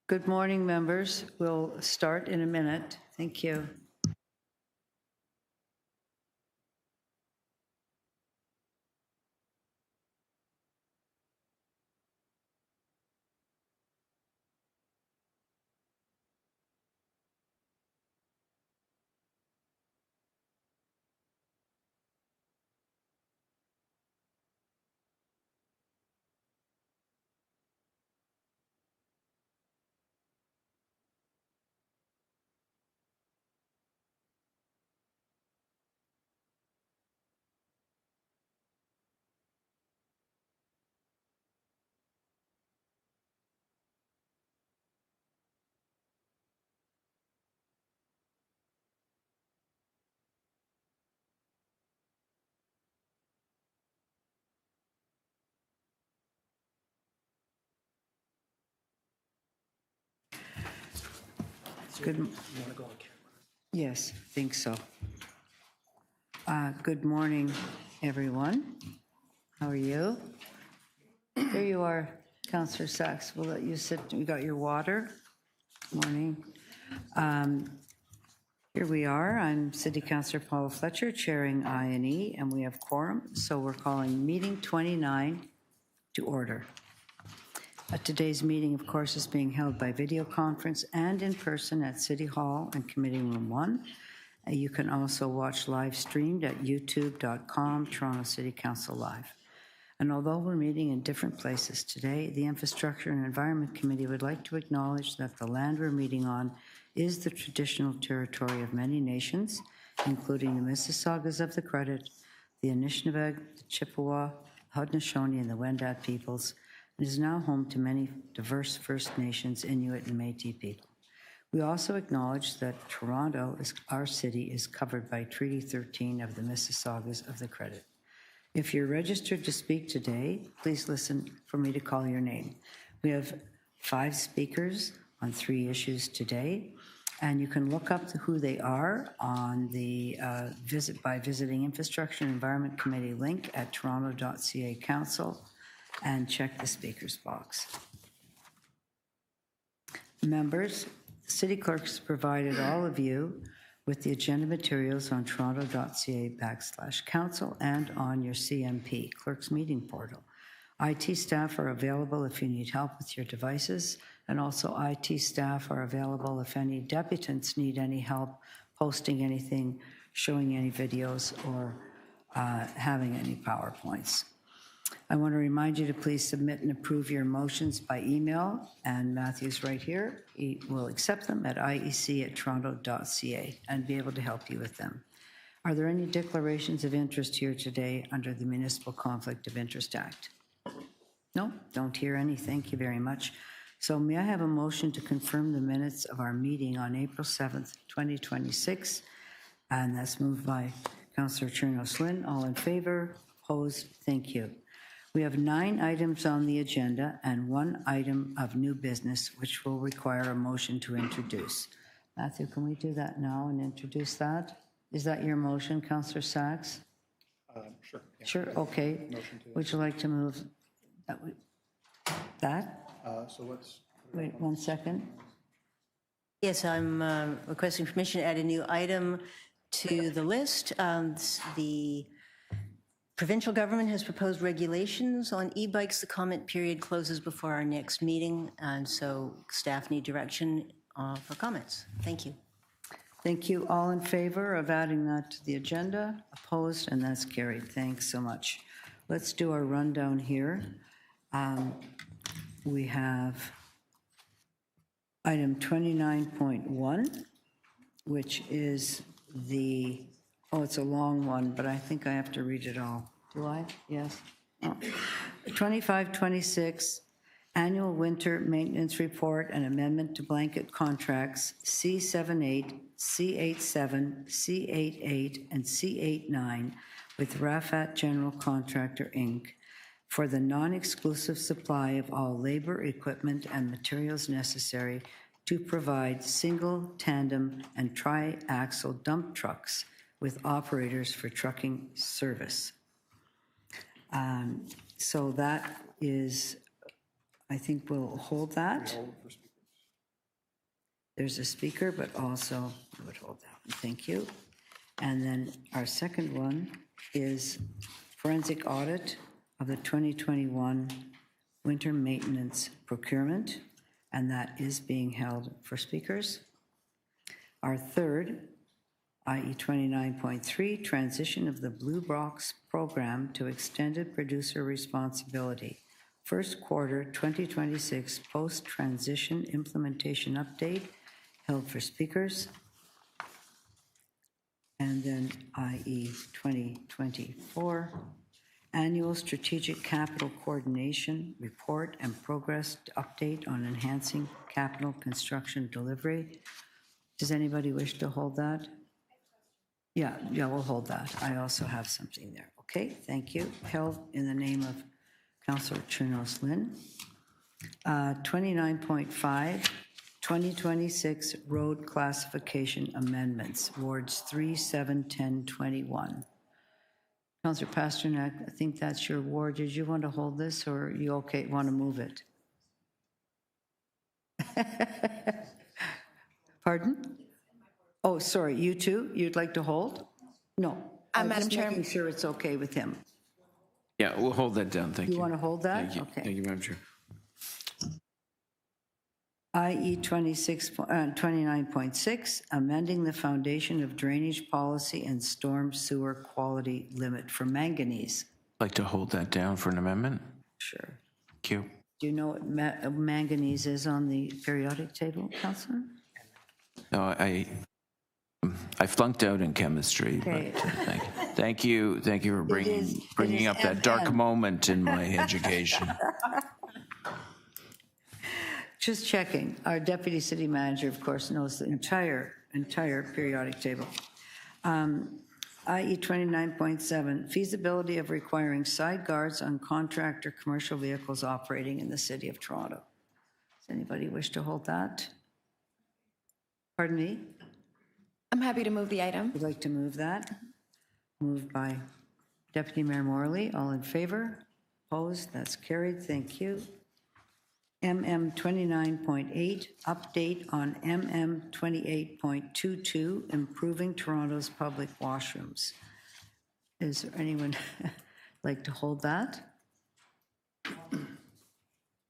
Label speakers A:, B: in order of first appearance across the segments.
A: Good morning, members. We'll start in a minute. Thank you. Good. You want to go on camera? Yes, I think so. Good morning, everyone. How are you? There you are, Councillor Sachs. We'll let you sit. You got your water? Morning. Here we are. I'm City Councillor Paula Fletcher, chairing I&E, and we have quorum. So we're calling meeting 29 to order. Today's meeting, of course, is being held by video conference and in person at City Hall and Committee Room 1. You can also watch live streamed at youtube.com, Toronto City Council Live. And although we're meeting in different places today, the Infrastructure and Environment Committee would like to acknowledge that the land we're meeting on is the traditional territory of many nations, including the Mississaugas of the Credit, the Anishinaabe, the Chippewa, Haudenosaunee, and the Wendat peoples. It is now home to many diverse First Nations, Inuit, and Métis people. We also acknowledge that Toronto, our city, is covered by Treaty 13 of the Mississaugas of the Credit. If you're registered to speak today, please listen for me to call your name. We have 5 speakers on 3 issues today, and you can look up who they are on the by visiting Infrastructure and Environment Committee link at toronto.ca council and check the speakers box. Members, the City Clerk has provided all of you with the agenda materials on toronto.ca/council and on your CMP, Clerk's Meeting Portal. IT staff are available if you need help with your devices, and also IT staff are available if any deputants need any help posting anything, showing any videos, or having any PowerPoints. I want to remind you to please submit and approve your motions by email, and Matthew's right here. He will accept them at iec@toronto.ca and be able to help you with them. Are there any declarations of interest here today under the Municipal Conflict of Interest Act? No, don't hear any. Thank you very much. So may I have a motion to confirm the minutes of our meeting on April 7th, 2026? And that's moved by Councillor Chernos-Lynn. All in favor? Opposed? Thank you. We have 9 items on the agenda and 1 item of new business, which will require a motion to introduce. Matthew, can we do that now and introduce that? Is that your motion, Councillor Sachs?
B: Sure. Yeah.
A: Sure, okay. Would you like to move that?
B: So let's...
A: Wait 1 second.
C: Yes, I'm requesting permission to add a new item to the list. The provincial government has proposed regulations on e-bikes. The comment period closes before our next meeting, and so staff need direction for comments. Thank you.
A: Thank you. All in favor of adding that to the agenda? Opposed? And that's carried. Thanks so much. Let's do our rundown here. We have item 29.1, which is the, it's a long one, but I think I have to read it all. Do I? Yes. Oh. 2526, Annual Winter Maintenance Report and Amendment to Blanket Contracts C78, C87, C88, and C89 with Rafat General Contractor, Inc. for the non-exclusive supply of all labor, equipment, and materials necessary to provide single, tandem, and tri-axle dump trucks with operators for trucking service. So that is, I think we'll hold that. There's a speaker, but also, I would hold that one. Thank you. And then our second one is forensic audit of the 2021 winter maintenance procurement, and that is being held for speakers. Our third, i.e. 29.3, transition of the Blue Box program to extended producer responsibility. First quarter 2026 post-transition implementation update held for speakers. And then i.e. 2024, annual strategic capital coordination report and progress update on enhancing capital construction delivery. Does anybody wish to hold that? Yeah, we'll hold that. I also have something there. Okay, thank you. Held in the name of Councillor Chernos Lynn. 29.5, 2026 road classification amendments, wards 3, 7, 10, 21. Councillor Pasternak, I think that's your ward. Did you want to hold this, or are you okay, want to move it? Pardon? Oh, sorry, you too? You'd like to hold? No.
D: Madam Chair.
A: Making sure it's okay with him.
E: Yeah, we'll hold that down. Thank you.
A: You want to hold that?
E: Thank you.
A: Okay.
E: Thank you, Madam Chair.
A: IE 29.6, amending the foundation of drainage policy and storm sewer quality limit for manganese.
E: Like to hold that down for an amendment?
A: Sure.
E: Thank you.
A: Do you know what manganese is on the periodic table, Councillor?
E: No, I flunked out in chemistry,
A: Okay.
E: but thank you for bringing up that dark moment in my education.
A: Just checking. Our deputy city manager, of course, knows the entire periodic table. IE 29.7, feasibility of requiring side guards on contractor commercial vehicles operating in the city of Toronto. Does anybody wish to hold that? Pardon me?
D: I'm happy to move the item.
A: Would like to move that? Moved by Deputy Mayor Morley. All in favor? Opposed? That's carried. Thank you. MM 29.8, update on MM 28.22, improving Toronto's public washrooms. Is there anyone like to hold that?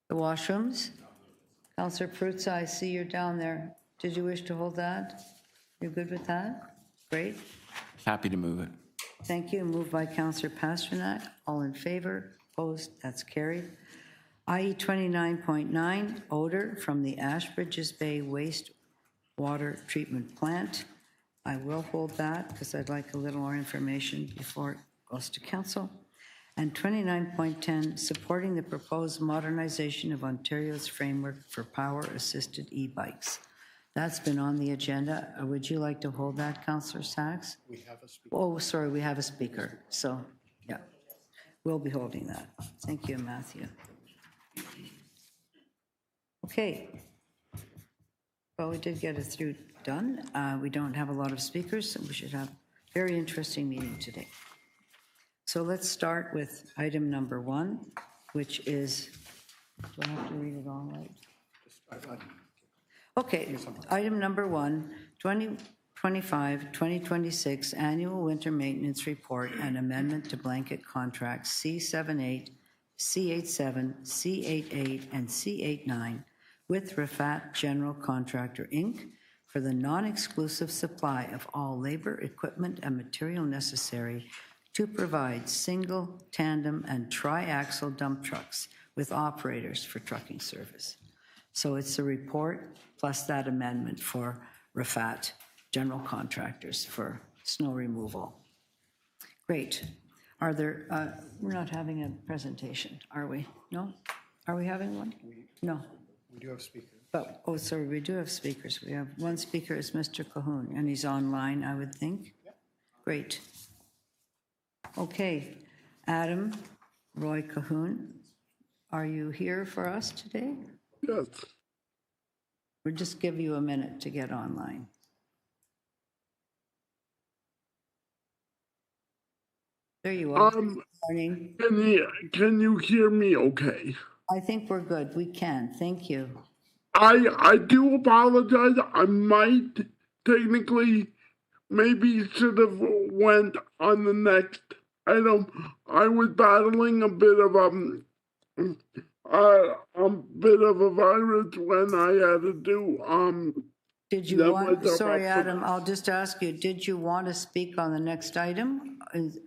A: The washrooms? Councillor Prutza, I see you're down there. Did you wish to hold that? You're good with that? Great.
E: Happy to move it.
A: Thank you. Moved by Councillor Pasternak. All in favor? Opposed? That's carried. IE 29.9, Odour from the Ashbridges Bay Wastewater Treatment Plant. I will hold that because I'd like a little more information before it goes to council. And 29.10, supporting the proposed modernization of Ontario's framework for power-assisted e-bikes. That's been on the agenda. Would you like to hold that, Councillor Sachs?
B: We have a speaker.
A: Oh, sorry, we have a speaker. So, yeah, we'll be holding that. Thank you, Matthew. Okay. Well, we did get it through done. We don't have a lot of speakers, so we should have a very interesting meeting today. So let's start with item number 1, which is, do I have to read it all right? Okay, item number 1, 2025-2026 Annual Winter Maintenance Report and Amendment to Blanket Contracts C78, C87, C88, and C89 with Rafat General Contractor, Inc. for the non-exclusive supply of all labor, equipment, and material necessary to provide single, tandem, and tri-axle dump trucks with operators for trucking service. So it's a report plus that amendment for Rafat General Contractors for snow removal. Great. Are there, we're not having a presentation, are we? No? Are we having one? No.
B: We do have speakers.
A: But, oh, sorry, we do have speakers. We have one speaker is Mr. Cahoon, and he's online, I would think.
B: Yep.
A: Great. Okay, Adam Roy Cahoon, are you here for us today?
F: Yes.
A: We'll just give you a minute to get online. There you are. Good morning.
F: Can you hear me okay?
A: I think we're good. We can. Thank you.
F: I do apologize. I might technically maybe should have went on the next item. I was battling a bit of a virus when I had to do
A: Did you
F: that
A: want,
F: was
A: sorry,
F: about-
A: Adam, I'll just ask you, did you want to speak on the next item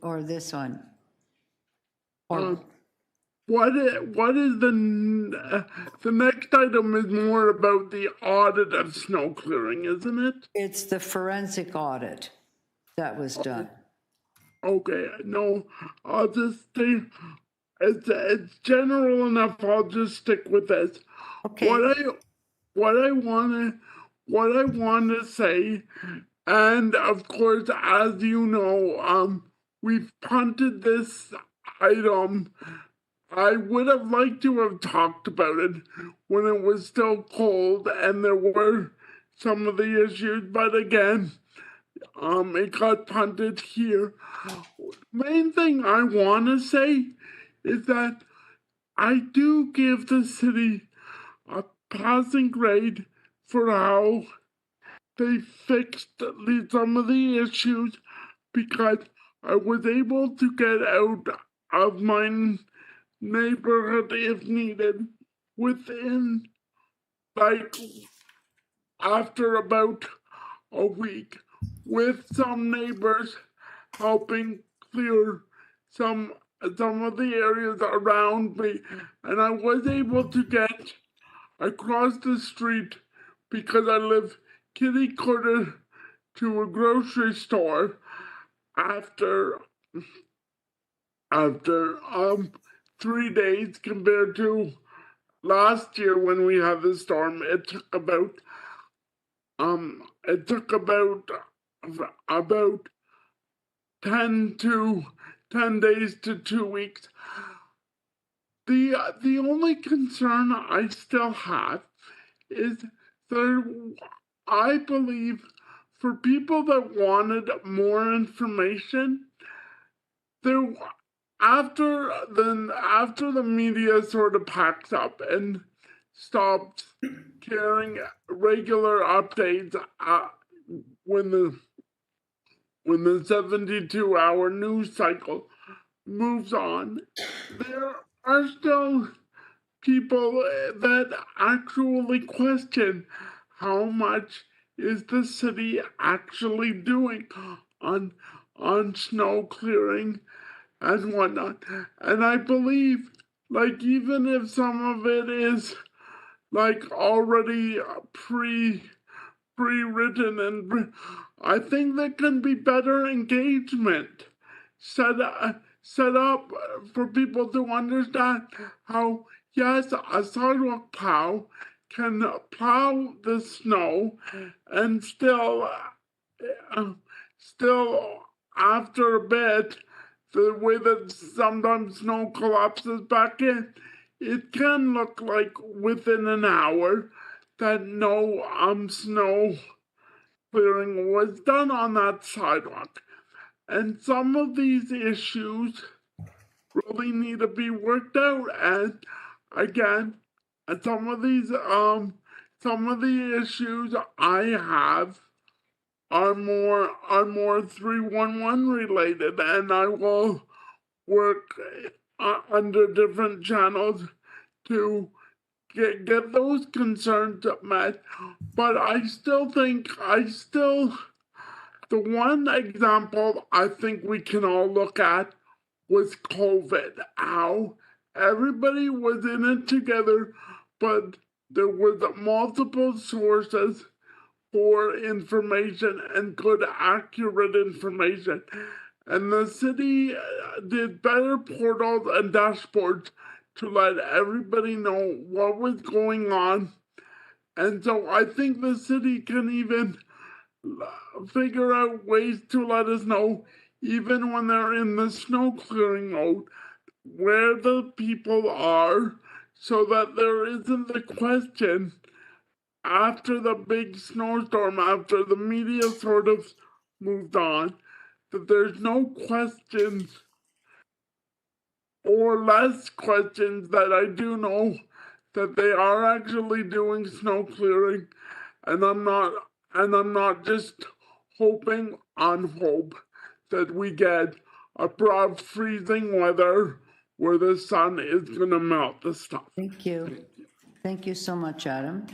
A: or this one? Or,
F: What is the next item is more about the audit of snow clearing, isn't it?
A: it's the forensic audit that was done.
F: Okay, no, I'll just stay. It's general enough. I'll just stick with this.
A: Okay.
F: What I wanna say, and of course, as you know, we've punted this item. I would have liked to have talked about it when it was still cold and there were some of the issues, but again, it got punted here. Main thing I want to say is that I do give the city a passing grade for how they fixed some of the issues, because I was able to get out of my neighborhood if needed within, like, after about a week, with some neighbors helping clear some of the areas around me, and I was able to get across the street because I live kitty corner to a grocery store after 3 days compared to last year when we had the storm. It took about about 10 days to 2 weeks. The only concern I still have is I believe for people that wanted more information, there after the media sort of packs up and stops carrying regular updates when the 72-hour news cycle moves on, there are still people that actually question how much is the city actually doing on snow clearing and whatnot. And I believe, like, even if some of it is like already pre-written, and I think there can be better engagement set up for people to understand how, yes, a sidewalk plow can plow the snow and still after a bit, the way that sometimes snow collapses back in, it can look like within an hour that no snow clearing was done on that sidewalk. And some of these issues really need to be worked out. And again, some of the issues I have are more 311 related, and I will work under different channels to get those concerns met. But I still think the one example I think we can all look at was COVID. How everybody was in it together, but there was multiple sources for information and good, accurate information. And the city did better portals and dashboards to let everybody know what was going on. And so I think the city can even figure out ways to let us know, even when they're in the snow clearing mode, where the people are, so that there isn't the question after the big snowstorm, after the media sort of moved on, that there's no questions or less questions that I do know that they are actually doing snow clearing, and I'm not just hoping on hope that we get above freezing weather where the sun is going to melt the stuff.
A: Thank you. Thank you so much, Adam.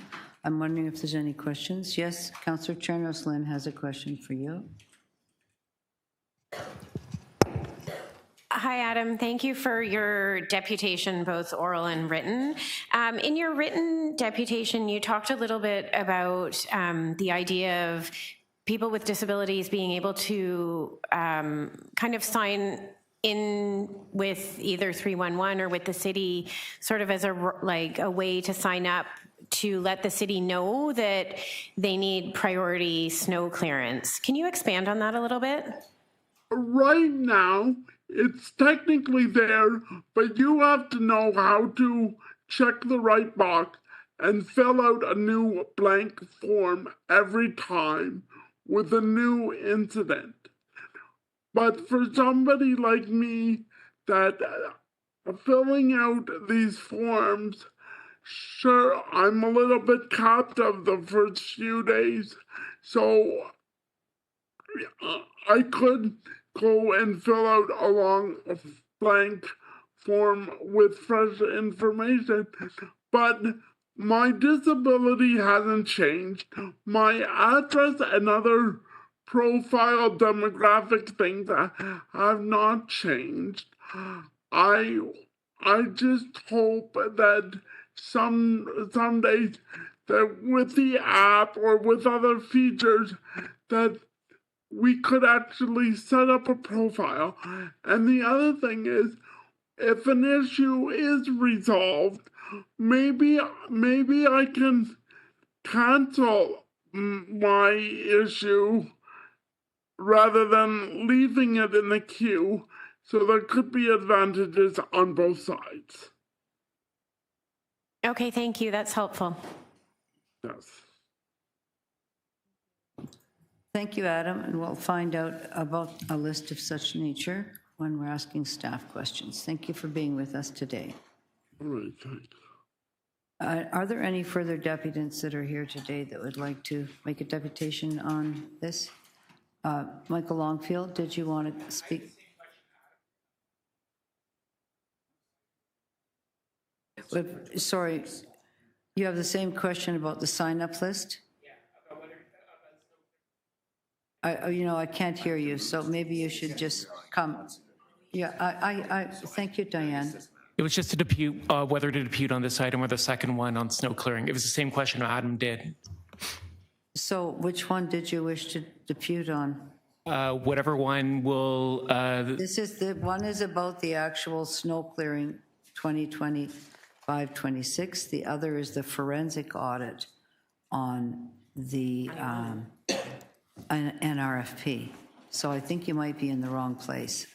A: I'm wondering if there's any questions. Yes, Councillor Chernos Lynn has a question for you.
G: Hi, Adam. Thank you for your deputation, both oral and written. In your written deputation, you talked a little bit about the idea of people with disabilities being able to kind of sign in with either 311 or with the city, sort of as a way to sign up to let the city know that they need priority snow clearance. Can you expand on that a little bit?
F: Right now, it's technically there, but you have to know how to check the right box and fill out a new blank form every time with a new incident. But for somebody like me that filling out these forms, sure, I'm a little bit captive the first few days, so I could go and fill out a long blank form with fresh information, but my disability hasn't changed. My address and other profile demographic things have not changed. I just hope that some days that with the app or with other features that we could actually set up a profile. And the other thing is, if an issue is resolved, maybe I can cancel my issue rather than leaving it in the queue. So there could be advantages on both sides.
G: Okay, thank you. That's helpful.
F: Yes.
A: Thank you, Adam, and we'll find out about a list of such nature when we're asking staff questions. Thank you for being with us today.
F: All right, thanks.
A: Are there any further deputants that are here today that would like to make a deputation on this? Michael Longfield, did you want to speak? Sorry, you have the same question about the sign-up list? I can't hear you, so maybe you should just come. Yeah, I thank you, Diane.
H: It was just to depute, whether to depute on this item or the second one on snow clearing. It was the same question Adam did.
A: So which one did you wish to depute on?
H: Whatever one will...
A: This is the one is about the actual snow clearing 2025-26. The other is the forensic audit on the an RFP. So I think you might be in the wrong place.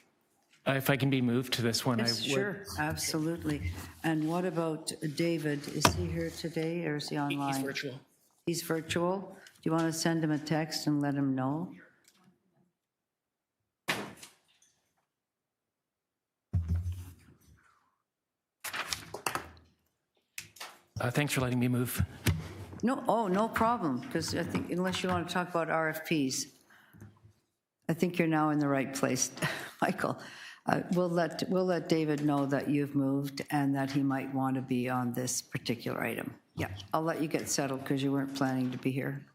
H: if I can be moved to this one,
A: Yes,
H: I would.
A: sure, absolutely. And what about David? Is he here today or is he online?
H: He's virtual.
A: He's virtual? Do you want to send him a text and let him know?
H: Thanks for letting me move.
A: No, oh, no problem, because I think unless you want to talk about RFPs, I think you're now in the right place, Michael. We'll let David know that you've moved and that he might want to be on this particular item. Yeah, I'll let you get settled because you weren't planning to be here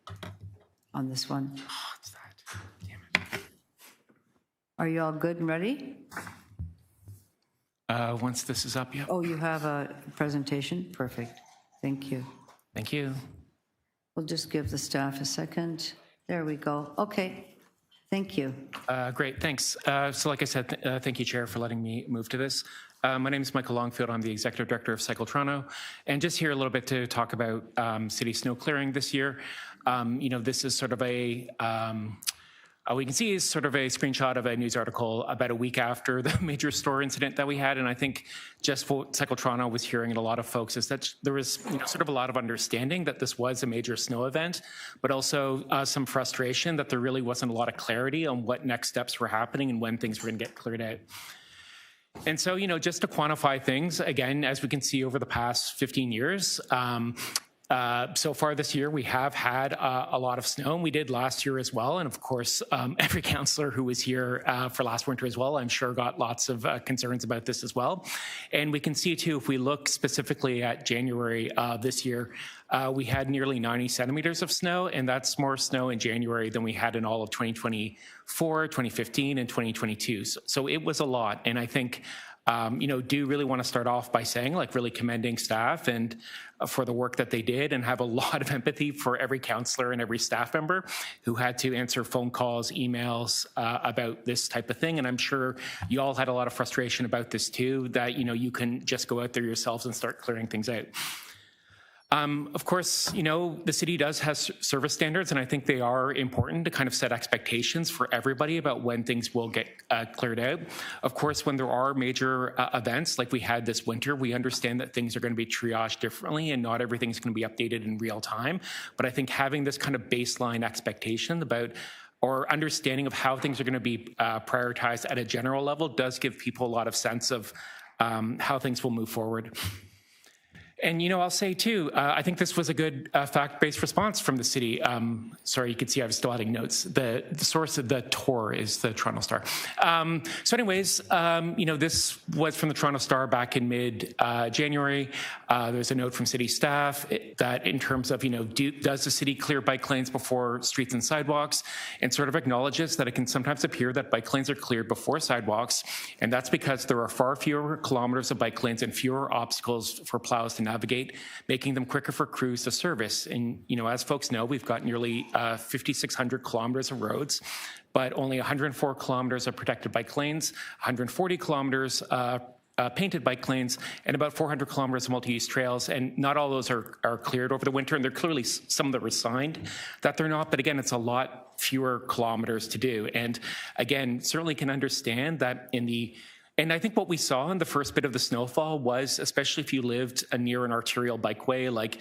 A: on this one.
H: What's that? Damn it.
A: Are you all good and ready?
H: Once this is up, yeah.
A: Oh, you have a presentation? Perfect. Thank you.
H: Thank you.
A: We'll just give the staff a second. There we go. Okay. Thank you.
H: Great, thanks. So like I said, thank you, Chair, for letting me move to this. My name is Michael Longfield. I'm the Executive Director of Cycle Toronto. And just here a little bit to talk about city snow clearing this year. This is sort of a, we can see is sort of a screenshot of a news article about a week after the major store incident that we had. And I think just what Cycle Toronto was hearing in a lot of folks is that there was sort of a lot of understanding that this was a major snow event, but also some frustration that there really wasn't a lot of clarity on what next steps were happening and when things were going to get cleared out. And so, just to quantify things, again, as we can see over the past 15 years, so far this year, we have had a lot of snow, and we did last year as well. And of course, every councillor who was here for last winter as well, I'm sure got lots of concerns about this as well. And we can see too, if we look specifically at January this year, we had nearly 90 centimeters of snow, and that's more snow in January than we had in all of 2024, 2015, and 2022. So it was a lot. And I think, do really want to start off by saying, really commending staff and for the work that they did, and have a lot of empathy for every councillor and every staff member who had to answer phone calls, emails about this type of thing. And I'm sure you all had a lot of frustration about this too, that, you can just go out there yourselves and start clearing things out. Of course, the city does have service standards, and I think they are important to kind of set expectations for everybody about when things will get cleared out. Of course, when there are major events like we had this winter, we understand that things are going to be triaged differently and not everything's going to be updated in real time. But I think having this kind of baseline expectation about or understanding of how things are going to be prioritized at a general level does give people a lot of sense of how things will move forward. And, I'll say too, I think this was a good fact-based response from the city. Sorry, you can see I was still adding notes. The source of the TOR is the Toronto Star. So anyways, this was from the Toronto Star back in mid-January. There's a note from city staff that in terms of, does the city clear bike lanes before streets and sidewalks? And sort of acknowledges that it can sometimes appear that bike lanes are cleared before sidewalks. And that's because there are far fewer kilometers of bike lanes and fewer obstacles for plows to navigate, making them quicker for crews to service. And, as folks know, we've got nearly 5,600 kilometers of roads, but only 104 kilometers of protected bike lanes, 140 kilometers painted bike lanes, and about 400 kilometers of multi-use trails. And not all those are cleared over the winter, and there are clearly some that were signed that they're not. But again, it's a lot fewer kilometers to do. And again, certainly can understand that and I think what we saw in the first bit of the snowfall was, especially if you lived near an arterial bikeway like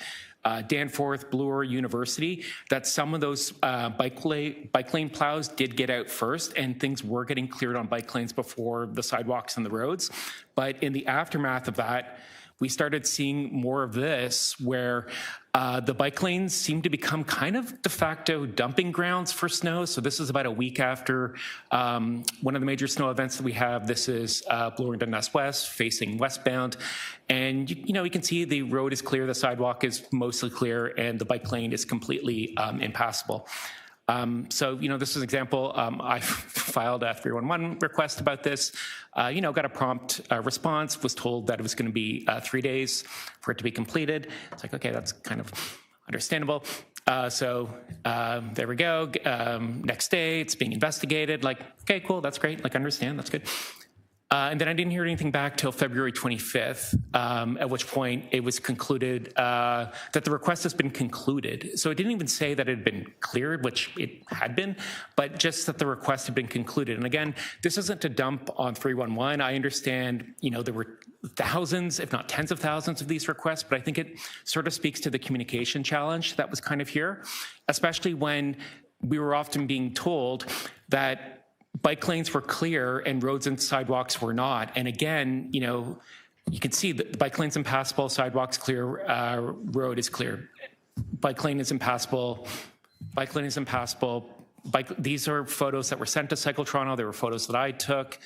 H: Danforth, Bloor, University, that some of those bike lane plows did get out first, and things were getting cleared on bike lanes before the sidewalks and the roads. But in the aftermath of that, we started seeing more of this where the bike lanes seem to become kind of de facto dumping grounds for snow. So this is about a week after one of the major snow events that we have. This is Bloor and Dundas West facing westbound. And, you can see the road is clear, the sidewalk is mostly clear, and the bike lane is completely impassable. So, this is an example. I filed a 311 request about this, got a prompt response, was told that it was going to be 3 days for it to be completed. It's like, okay, that's kind of understandable. So there we go. Next day, it's being investigated. Like, okay, cool, that's great. Like, understand, that's good. And then I didn't hear anything back till February 25th, at which point it was concluded that the request has been concluded. So it didn't even say that it had been cleared, which it had been, but just that the request had been concluded. And again, this isn't to dump on 311. I understand, there were thousands, if not tens of thousands of these requests, but I think it sort of speaks to the communication challenge that was kind of here, especially when we were often being told that bike lanes were clear and roads and sidewalks were not. And again, you can see the bike lane's impassable, sidewalks clear, road is clear. Bike lane is impassable, bike lane is impassable. These are photos that were sent to Cycle Toronto. They were photos that I took.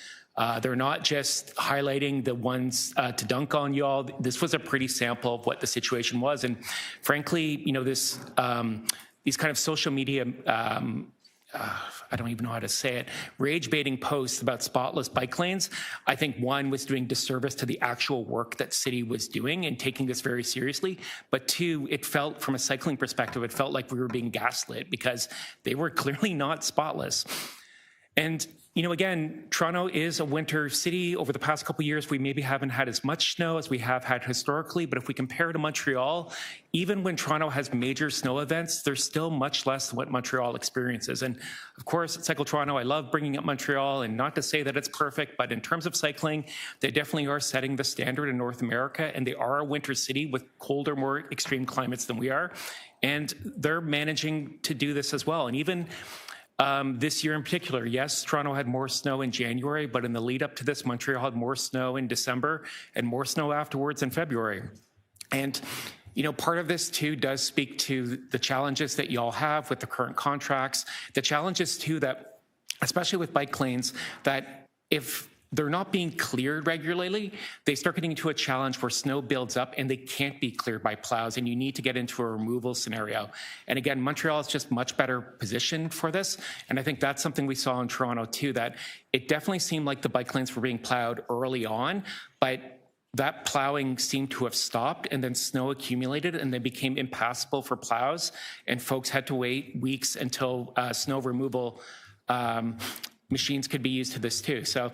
H: They're not just highlighting the ones to dunk on you all. This was a pretty sample of what the situation was. And frankly, these kind of social media I don't even know how to say it, rage-baiting posts about spotless bike lanes, I think one was doing disservice to the actual work that city was doing and taking this very seriously. But two, it felt, from a cycling perspective, it felt like we were being gaslit because they were clearly not spotless. And, again, Toronto is a winter city. Over the past couple of years, we maybe haven't had as much snow as we have had historically. But if we compare to Montreal, even when Toronto has major snow events, there's still much less than what Montreal experiences. And of course, at Cycle Toronto, I love bringing up Montreal, and not to say that it's perfect, but in terms of cycling, they definitely are setting the standard in North America, and they are a winter city with colder, more extreme climates than we are. And they're managing to do this as well. And even This year in particular, yes, Toronto had more snow in January, but in the lead up to this, Montreal had more snow in December and more snow afterwards in February. And part of this too does speak to the challenges that y'all have with the current contracts, the challenges too that, especially with bike lanes, that if they're not being cleared regularly, they start getting into a challenge where snow builds up and they can't be cleared by plows, and you need to get into a removal scenario. And again, Montreal is just much better positioned for this. And I think that's something we saw in Toronto too, that it definitely seemed like the bike lanes were being plowed early on, but that plowing seemed to have stopped, and then snow accumulated and then became impassable for plows, and folks had to wait weeks until snow removal machines could be used to this too. So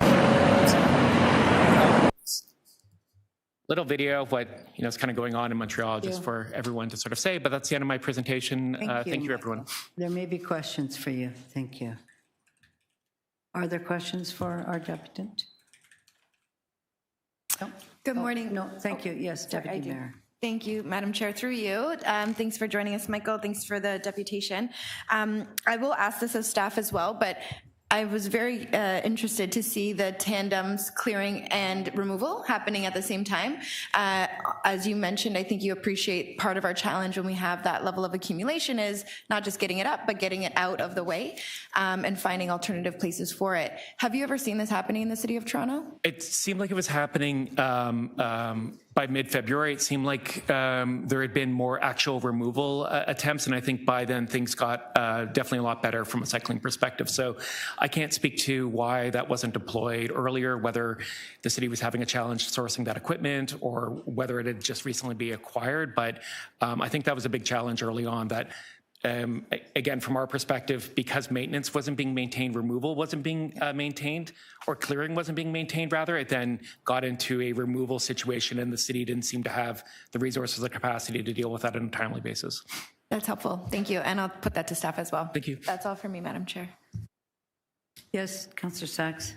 H: little video of what is kind of going on in Montreal, just for everyone to sort of say, but that's the end of my presentation. Thank you, everyone.
A: There may be questions for you. Thank you. Are there questions for our deputant? No?
D: Good morning.
A: No, thank you. Yes, Deputy Mayor.
D: Thank you, Madam Chair, through you. Thanks for joining us, Michael. Thanks for the deputation. I will ask this of staff as well, but I was very interested to see the tandems clearing and removal happening at the same time. As you mentioned, I think you appreciate part of our challenge when we have that level of accumulation is not just getting it up, but getting it out of the way and finding alternative places for it. Have you ever seen this happening in the City of Toronto?
H: It seemed like it was happening by mid-February. It seemed like there had been more actual removal attempts, and I think by then things got definitely a lot better from a cycling perspective. So I can't speak to why that wasn't deployed earlier, whether the city was having a challenge sourcing that equipment or whether it had just recently been acquired, but I think that was a big challenge early on that again, from our perspective, because maintenance wasn't being maintained, removal wasn't being maintained, or clearing wasn't being maintained, rather, it then got into a removal situation, and the city didn't seem to have the resources or capacity to deal with that on a timely basis.
D: That's helpful. Thank you. And I'll put that to staff as well.
H: Thank you.
D: That's all for me, Madam Chair.
A: Yes, Councillor Sachs.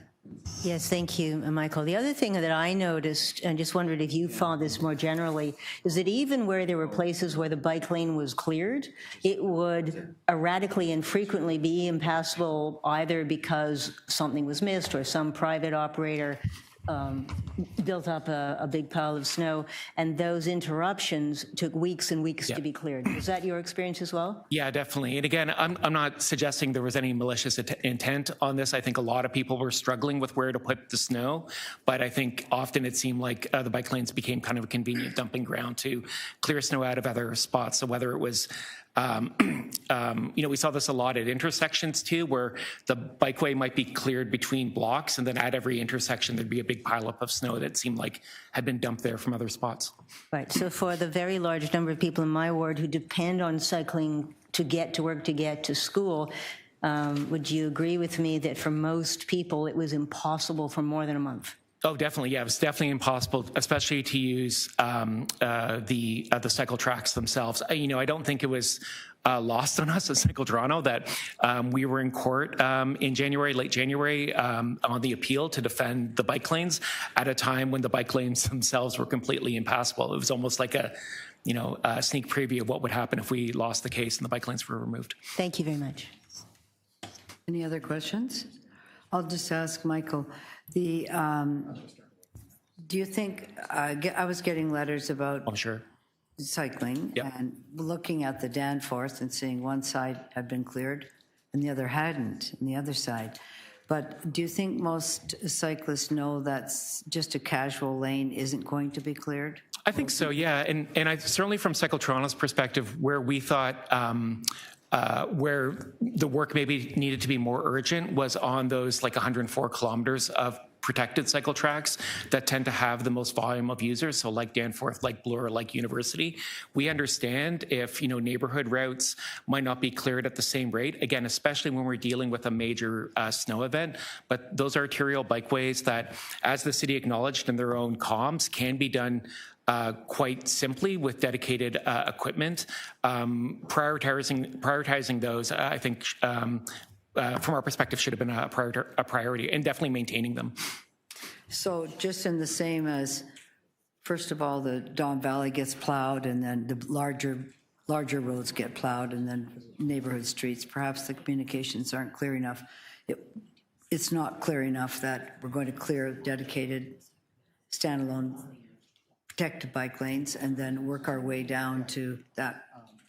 C: Yes, thank you, Michael. The other thing that I noticed, and just wondered if you found this more generally, is that even where there were places where the bike lane was cleared, it would erratically and frequently be impassable either because something was missed or some private operator built up a big pile of snow, and those interruptions took weeks and weeks to be cleared. Was that your experience as well?
H: Yeah, definitely. And again, I'm not suggesting there was any malicious intent on this. I think a lot of people were struggling with where to put the snow, but I think often it seemed like the bike lanes became kind of a convenient dumping ground to clear snow out of other spots. So whether it was we saw this a lot at intersections too, where the bikeway might be cleared between blocks, and then at every intersection there'd be a big pileup of snow that seemed like had been dumped there from other spots.
C: Right. So for the very large number of people in my ward who depend on cycling to get to work, to get to school, would you agree with me that for most people it was impossible for more than a month?
H: Oh, definitely. Yeah, it was definitely impossible, especially to use the cycle tracks themselves. I don't think it was lost on us at Cycle Toronto that we were in court in January, late January, on the appeal to defend the bike lanes at a time when the bike lanes themselves were completely impassable. It was almost like a sneak preview of what would happen if we lost the case and the bike lanes were removed.
C: Thank you very much.
A: Any other questions? I'll just ask Michael, do you think, I was getting letters about
H: I'm sure.
A: cycling
H: Yep.
A: and looking at the Danforth and seeing one side had been cleared and the other hadn't, and the other side. But do you think most cyclists know that's just a casual lane isn't going to be cleared?
H: I think so, yeah. And I certainly from Cycle Toronto's perspective, where we thought where the work maybe needed to be more urgent was on those like 104 kilometers of protected cycle tracks that tend to have the most volume of users. So like Danforth, like Bloor, like University. We understand if, neighborhood routes might not be cleared at the same rate, again, especially when we're dealing with a major snow event. But those arterial bikeways that, as the city acknowledged in their own comms, can be done quite simply with dedicated equipment. Prioritizing those, I think, from our perspective, should have been a priority, and definitely maintaining them.
A: So just in the same as, first of all, the Don Valley gets plowed, and then the larger larger roads get plowed and then neighborhood streets, perhaps the communications aren't clear enough. It's not clear enough that we're going to clear dedicated standalone protected bike lanes and then work our way down to that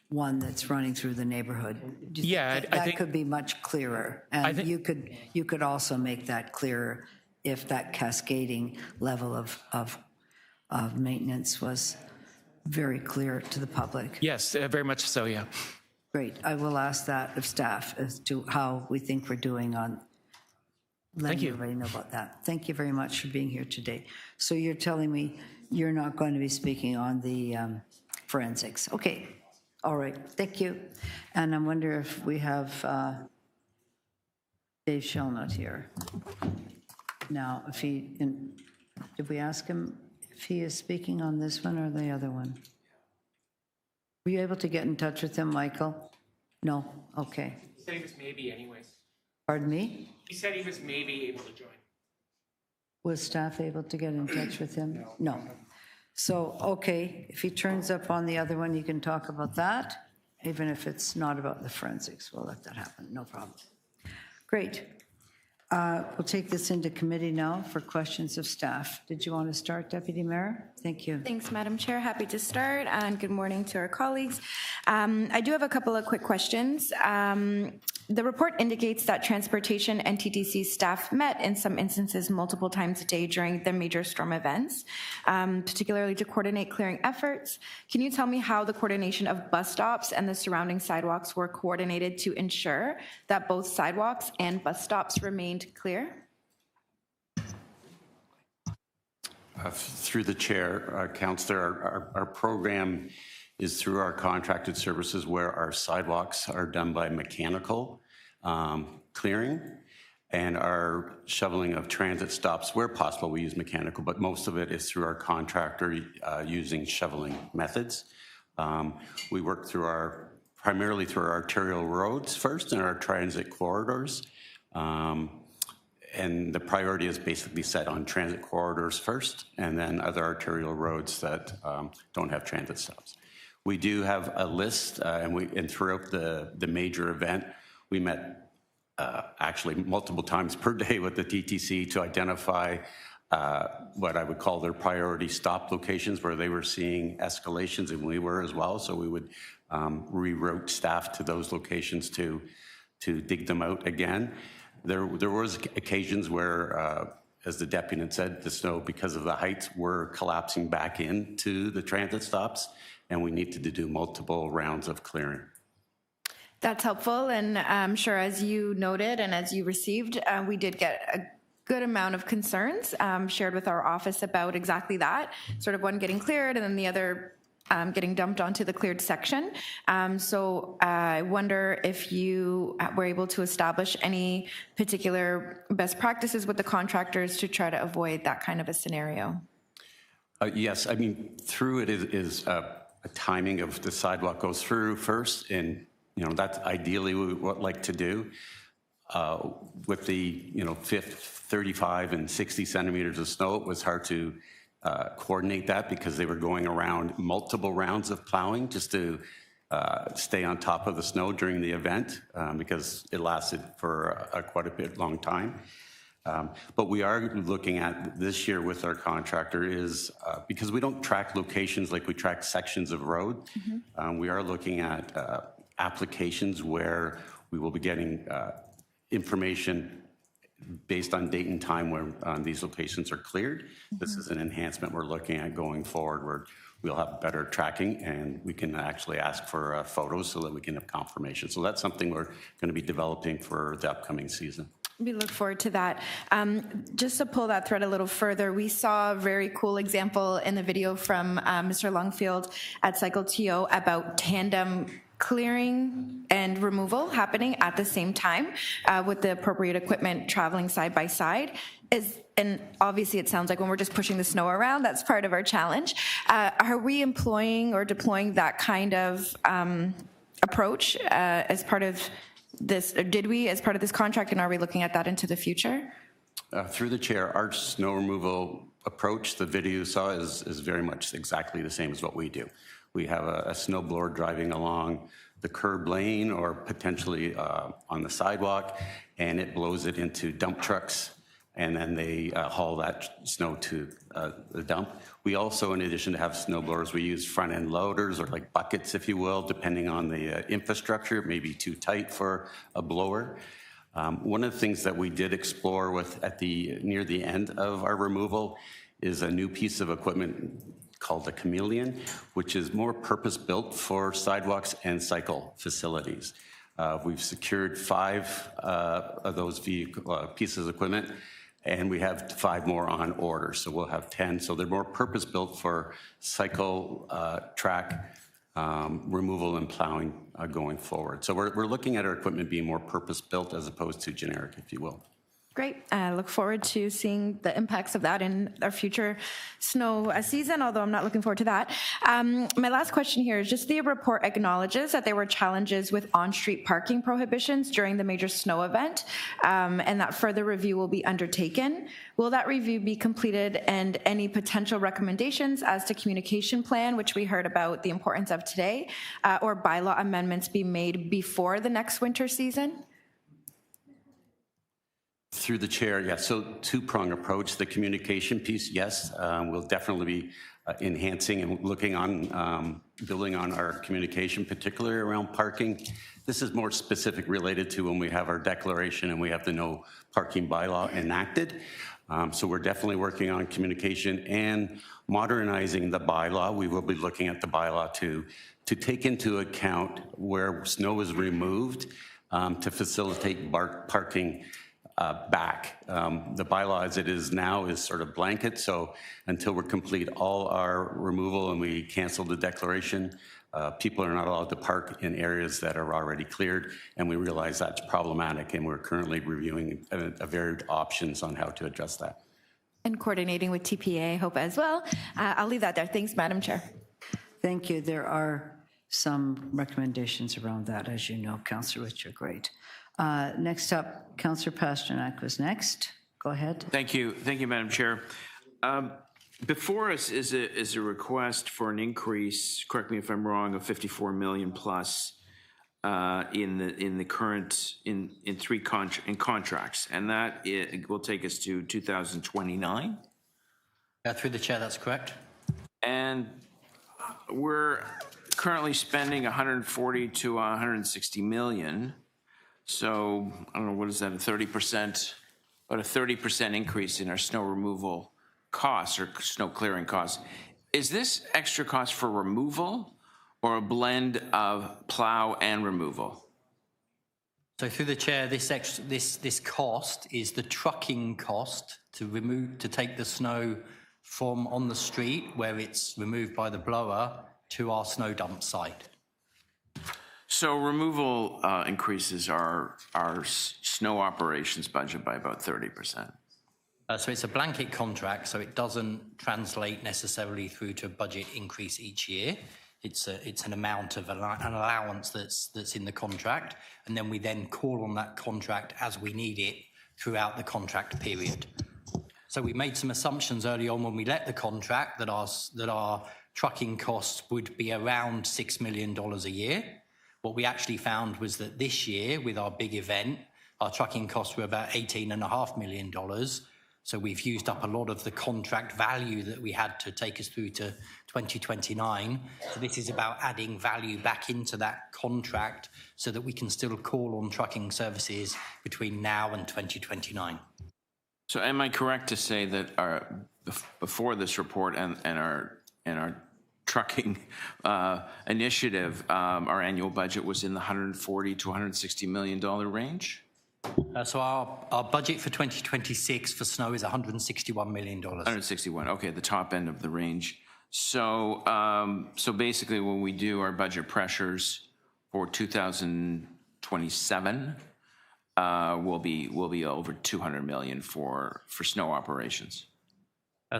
A: one that's running through the neighborhood.
H: Yeah, I
A: that
H: think
A: could be much clearer. And you could also make that clearer if that cascading level of maintenance was very clear to the public.
H: yes, very much so, yeah.
A: Great. I will ask that of staff as to how we think we're doing on letting
H: you.
A: everybody know about that. Thank you very much for being here today. So you're telling me you're not going to be speaking on the forensics. Okay. All right. Thank you. And I wonder if we have Dave Shellnut here. Now, if did we ask him if he is speaking on this one or the other one? Were you able to get in touch with him, Michael? No? Okay.
H: He said he was maybe anyways.
A: Pardon me?
H: He said he was maybe able to join.
A: Was staff able to get in touch with him? No. So, okay, if he turns up on the other one, you can talk about that, even if it's not about the forensics. We'll let that happen, no problem. Great. We'll take this into committee now for questions of staff. Did you want to start, Deputy Mayor? Thank you.
D: Thanks, Madam Chair. Happy to start, and good morning to our colleagues. I do have a couple of quick questions. The report indicates that transportation and TTC staff met in some instances multiple times a day during the major storm events, particularly to coordinate clearing efforts. Can you tell me how the coordination of bus stops and the surrounding sidewalks were coordinated to ensure that both sidewalks and bus stops remained clear?
I: Through the chair, Councillor, our program is through our contracted services where our sidewalks are done by mechanical clearing, and our shoveling of transit stops, where possible, we use mechanical, but most of it is through our contractor using shoveling methods. We work primarily through our arterial roads first and our transit corridors. And the priority is basically set on transit corridors first, and then other arterial roads that don't have transit stops. We do have a list, and throughout the major event, we met actually multiple times per day with the TTC to identify what I would call their priority stop locations where they were seeing escalations, and we were as well. So we would reroute staff to those locations to dig them out again. There was occasions where, as the deputy said, the snow, because of the heights, were collapsing back into the transit stops, and we needed to do multiple rounds of clearing.
D: That's helpful, and I'm sure as you noted and as you received, we did get a good amount of concerns shared with our office about exactly that, sort of one getting cleared and then the other getting dumped onto the cleared section. So I wonder if you were able to establish any particular best practices with the contractors to try to avoid that kind of a scenario.
I: Yes, I mean, through it is a timing of the sidewalk goes through first, and that's ideally what we would like to do. With the 35 and 60 centimeters of snow, it was hard to coordinate that because they were going around multiple rounds of plowing just to stay on top of the snow during the event because it lasted for quite a bit long time. But we are looking at this year with our contractor is because we don't track locations like we track sections of road. We are looking at applications where we will be getting information based on date and time where these locations are cleared. This is an enhancement we're looking at going forward where we'll have better tracking and we can actually ask for photos so that we can have confirmation. So that's something we're going to be developing for the upcoming season.
D: We look forward to that. Just to pull that thread a little further, we saw a very cool example in the video from Mr. Longfield at Cycle TO about tandem clearing and removal happening at the same time with the appropriate equipment traveling side by side. And obviously it sounds like when we're just pushing the snow around, that's part of our challenge. Are we employing or deploying that kind of approach as part of this, or did we as part of this contract, and are we looking at that into the future?
I: Through the chair, our snow removal approach, the video you saw is very much exactly the same as what we do. we have a snowblower driving along the curb lane or potentially on the sidewalk, and it blows it into dump trucks, and then they haul that snow to the dump. We also, in addition to have snow blowers, we use front-end loaders, or like buckets, if you will, depending on the infrastructure. It may be too tight for a blower. One of the things that we did explore with near the end of our removal is a new piece of equipment called the Chameleon, which is more purpose-built for sidewalks and cycle facilities. We've secured 5 of those pieces of equipment, and we have 5 more on order, so we'll have 10. So they're more purpose-built for cycle track removal and plowing going forward. So we're looking at our equipment being more purpose-built as opposed to generic, if you will.
D: Great. I look forward to seeing the impacts of that in our future snow season, although I'm not looking forward to that. My last question here is just the report acknowledges that there were challenges with on-street parking prohibitions during the major snow event, and that further review will be undertaken. Will that review be completed, and any potential recommendations as to communication plan, which we heard about the importance of today, or bylaw amendments be made before the next winter season?
I: Through the chair, yes. So two-prong approach. The communication piece, yes, we'll definitely be enhancing and looking on, building on our communication, particularly around parking. This is more specific related to when we have our declaration and we have the no parking bylaw enacted. So we're definitely working on communication and modernizing the bylaw. We will be looking at the bylaw to take into account where snow is removed to facilitate parking back. The bylaw as it is now is sort of blanket, so until we complete all our removal and we cancel the declaration, people are not allowed to park in areas that are already cleared, and we realize that's problematic, and we're currently reviewing varied options on how to address that.
D: And coordinating with TPA, I hope, as well. I'll leave that there. Thanks, Madam Chair.
A: Thank you. There are some recommendations around that, as you know, Councillor, which are great. Next up, Councillor Pasternak was next. Go ahead.
E: Thank you, Madam Chair. Before us is a request for an increase, correct me if I'm wrong, of 54 million plus in the current in contracts, and that will take us to 2029.
J: Through the chair, that's correct. And
E: we're currently spending 140 to 160 million. So I don't know, what is that, about a 30% increase in our snow removal costs or snow clearing costs. Is this extra cost for removal or a blend of plow and removal?
J: So through the chair, this cost is the trucking cost to take the snow from on the street where it's removed by the blower to our snow dump site.
E: So removal increases our snow operations budget by about 30%.
J: So it's a blanket contract, so it doesn't translate necessarily through to a budget increase each year. It's an amount of an allowance that's in the contract, and then we call on that contract as we need it throughout the contract period. So we made some assumptions early on when we let the contract that our trucking costs would be around $6 million a year. What we actually found was that this year, with our big event, our trucking costs were about $18.5 million. So we've used up a lot of the contract value that we had to take us through to 2029. So this is about adding value back into that contract so that we can still call on trucking services between now and 2029.
E: So am I correct to say that before this report and our trucking initiative, our annual budget was in the $140 to $160 million range?
J: So our budget for 2026 for snow is $161 million.
E: 161, okay, the top end of the range. So so basically when we do our budget pressures for 2027, we'll be over 200 million for snow operations.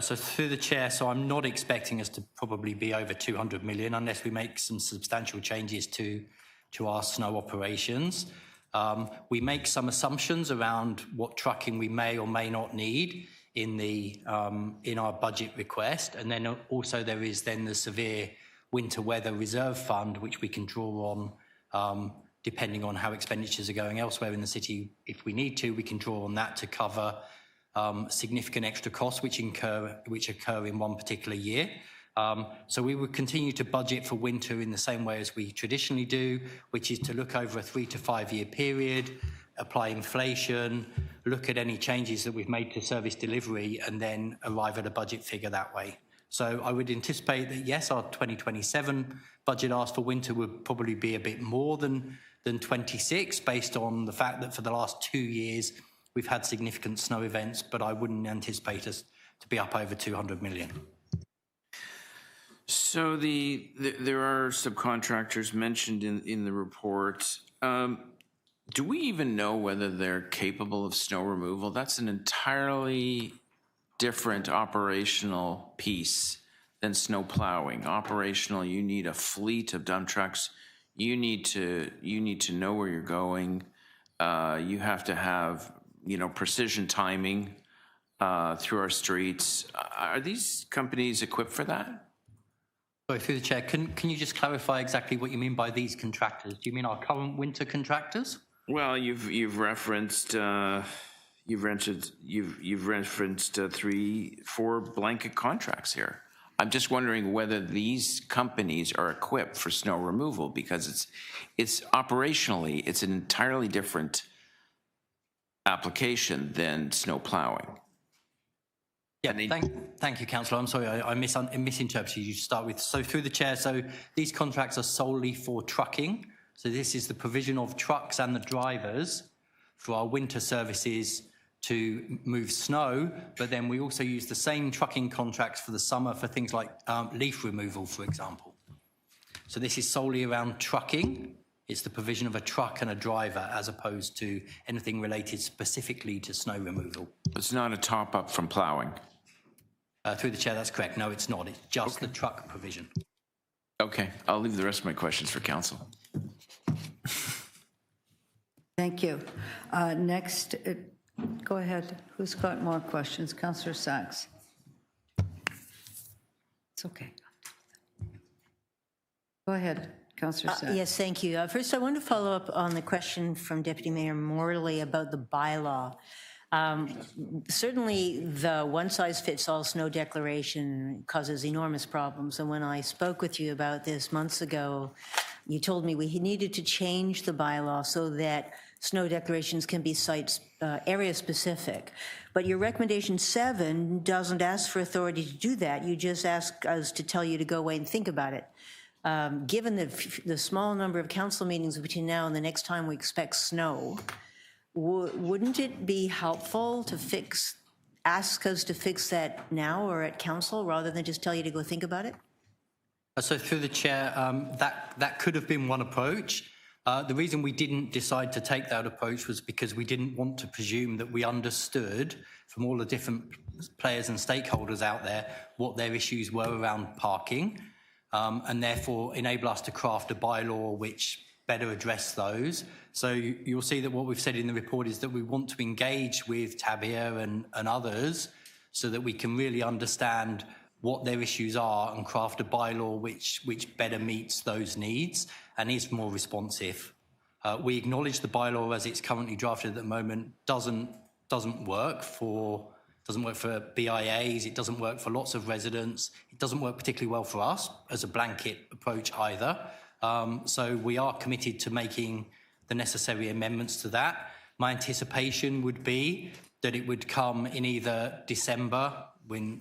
J: So through the chair, so I'm not expecting us to probably be over 200 million unless we make some substantial changes to our snow operations. We make some assumptions around what trucking we may or may not need in our budget request, and then also there is then the severe winter weather reserve fund, which we can draw on depending on how expenditures are going elsewhere in the city. If we need to, we can draw on that to cover significant extra costs which occur in one particular year. So we would continue to budget for winter in the same way as we traditionally do, which is to look over a 3 to 5 year period, apply inflation, look at any changes that we've made to service delivery, and then arrive at a budget figure that way. So I would anticipate that, yes, our 2027 budget ask for winter would probably be a bit more than 26, based on the fact that for the last 2 years, we've had significant snow events, but I wouldn't anticipate us to be up over 200 million.
E: So there are subcontractors mentioned in the report. Do we even know whether they're capable of snow removal? That's an entirely different operational piece than snow plowing. Operational, you need a fleet of dump trucks. You need to know where you're going. You have to have, precision timing through our streets. Are these companies equipped for that?
J: Sorry, through the chair, can you just clarify exactly what you mean by these contractors? Do you mean our current winter contractors?
E: Well, you've referenced 3-4 blanket contracts here. I'm just wondering whether these companies are equipped for snow removal, because it's operationally, it's an entirely different application than snow plowing.
J: Yeah, thank you, Councillor. I'm sorry, I misinterpreted you to start with. So through the chair, so these contracts are solely for trucking. So this is the provision of trucks and the drivers for our winter services to move snow, but then we also use the same trucking contracts for the summer for things like leaf removal, for example. So this is solely around trucking. It's the provision of a truck and a driver as opposed to anything related specifically to snow removal.
E: It's not a top-up from plowing?
J: Through the chair, that's correct. No, it's not. It's just the truck provision.
E: Okay, I'll leave the rest of my questions for council.
A: Thank you. Next, go ahead. Who's got more questions? Councillor Sachs. It's okay. Go ahead, Councillor Sachs.
C: Yes, thank you. First, I want to follow up on the question from Deputy Mayor Morley about the bylaw. Certainly, the one-size-fits-all snow declaration causes enormous problems. And when I spoke with you about this months ago, you told me we needed to change the bylaw so that snow declarations can be site area-specific. But your recommendation 7 doesn't ask for authority to do that. You just ask us to tell you to go away and think about it. Given the small number of council meetings between now and the next time we expect snow, wouldn't it be helpful to ask us to fix that now or at council rather than just tell you to go think about it?
J: So through the chair, that could have been one approach. The reason we didn't decide to take that approach was because we didn't want to presume that we understood from all the different players and stakeholders out there what their issues were around parking, and therefore enable us to craft a bylaw which better address those. So you'll see that what we've said in the report is that we want to engage with Tabia and others so that we can really understand what their issues are and craft a bylaw which better meets those needs and is more responsive. We acknowledge the bylaw as it's currently drafted at the moment doesn't work for BIAs, it doesn't work for lots of residents, it doesn't work particularly well for us as a blanket approach either. So we are committed to making the necessary amendments to that. My anticipation would be that it would come in either December, when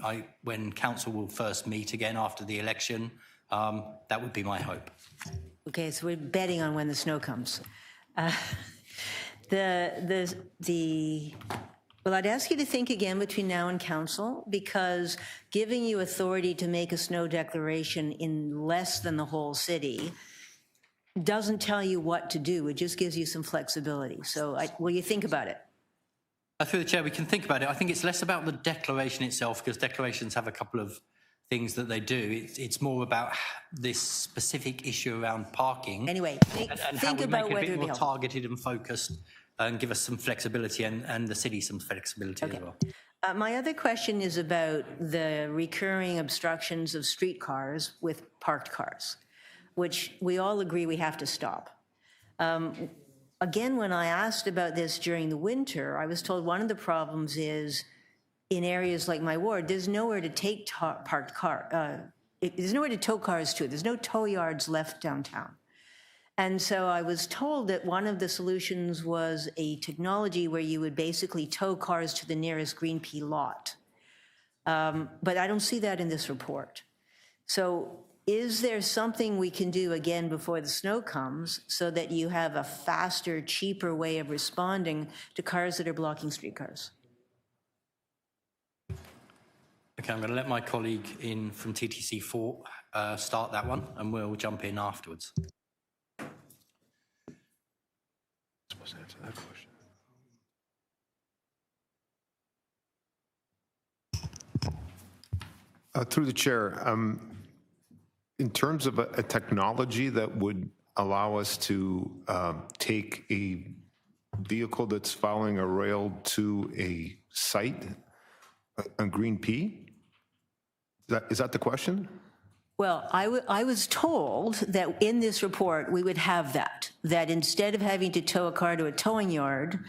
J: council will first meet again after the election. That would be my hope.
C: Okay, so we're betting on when the snow comes. Well, I'd ask you to think again between now and council, because giving you authority to make a snow declaration in less than the whole city doesn't tell you what to do. It just gives you some flexibility. So will you think about it?
J: Through the chair, we can think about it. I think it's less about the declaration itself, because declarations have a couple of things that they do. It's more about this specific issue around parking.
C: Anyway,
J: and how we make it a bit more targeted and focused and give us some flexibility and the city some flexibility as well.
C: My other question is about the recurring obstructions of streetcars with parked cars, which we all agree we have to stop. Again, when I asked about this during the winter, I was told one of the problems is in areas like my ward, there's nowhere to take parked car. There's nowhere to tow cars to. There's no tow yards left downtown. And so I was told that one of the solutions was a technology where you would basically tow cars to the nearest green pea lot. But I don't see that in this report. So is there something we can do again before the snow comes so that you have a faster, cheaper way of responding to cars that are blocking streetcars?
J: Okay, I'm going to let my colleague in from TTC4 start that one, and we'll jump in afterwards.
K: Supposed to answer that question. Through the chair, in terms of a technology that would allow us to take a vehicle that's following a rail to a site, a green pea, is that the question?
C: Well, I was told that in this report, we would have that instead of having to tow a car to a towing yard,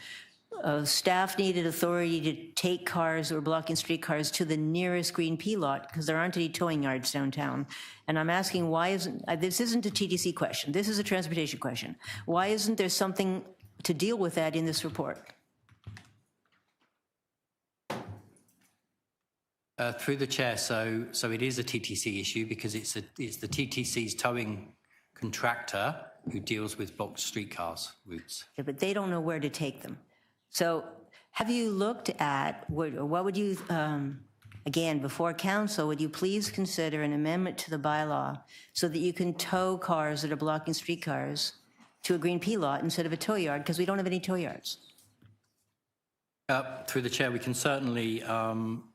C: staff needed authority to take cars or blocking streetcars to the nearest green pea lot because there aren't any towing yards downtown. And I'm asking why this isn't a TTC question, this is a transportation question. Why isn't there something to deal with that in this report?
J: Through the chair, so it is a TTC issue because it's the TTC's towing contractor who deals with blocked streetcars routes.
C: Yeah, but they don't know where to take them. So have you looked at, what would you, again, before council, would you please consider an amendment to the bylaw so that you can tow cars that are blocking streetcars to a green pea lot instead of a tow yard, because we don't have any tow yards?
J: Through the chair, we can certainly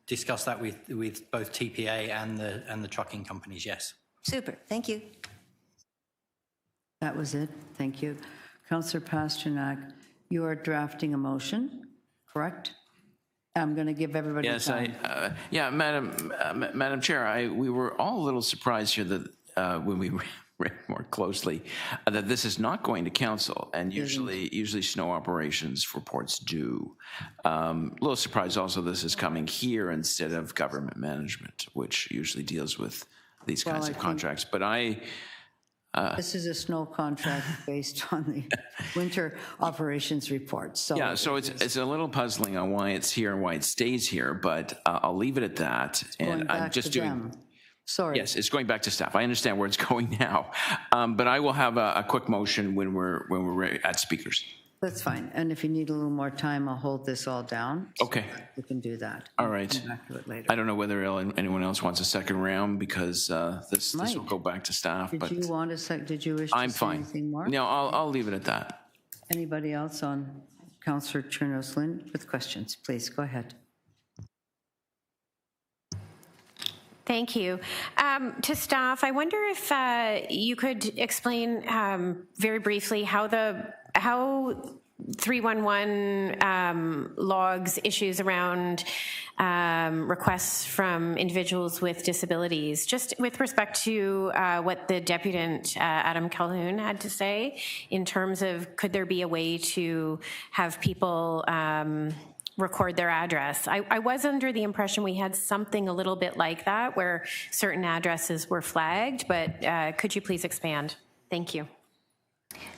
J: discuss that with both TPA and the trucking companies, yes.
C: Super, thank you.
A: That was it. Thank you. Councillor Pasternak, you are drafting a motion, correct? I'm going to give everybody time.
E: Yeah, Madam Chair, we were all a little surprised here that when we read more closely that this is not going to council, and usually snow operations reports do. A little surprised also this is coming here instead of government management, which usually deals with these kinds of contracts. But
A: this is a snow contract based on the winter operations report. So
E: yeah, so it's a little puzzling on why it's here and why it stays here, but I'll leave it at that. And I'm just doing.
A: Them. Sorry.
E: Yes, it's going back to staff. I understand where it's going now, but I will have a quick motion when we're at speakers.
A: That's fine. And if you need a little more time, I'll hold this all down.
E: Okay.
A: We can do that.
E: All right.
A: Come back to it later.
E: I don't know whether anyone else wants a second round because this will go back to staff.
A: Did you want a Did you wish to say anything more?
E: No, I'll leave it at that.
A: Anybody else on Councillor Chernos-Lynn with questions? Please go ahead.
G: Thank you. To staff, I wonder if you could explain very briefly how 311 logs issues around requests from individuals with disabilities, just with respect to what the Deputant Adam Calhoun had to say in terms of could there be a way to have people record their address. I was under the impression we had something a little bit like that where certain addresses were flagged, but could you please expand? Thank you.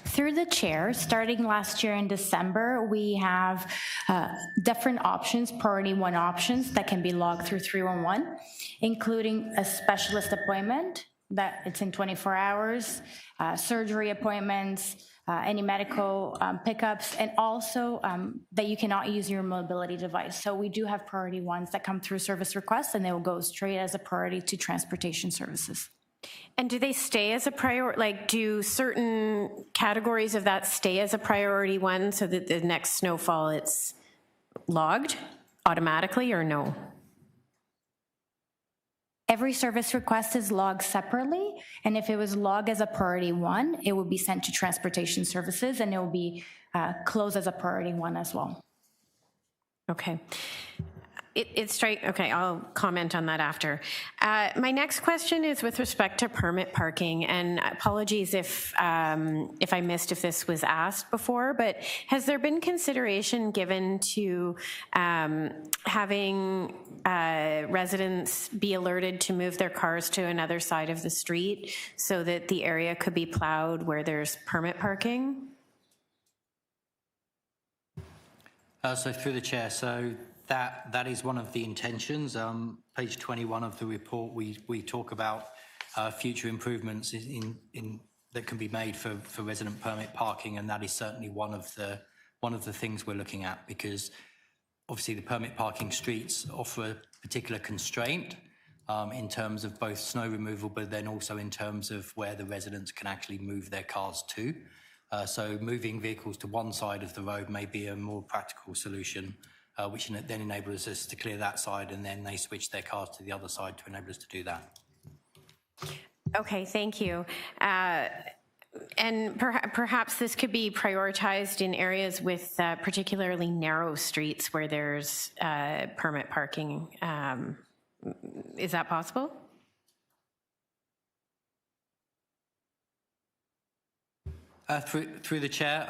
L: Through the chair, starting last year in December, we have different options, priority one options that can be logged through 311, including a specialist appointment that it's in 24 hours, surgery appointments, any medical pickups, and also that you cannot use your mobility device. So we do have priority ones that come through service requests, and they will go straight as a priority to transportation services.
G: And do they stay as a priority? Like, do certain categories of that stay as a priority one so that the next snowfall it's logged automatically, or no?
L: Every service request is logged separately, and if it was logged as a priority one, it will be sent to transportation services, and it will be closed as a priority one as well.
G: Okay. Okay, I'll comment on that after. My next question is with respect to permit parking, and apologies if I missed if this was asked before, but has there been consideration given to having residents be alerted to move their cars to another side of the street so that the area could be plowed where there's permit parking?
J: So through the chair, so that is one of the intentions. Page 21 of the report, we talk about future improvements that can be made for resident permit parking, and that is certainly one of the things we're looking at, because obviously the permit parking streets offer a particular constraint in terms of both snow removal, but then also in terms of where the residents can actually move their cars to. So moving vehicles to one side of the road may be a more practical solution, which then enables us to clear that side, and then they switch their cars to the other side to enable us to do that.
G: Okay, thank you. And perhaps this could be prioritized in areas with particularly narrow streets where there's permit parking. Is that possible?
J: Through the chair,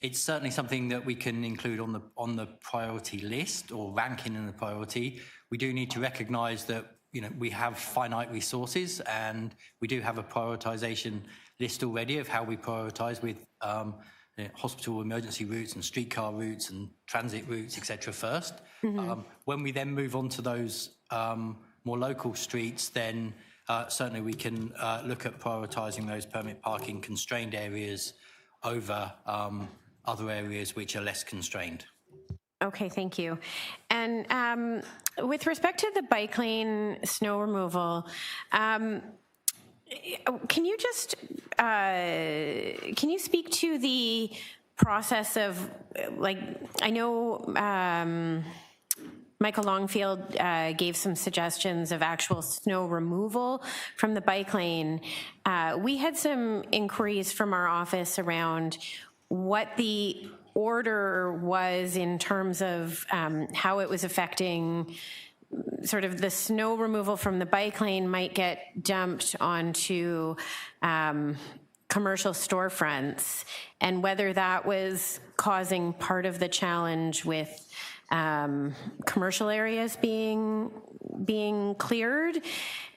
J: it's certainly something that we can include on the priority list, or ranking in the priority. We do need to recognise that we have finite resources, and we do have a prioritisation list already of how we prioritise with hospital emergency routes and streetcar routes and transit routes, etc. first. Mm-hmm. When we then move on to those more local streets, then certainly we can look at prioritising those permit parking constrained areas over other areas which are less constrained.
G: Okay, thank you. And with respect to the bike lane snow removal, can you just can you speak to the process of, like, I know Michael Longfield gave some suggestions of actual snow removal from the bike lane. We had some inquiries from our office around what the order was in terms of how it was affecting sort of the snow removal from the bike lane might get dumped onto commercial storefronts, and whether that was causing part of the challenge with commercial areas being cleared.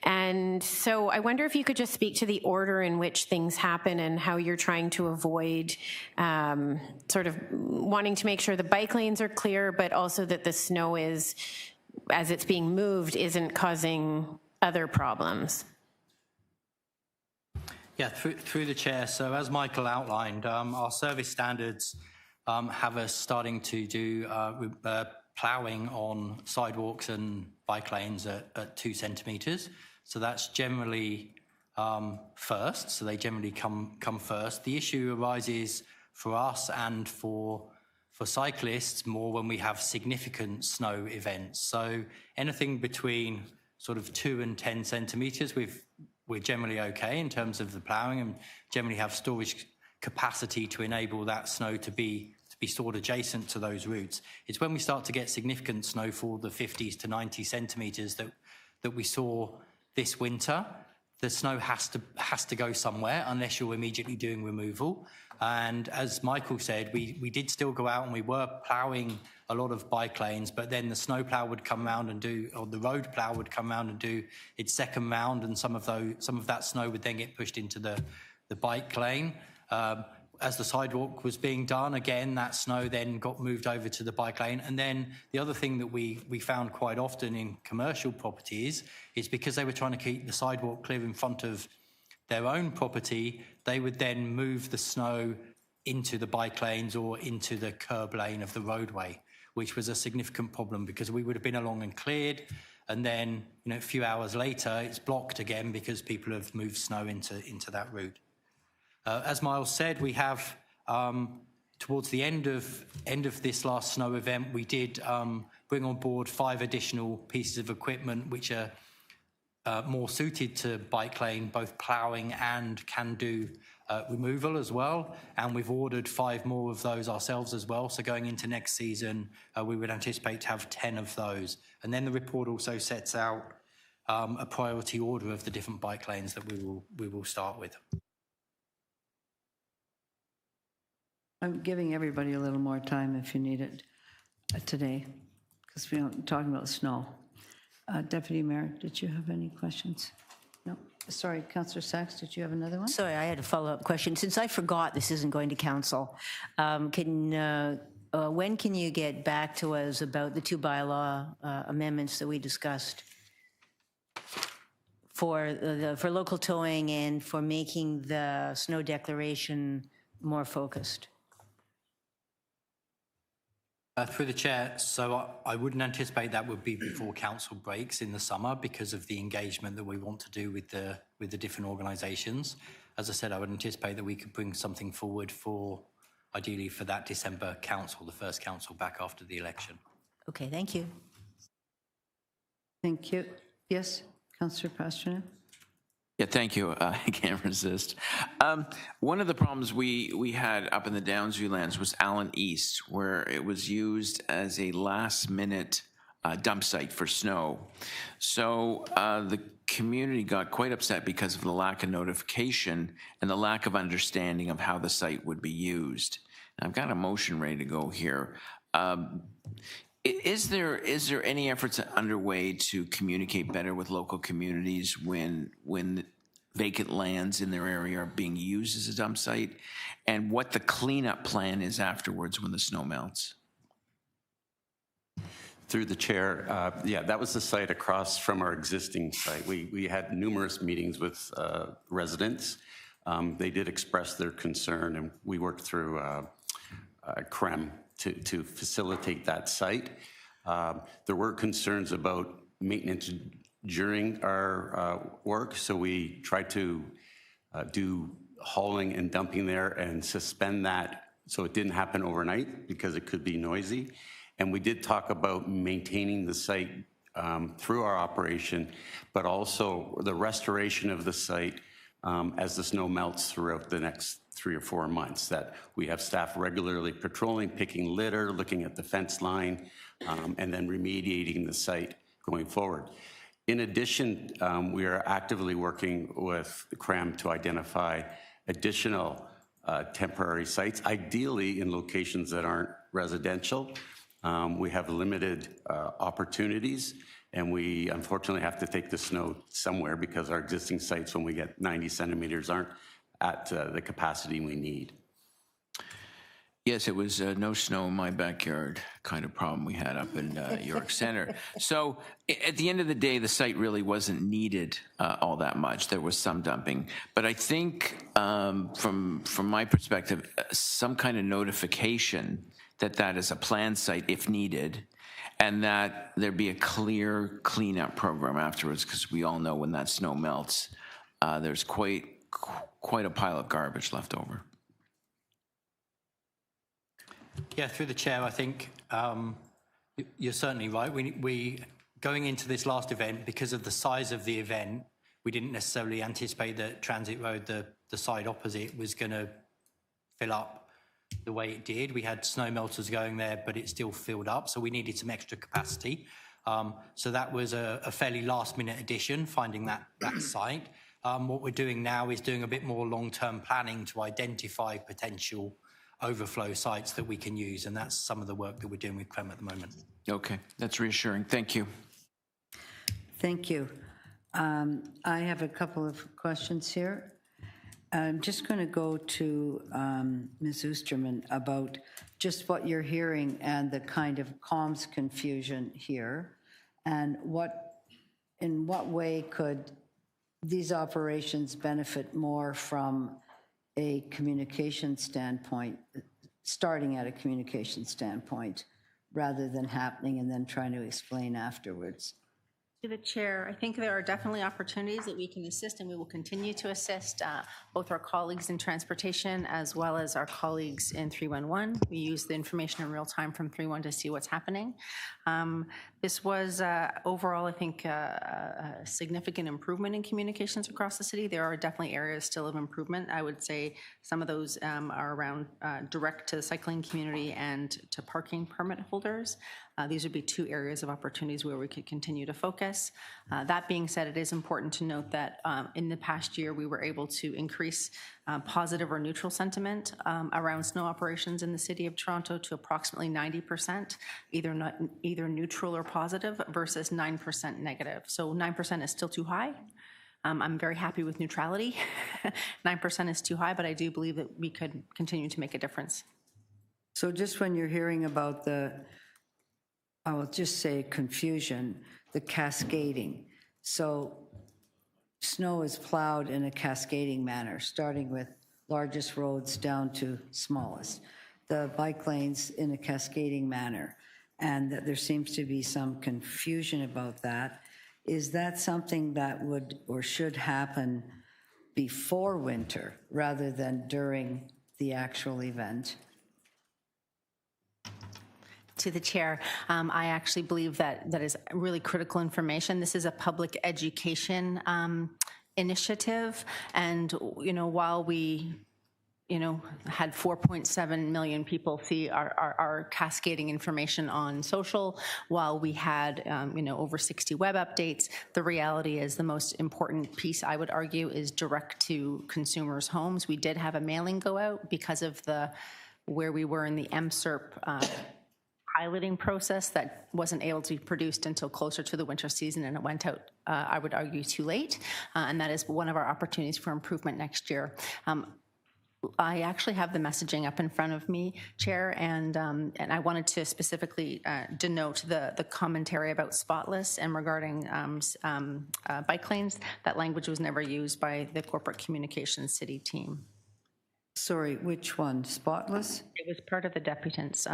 G: And so I wonder if you could just speak to the order in which things happen and how you're trying to avoid sort of wanting to make sure the bike lanes are clear, but also that the snow is, as it's being moved, isn't causing other problems.
J: Yeah, through the chair. So as Michael outlined, our service standards have us starting to do ploughing on sidewalks and bike lanes at 2 centimetres. So that's generally first. So they generally come first. The issue arises for us and for cyclists more when we have significant snow events. So anything between sort of 2 and 10 centimetres, we're generally okay in terms of the ploughing, and generally have storage capacity to enable that snow to be stored adjacent to those routes. It's when we start to get significant snowfall, the 50s to 90 centimetres that we saw this winter. The snow has to go somewhere unless you're immediately doing removal. And as Michael said, we did still go out and we were ploughing a lot of bike lanes, but then the snow plough would come round and or the road plough would come round and do its second round, and some of that snow would then get pushed into the bike lane. As the sidewalk was being done, again, that snow then got moved over to the bike lane. And then the other thing that we found quite often in commercial properties is because they were trying to keep the sidewalk clear in front of their own property, they would then move the snow into the bike lanes or into the curb lane of the roadway, which was a significant problem because we would have been along and cleared, and then a few hours later it's blocked again because people have moved snow into that route. As Miles said, we have towards the end of this last snow event, we did bring on board 5 additional pieces of equipment which are more suited to bike lane, both ploughing and can-do removal as well. And we've ordered 5 more of those ourselves as well. So going into next season, we would anticipate to have 10 of those. And then the report also sets out a priority order of the different bike lanes that we will start with.
A: I'm giving everybody a little more time if you need it today, because we're talking about snow. Deputy Mayor, did you have any questions? No? Sorry, Councillor Sachs, did you have another one?
C: Sorry, I had a follow-up question. Since I forgot this isn't going to council, when can you get back to us about the 2 bylaw amendments that we discussed for local towing and for making the snow declaration more focused?
J: Through the chair, so I wouldn't anticipate that would be before council breaks in the summer because of the engagement that we want to do with the different organisations. As I said, I would anticipate that we could bring something forward for, ideally for that December council, the first council back after the election.
C: Okay, thank you.
A: Thank you. Yes, Councillor Pasternak?
E: Yeah, thank you. I can't resist. One of the problems we had up in the Downsview lands was Allen East, where it was used as a last-minute dump site for snow. So the community got quite upset because of the lack of notification and the lack of understanding of how the site would be used. And I've got a motion ready to go here. Is there any efforts underway to communicate better with local communities when vacant lands in their area are being used as a dump site, and what the cleanup plan is afterwards when the snow melts?
I: Through the chair, yeah, that was the site across from our existing site. We had numerous meetings with residents. They did express their concern, and we worked through CREM to facilitate that site. There were concerns about maintenance during our work, so we tried to do hauling and dumping there and suspend that so it didn't happen overnight because it could be noisy. And we did talk about maintaining the site through our operation, but also the restoration of the site as the snow melts throughout the next 3 or 4 months, that we have staff regularly patrolling, picking litter, looking at the fence line, and then remediating the site going forward. In addition, we are actively working with the CREM to identify additional temporary sites, ideally in locations that aren't residential. We have limited opportunities, and we unfortunately have to take the snow somewhere because our existing sites, when we get 90 centimeters, aren't at the capacity we need.
E: Yes, it was no snow in my backyard kind of problem we had up in York Center. So at the end of the day, the site really wasn't needed all that much. There was some dumping. But I think from my perspective, some kind of notification that is a planned site if needed, and that there be a clear cleanup program afterwards, because we all know when that snow melts, there's quite a pile of garbage left over.
J: Yeah, through the chair, I think you're certainly right. We going into this last event, because of the size of the event, we didn't necessarily anticipate that Transit Road, the side opposite, was going to fill up the way it did. We had snow melters going there, but it still filled up, so we needed some extra capacity. So that was a fairly last-minute addition, finding that site. What we're doing now is doing a bit more long-term planning to identify potential overflow sites that we can use, and that's some of the work that we're doing with CREM at the moment.
E: Okay, that's reassuring. Thank you.
A: Thank you. I have a couple of questions here. I'm just going to go to Ms. Oosterman about just what you're hearing and the kind of comms confusion here, and in what way could these operations benefit more from a communication standpoint, starting at a communication standpoint, rather than happening and then trying to explain afterwards.
M: To the chair, I think there are definitely opportunities that we can assist, and we will continue to assist both our colleagues in transportation as well as our colleagues in 311. We use the information in real time from 311 to see what's happening. This was overall, I think, a significant improvement in communications across the city. There are definitely areas still of improvement. I would say some of those are around direct to the cycling community and to parking permit holders. These would be two areas of opportunities where we could continue to focus. That being said, it is important to note that in the past year, we were able to increase positive or neutral sentiment around snow operations in the city of Toronto to approximately 90%, either neutral or positive, versus 9% negative. So 9% is still too high. I'm very happy with neutrality. 9% is too high, but I do believe that we could continue to make a difference.
A: So just when you're hearing about I will just say confusion, the cascading. So snow is plowed in a cascading manner, starting with largest roads down to smallest. The bike lanes in a cascading manner, and that there seems to be some confusion about that. Is that something that would or should happen before winter rather than during the actual event?
M: To the chair, I actually believe that is really critical information. This is a public education initiative, and while we had 4.7 million people see our cascading information on social, while we had over 60 web updates, the reality is the most important piece, I would argue, is direct to consumers' homes. We did have a mailing go out because of where we were in the MSERP piloting process that wasn't able to be produced until closer to the winter season, and it went out, I would argue, too late, and that is one of our opportunities for improvement next year. I actually have the messaging up in front of me, Chair, and I wanted to specifically denote the commentary about spotless and regarding bike lanes. That language was never used by the corporate communications city team.
A: Sorry, which one? Spotless?
M: It was part of the deputant's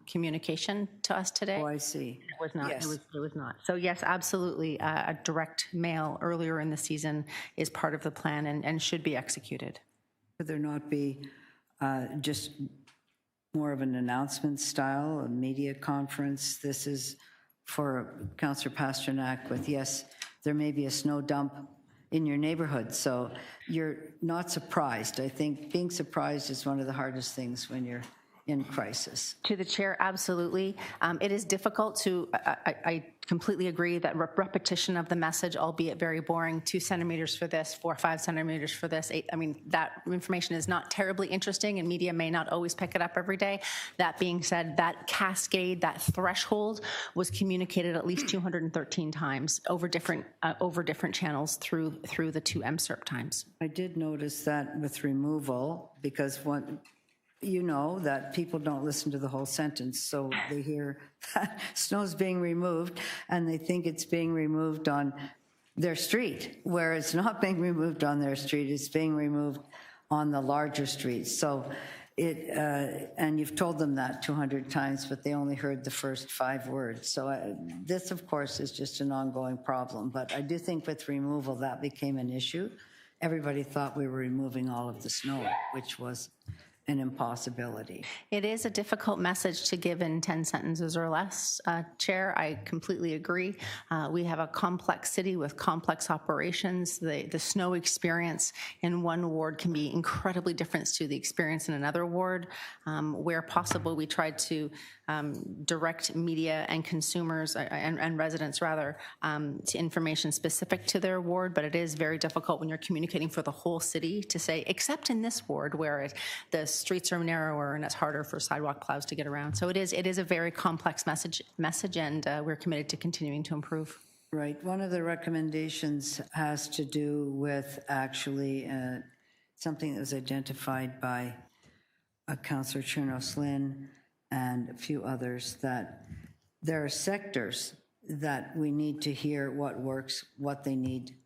M: communication to us today.
A: Oh, I see.
M: It was not.
A: Yes.
M: It was not. So yes, absolutely, a direct mail earlier in the season is part of the plan and should be executed.
A: Could there not be just more of an announcement style, a media conference? This is for Councillor Pasternak with, yes, there may be a snow dump in your neighborhood, so you're not surprised. I think being surprised is one of the hardest things when you're in crisis.
M: To the chair, absolutely. It is difficult to, I completely agree that repetition of the message, albeit very boring, 2 centimeters for this, 4 or 5 centimeters for this, 8, I mean, that information is not terribly interesting and media may not always pick it up every day. That being said, that cascade, that threshold was communicated at least 213 times over different channels through the 2 MSERP times.
A: I did notice that with removal, because that people don't listen to the whole sentence, so they hear that snow's being removed and they think it's being removed on their street, where it's not being removed on their street, it's being removed on the larger streets. So and you've told them that 200 times, but they only heard the first 5 words. So this, of course, is just an ongoing problem, but I do think with removal that became an issue. Everybody thought we were removing all of the snow, which was an impossibility.
M: It is a difficult message to give in 10 sentences or less, Chair. I completely agree. We have a complex city with complex operations. The snow experience in one ward can be incredibly different to the experience in another ward. Where possible, we tried to direct media and consumers and residents rather to information specific to their ward, but it is very difficult when you're communicating for the whole city to say, except in this ward where the streets are narrower and it's harder for sidewalk plows to get around. So it is a very complex message, and we're committed to continuing to improve.
A: Right. One of the recommendations has to do with actually something that was identified by Councillor Chernos-Lynn and a few others, that there are sectors that we need to hear what works, what they need,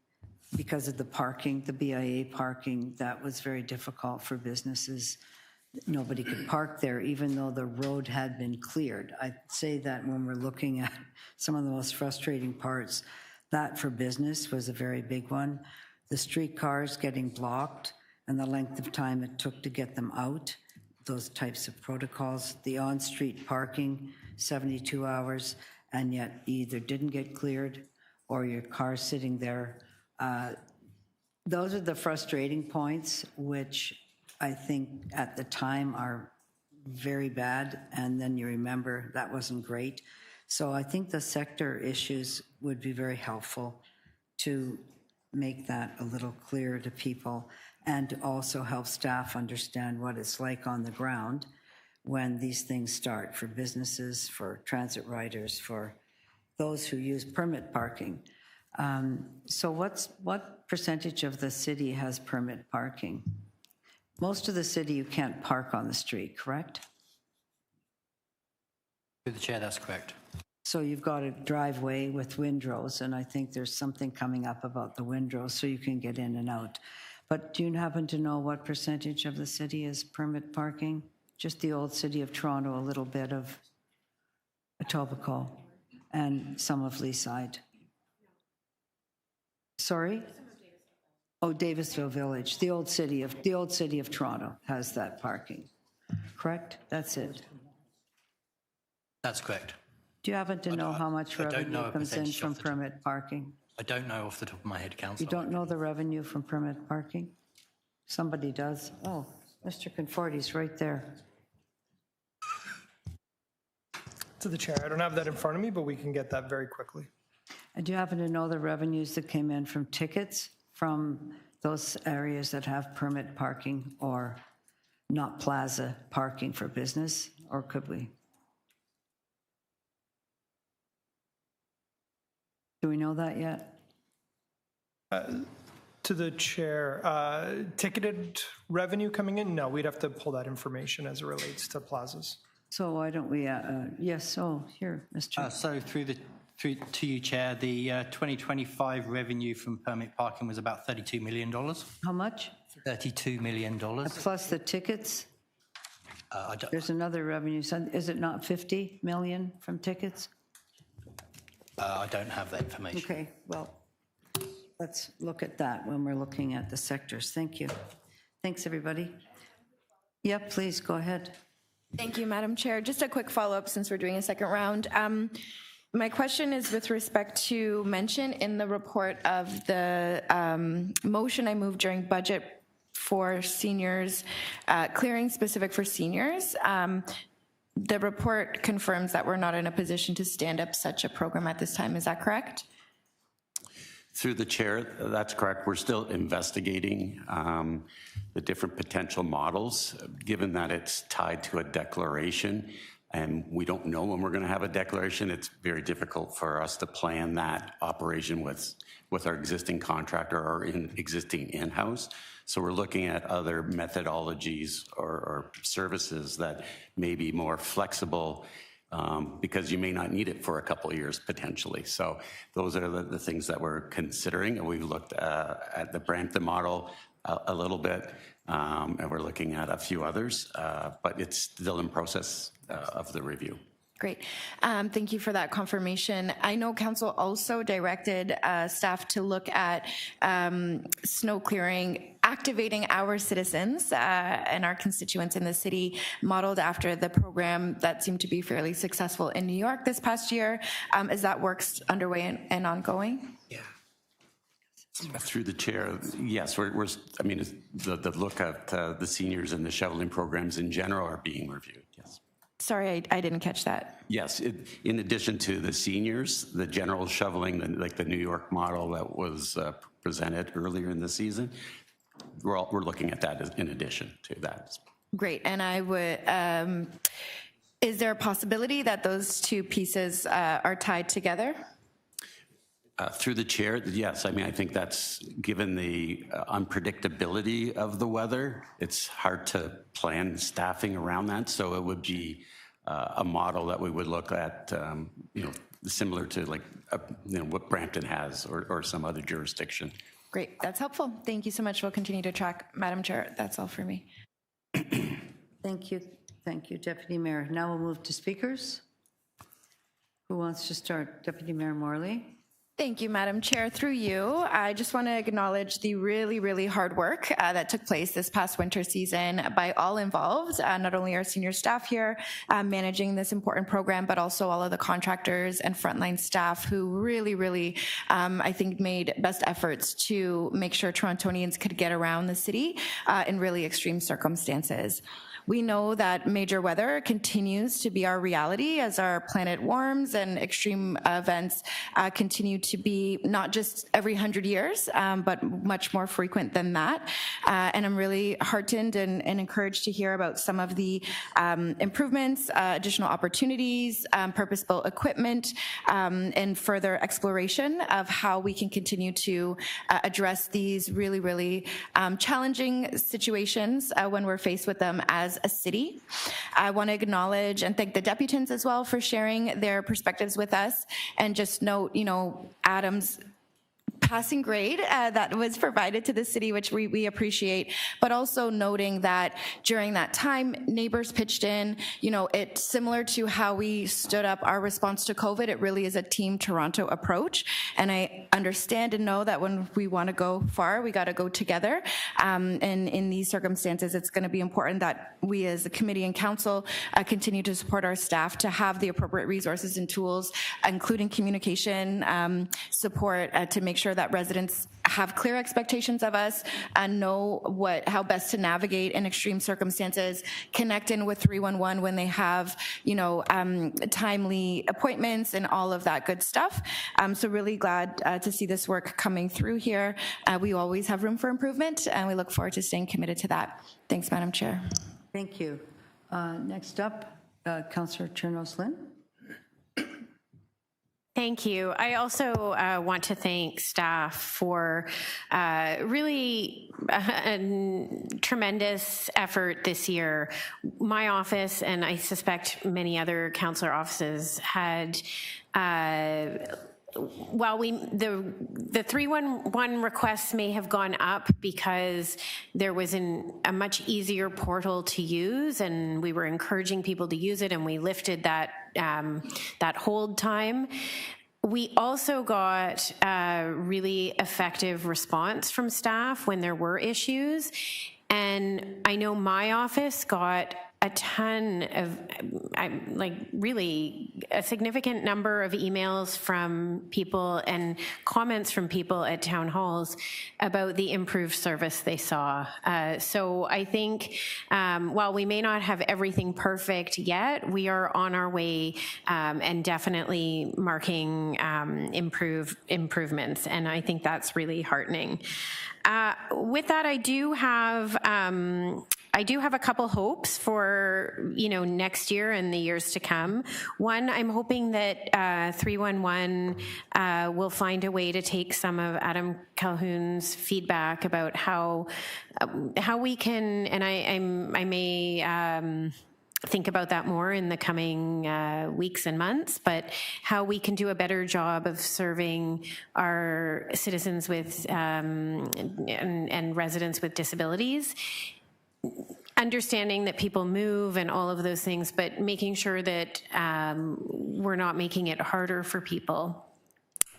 A: because of the parking, the BIA parking, that was very difficult for businesses. Nobody could park there, even though the road had been cleared. I'd say that when we're looking at some of the most frustrating parts, That for business was a very big one. The streetcars getting blocked and the length of time it took to get them out, those types of protocols. The on-street parking, 72 hours, and yet either didn't get cleared or your car's sitting there. Those are the frustrating points, which I think at the time are very bad, and then you remember that wasn't great. So I think the sector issues would be very helpful to make that a little clearer to people and to also help staff understand what it's like on the ground when these things start for businesses, for transit riders, for those who use permit parking. So what percentage of the city has permit parking? Most of the city you can't park on the street, correct?
J: Through the chair, that's correct.
A: So you've got a driveway with windrows, and I think there's something coming up about the windrows so you can get in and out. But do you happen to know what percentage of the city is permit parking? Just the old city of Toronto, a little bit of Etobicoke, and some of Leaside. Sorry? Oh, Davisville Village, the old city of Toronto has that parking, correct? That's it.
J: That's correct.
A: Do you happen to know how much
J: I don't
A: revenue
J: know a
A: comes in
J: percentage
A: from
J: off the top.
A: permit parking?
J: I don't know off the top of my head, Councillor.
A: You don't know the revenue from permit parking? Somebody does. Oh, Mr. Conforti's right there.
N: To the chair, I don't have that in front of me, but we can get that very quickly.
A: And do you happen to know the revenues that came in from tickets from those areas that have permit parking or not plaza parking for business, or could we? Do we know that yet?
N: To the chair, ticketed revenue coming in? No, we'd have to pull that information as it relates to plazas.
A: So why don't we, yes, oh, here, Mr.
J: So through to you, Chair, the 2025 revenue from permit parking was about $32 million.
A: How much?
J: $32 million.
A: Plus the tickets?
J: I don't,
A: There's another revenue. So is it not 50 million from tickets?
J: I don't have that information.
A: Okay, well, let's look at that when we're looking at the sectors. Thank you. Thanks, everybody. Yep, please, go ahead.
D: Thank you, Madam Chair. Just a quick follow-up since we're doing a second round. My question is with respect to mention in the report of the motion I moved during budget for seniors, clearing specific for seniors. The report confirms that we're not in a position to stand up such a program at this time. Is that correct?
I: Through the chair, that's correct. We're still investigating the different potential models, given that it's tied to a declaration, and we don't know when we're going to have a declaration. It's very difficult for us to plan that operation with our existing contractor or existing in-house. So we're looking at other methodologies or services that may be more flexible, because you may not need it for a couple of years potentially. So those are the things that we're considering. And we've looked at the Brampton model a little bit, and we're looking at a few others, but it's still in process of the review.
D: Great. Thank you for that confirmation. I know Council also directed staff to look at snow clearing, activating our citizens and our constituents in the city, modeled after the program that seemed to be fairly successful in New York this past year. Is that work underway and ongoing?
I: Yeah. Through the chair, yes, I mean, the look at the seniors and the shoveling programs in general are being reviewed, yes.
D: Sorry, I didn't catch that.
I: Yes, in addition to the seniors, the general shoveling, like the New York model that was presented earlier in the season, we're looking at that in addition to that.
D: Great, and I would, is there a possibility that those two pieces are tied together?
I: Through the chair, yes. I mean, I think that's, given the unpredictability of the weather, it's hard to plan staffing around that. So it would be a model that we would look at, similar to like, what Brampton has or some other jurisdiction.
D: Great, that's helpful. Thank you so much. We'll continue to track. Madam Chair, that's all for me.
A: Thank you. Thank you, Deputy Mayor. Now we'll move to speakers. Who wants to start? Deputy Mayor Morley?
D: Thank you, Madam Chair. Through you, I just want to acknowledge the really, really hard work that took place this past winter season by all involved, not only our senior staff here managing this important program, but also all of the contractors and frontline staff who really, really, I think, made best efforts to make sure Torontonians could get around the city in really extreme circumstances. We know that major weather continues to be our reality as our planet warms, and extreme events continue to be not just every 100 years, but much more frequent than that. And I'm really heartened and encouraged to hear about some of the improvements, additional opportunities, purpose-built equipment, and further exploration of how we can continue to address these really, really challenging situations when we're faced with them as a city. I want to acknowledge and thank the deputants as well for sharing their perspectives with us, and just note, Adam's passing grade that was provided to the city, which we appreciate, but also noting that during that time, neighbors pitched in. It's similar to how we stood up our response to COVID. It really is a Team Toronto approach, and I understand and know that when we want to go far, we got to go together. And in these circumstances, it's going to be important that we as a committee and council continue to support our staff to have the appropriate resources and tools, including communication support, to make sure that residents have clear expectations of us and know how best to navigate in extreme circumstances, connect in with 311 when they have, timely appointments and all of that good stuff. So really glad to see this work coming through here. We always have room for improvement, and we look forward to staying committed to that. Thanks, Madam Chair.
A: Thank you. Next up, Councillor Chernos-Lynn.
G: Thank you. I also want to thank staff for really a tremendous effort this year. My office, and I suspect many other councillor offices, had while the 311 requests may have gone up because there was a much easier portal to use, and we were encouraging people to use it, and we lifted that hold time. We also got a really effective response from staff when there were issues, and I know my office got a ton of, really a significant number of emails from people and comments from people at town halls about the improved service they saw. So I think while we may not have everything perfect yet, we are on our way and definitely marking improvements, and I think that's really heartening. With that, I do have a couple hopes for next year and the years to come. One, I'm hoping that 311 will find a way to take some of Adam Calhoun's feedback about how we can, and I may think about that more in the coming weeks and months, but how we can do a better job of serving our citizens with and residents with disabilities. Understanding that people move and all of those things, but making sure that we're not making it harder for people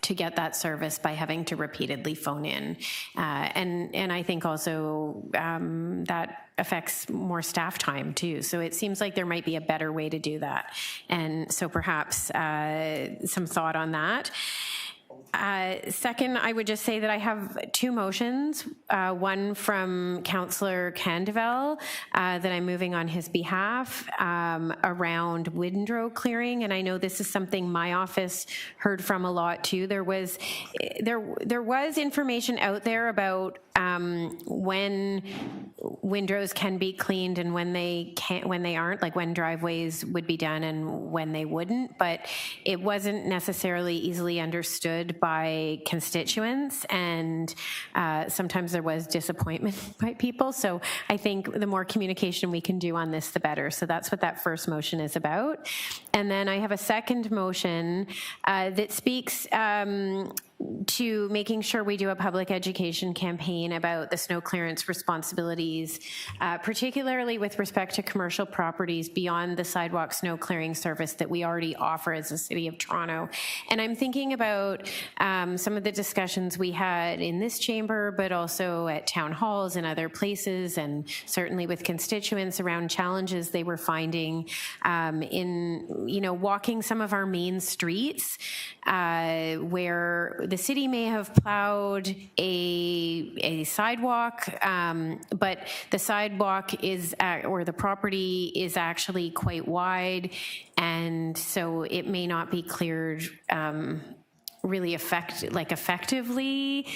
G: to get that service by having to repeatedly phone in. And I think also that affects more staff time too. So it seems like there might be a better way to do that. And so perhaps some thought on that. Second, I would just say that I have two motions, one from Councillor Candevel that I'm moving on his behalf around windrow clearing, and I know this is something my office heard from a lot too. There was information out there about when windrows can be cleaned and when they can't, when they aren't, like when driveways would be done and when they wouldn't, but it wasn't necessarily easily understood by constituents, and sometimes there was disappointment by people. So I think the more communication we can do on this, the better. So that's what that first motion is about. And then I have a second motion that speaks to making sure we do a public education campaign about the snow clearance responsibilities, particularly with respect to commercial properties beyond the sidewalk snow clearing service that we already offer as a City of Toronto. And I'm thinking about some of the discussions we had in this chamber, but also at town halls and other places, and certainly with constituents around challenges they were finding in, walking some of our main streets where the city may have plowed a sidewalk, but the sidewalk is, or the property is actually quite wide, and so it may not be cleared really effectively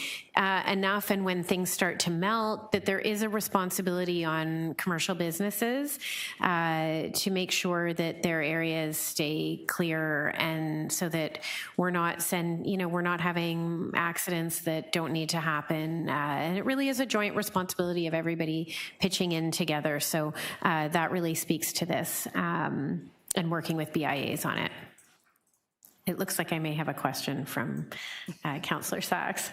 G: enough. And when things start to melt, that there is a responsibility on commercial businesses to make sure that their areas stay clear, and so that we're not we're not having accidents that don't need to happen. And it really is a joint responsibility of everybody pitching in together. So that really speaks to this, and working with BIAs on it. It looks like I may have a question from Councillor Sachs.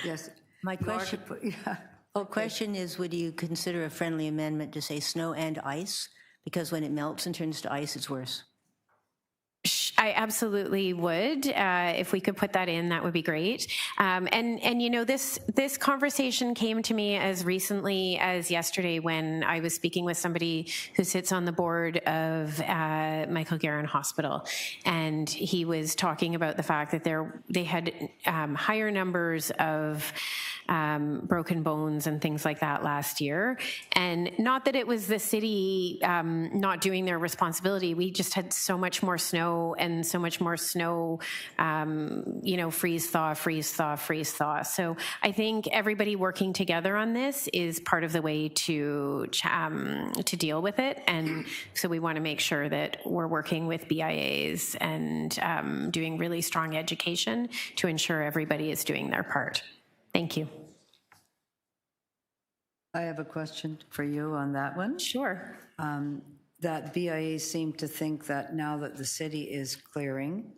C: Yes. My question is, would you consider a friendly amendment to say snow and ice? Because when it melts and turns to ice, it's worse.
G: I absolutely would. If we could put that in, that would be great. This conversation came to me as recently as yesterday when I was speaking with somebody who sits on the board of Michael Garron Hospital, and he was talking about the fact that they had higher numbers of broken bones and things like that last year. And not that it was the city not doing their responsibility. We just had so much more snow, and so much more snow, freeze thaw, freeze thaw, freeze thaw. So I think everybody working together on this is part of the way to deal with it. And so we want to make sure that we're working with BIAs and doing really strong education to ensure everybody is doing their part. Thank you.
A: I have a question for you on that one.
G: Sure.
A: That BIA seem to think that now that the city is clearing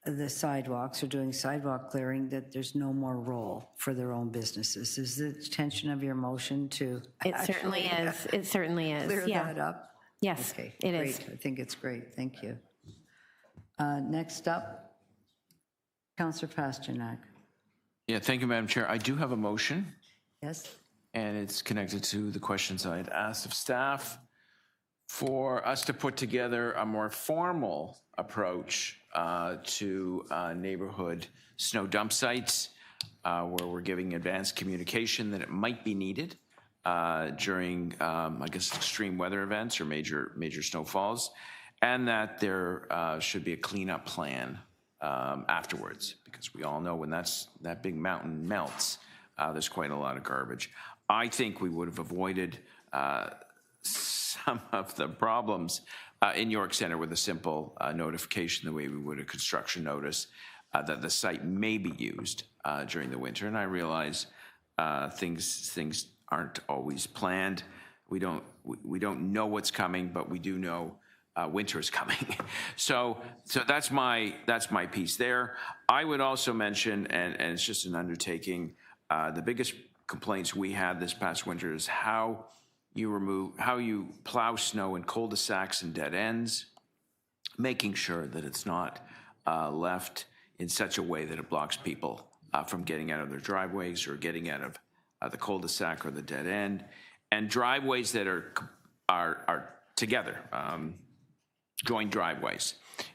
A: the sidewalks or doing sidewalk clearing, that there's no more role for their own businesses. Is the intention of your motion to
G: It certainly is. It certainly is.
A: clear that up?
G: Yes,
A: Okay,
G: it
A: great.
G: is.
A: I think it's great. Thank you. Next up, Councillor Pasternak.
E: Yeah, thank you, Madam Chair. I do have a motion,
A: Yes?
E: and it's connected to the questions I had asked of staff for us to put together a more formal approach to neighborhood snow dump sites where we're giving advanced communication that it might be needed during, I guess, extreme weather events or major snowfalls, and that there should be a cleanup plan afterwards, because we all know when that big mountain melts, there's quite a lot of garbage. I think we would have avoided some of the problems in York Center with a simple notification, the way we would a construction notice, that the site may be used during the winter. And I realize things aren't always planned. We don't know what's coming, but we do know winter is coming. So that's my piece there. I would also mention, and it's just an undertaking, the biggest complaints we had this past winter is how you plow snow in cul-de-sacs and dead ends, making sure that it's not left in such a way that it blocks people from getting out of their driveways or getting out of the cul-de-sac or the dead end, and driveways that are together, joined driveways.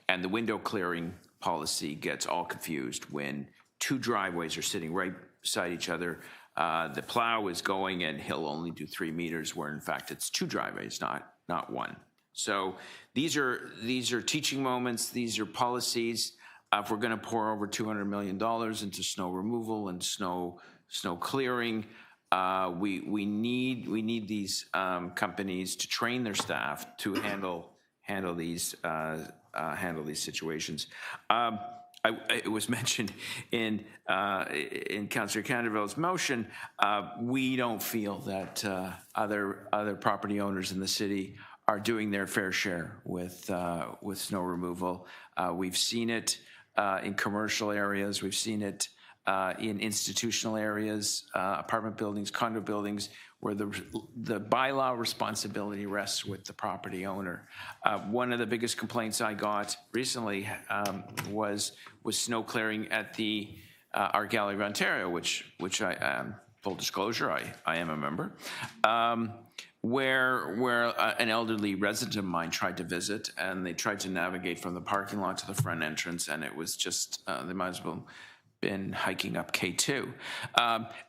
E: And the window clearing policy gets all confused when two driveways are sitting right beside each other. The plow is going and he'll only do 3 meters, where in fact it's two driveways, not one. So these are teaching moments. These are policies. If we're going to pour over $200 million into snow removal and snow clearing, we need these companies to train their staff to handle these situations. It was mentioned in Councillor Canterville's motion. We don't feel that other property owners in the city are doing their fair share with snow removal. We've seen it in commercial areas. We've seen it in institutional areas, apartment buildings, condo buildings, where the bylaw responsibility rests with the property owner. One of the biggest complaints I got recently was snow clearing at the Art Gallery of Ontario, which I, full disclosure, I am a member, where an elderly resident of mine tried to visit, and they tried to navigate from the parking lot to the front entrance, and it was just, they might as well been hiking up K2.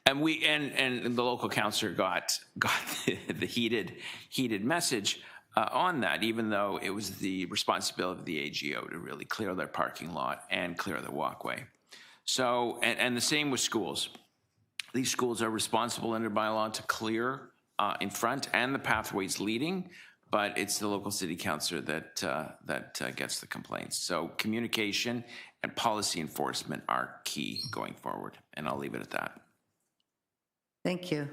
E: And the local councillor got the heated message on that, even though it was the responsibility of the AGO to really clear their parking lot and clear the walkway. So, and the same with schools. These schools are responsible under bylaw to clear in front and the pathways leading, but it's the local city councillor that gets the complaints. So communication and policy enforcement are key going forward, and I'll leave it at that.
A: Thank you.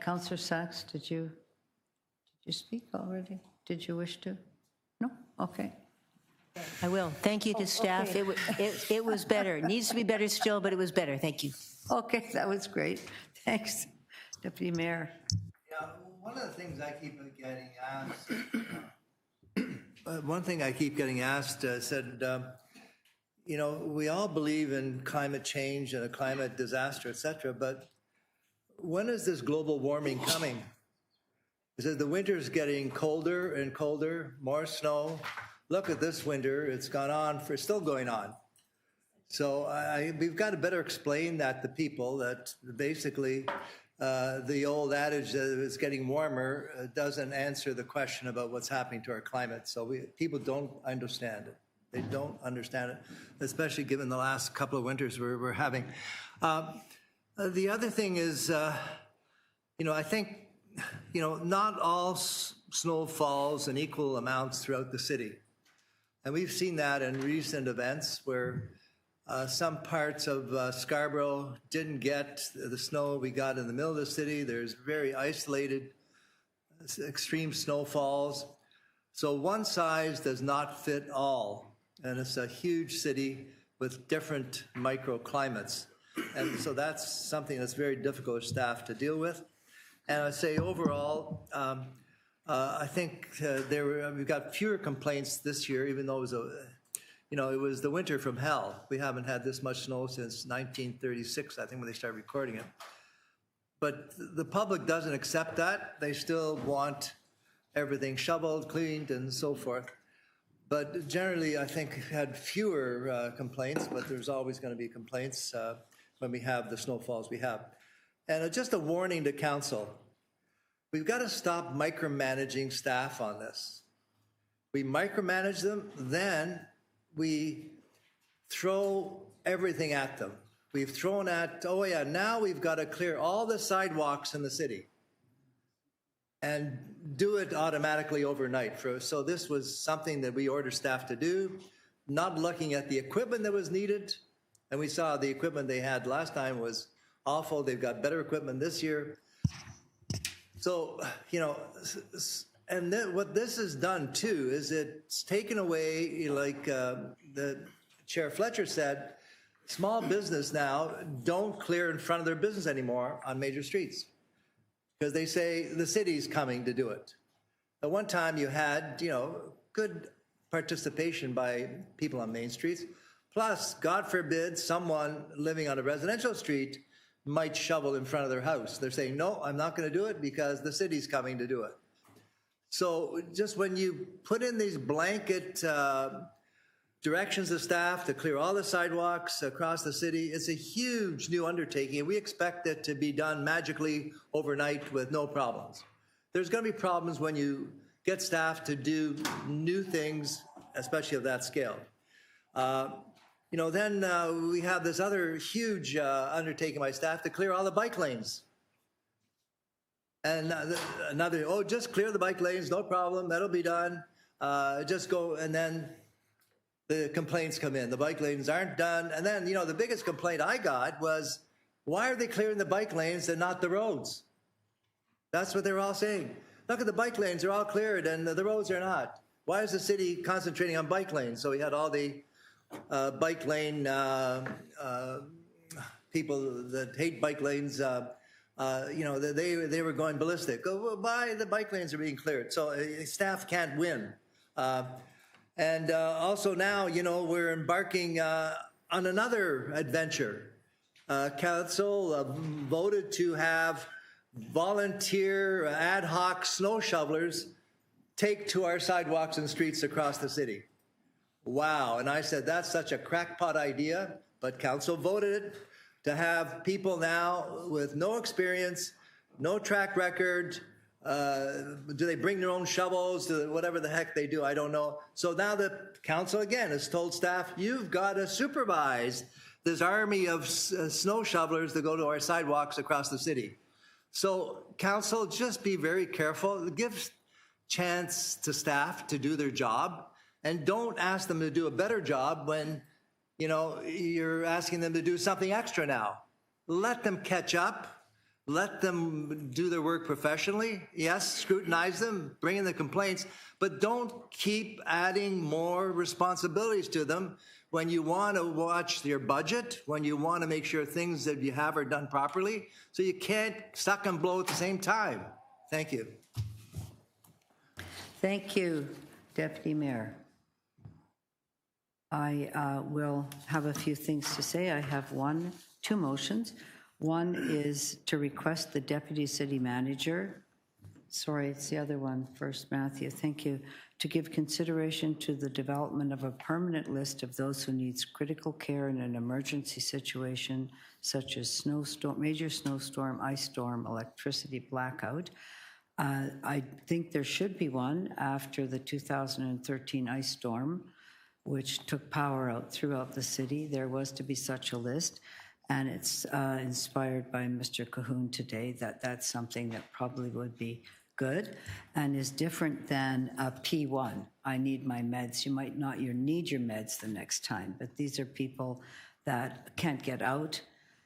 A: Councillor Sachs, did you speak already? Did you wish to? No? Okay.
C: I will. Thank you to staff.
A: okay.
C: It was better. It needs to be better still, but it was better. Thank you.
A: Okay, that was great. Thanks, Deputy Mayor.
O: Yeah, one of the things I keep getting asked, one thing I keep getting asked, you know, we all believe in climate change and a climate disaster, et cetera, but when is this global warming coming? Is it the winter's getting colder and colder, more snow? Look at this winter, it's gone on, still going on. So we've got to better explain that to people, that basically the old adage that it's getting warmer doesn't answer the question about what's happening to our climate. So people don't understand it. They don't understand it, especially given the last couple of winters we're having. The other thing is, you know, I think, you know, not all snow falls in equal amounts throughout the city. And we've seen that in recent events where some parts of Scarborough didn't get the snow we got in the middle of the city. There's very isolated, extreme snowfalls. So one size does not fit all. And it's a huge city with different microclimates. And so that's something that's very difficult for staff to deal with. And I'd say overall, I think we've got fewer complaints this year, even though it was it was the winter from hell. We haven't had this much snow since 1936, I think, when they started recording it. But the public doesn't accept that. They still want everything shoveled, cleaned, and so forth. But generally, I think we've had fewer complaints, but there's always going to be complaints when we have the snowfalls we have. And just a warning to council. We've got to stop micromanaging staff on this. We micromanage them, then we throw everything at them. We've thrown at, oh yeah, now we've got to clear all the sidewalks in the city and do it automatically overnight. So this was something that we ordered staff to do, not looking at the equipment that was needed. And we saw the equipment they had last time was awful. They've got better equipment this year. So, you know, and then what this has done too is it's taken away, like the Chair Fletcher said, small business now don't clear in front of their business anymore on major streets because they say the city's coming to do it. At one time you had, you know, good participation by people on main streets. Plus, God forbid, someone living on a residential street might shovel in front of their house. They're saying, no, I'm not going to do it because the city's coming to do it. So just when you put in these blanket directions to staff to clear all the sidewalks across the city, it's a huge new undertaking, and we expect it to be done magically overnight with no problems. There's going to be problems when you get staff to do new things, especially of that scale. You know, then we have this other huge undertaking by staff to clear all the bike lanes. And another, oh, just clear the bike lanes, no problem, that'll be done. Just go, and then the complaints come in. The bike lanes aren't done. And then, you know, the biggest complaint I got was, why are they clearing the bike lanes and not the roads? That's what they're all saying. Look at the bike lanes, they're all cleared and the roads are not. Why is the city concentrating on bike lanes? So we had all the bike lane people that hate bike lanes, they were going ballistic. Oh, why the bike lanes are being cleared? So staff can't win. And also now, we're embarking on another adventure. Council voted to have volunteer ad hoc snow shovelers take to our sidewalks and streets across the city. Wow. And I said, that's such a crackpot idea, but council voted it to have people now with no experience, no track record. Do they bring their own shovels? Whatever the heck they do, I don't know. So now the council again has told staff, you've got to supervise this army of snow shovelers that go to our sidewalks across the city. So council, just be very careful. Give chance to staff to do their job, and don't ask them to do a better job when you're asking them to do something extra now. Let them catch up. Let them do their work professionally. Yes, scrutinize them, bring in the complaints, but don't keep adding more responsibilities to them when you want to watch your budget, when you want to make sure things that you have are done properly. So you can't suck and blow at the same time. Thank you.
A: Thank you, Deputy Mayor. I will have a few things to say. I have two motions. One is to request the Deputy City Manager, sorry, it's the other one first, Matthew, thank you, to give consideration to the development of a permanent list of those who needs critical care in an emergency situation such as snowstorm, major snowstorm, ice storm, electricity blackout. I think there should be one after the 2013 ice storm, which took power out throughout the city. There was to be such a list. And it's inspired by Mr. Cahoon today that that's something that probably would be good and is different than a P1. I need my meds. You might not need your meds the next time, but these are people that can't get out.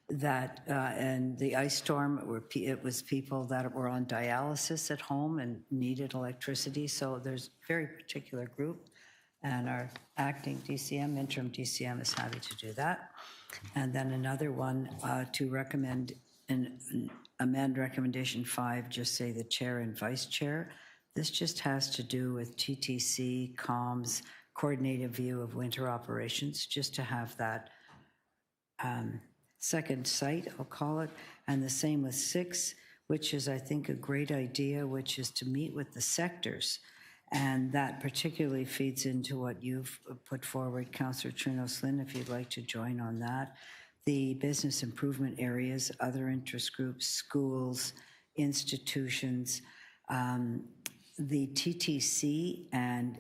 A: And the ice storm, it was people that were on dialysis at home and needed electricity. So there's a very particular group, and our acting DCM, interim DCM, is happy to do that. And then another one to recommend and amend recommendation 5, just say the chair and vice chair. This just has to do with TTC, comms, coordinated view of winter operations, just to have that second sight, I'll call it. And the same with 6, which is, I think, a great idea, which is to meet with the sectors. And that particularly feeds into what you've put forward, Councillor Chernos-Lynn, if you'd like to join on that. The business improvement areas, other interest groups, schools, institutions, the TTC and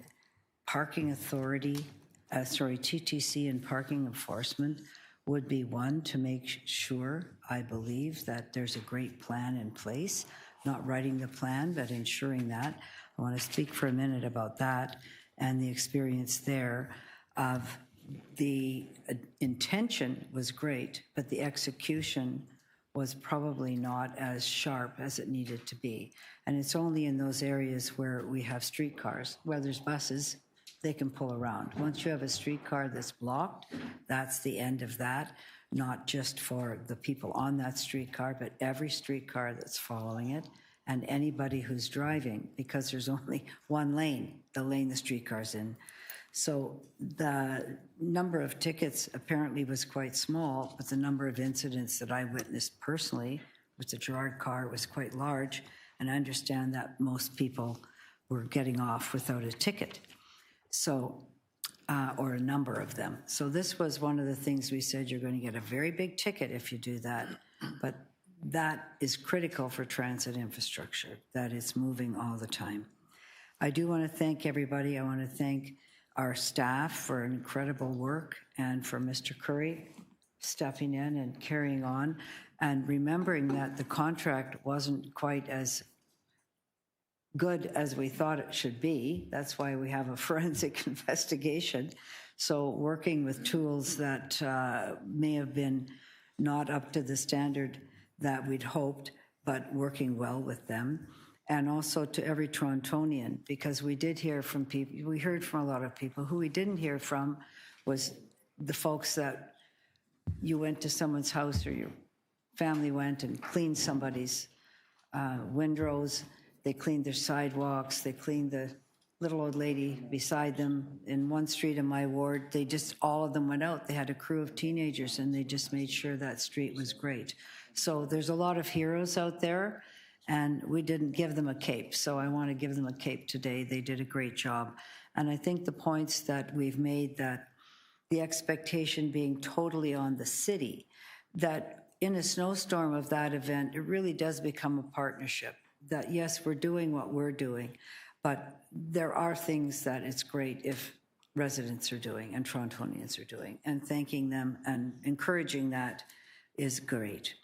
A: parking authority, TTC and parking enforcement would be one to make sure, I believe, that there's a great plan in place, not writing the plan, but ensuring that. I want to speak for a minute about that and the experience there of the intention was great, but the execution was probably not as sharp as it needed to be. And it's only in those areas where we have streetcars, where there's buses, they can pull around. Once you have a streetcar that's blocked, that's the end of that, not just for the people on that streetcar, but every streetcar that's following it. And anybody who's driving, because there's only one lane, the lane the streetcar's in. So the number of tickets apparently was quite small, but the number of incidents that I witnessed personally with the Gerard car was quite large, and I understand that most people were getting off without a ticket, so, or a number of them. So this was one of the things we said, you're going to get a very big ticket if you do that, but that is critical for transit infrastructure, that it's moving all the time. I do want to thank everybody. I want to thank our staff for incredible work and for Mr. Curry stepping in and carrying on and remembering that the contract wasn't quite as good as we thought it should be. That's why we have a forensic investigation. So working with tools that may have been not up to the standard that we'd hoped, but working well with them. And also to every Torontonian, because we did hear from people, we heard from a lot of people. Who we didn't hear from was the folks that you went to someone's house or your family went and cleaned somebody's windrows, they cleaned their sidewalks, they cleaned the little old lady beside them in one street in my ward. They just, all of them went out. They had a crew of teenagers and they just made sure that street was great. So there's a lot of heroes out there and we didn't give them a cape. So I want to give them a cape today. They did a great job. And I think the points that we've made, that the expectation being totally on the city, that in a snowstorm of that event, it really does become a partnership. That yes, we're doing what we're doing, but there are things that it's great if residents are doing and Torontonians are doing, and thanking them and encouraging that is great.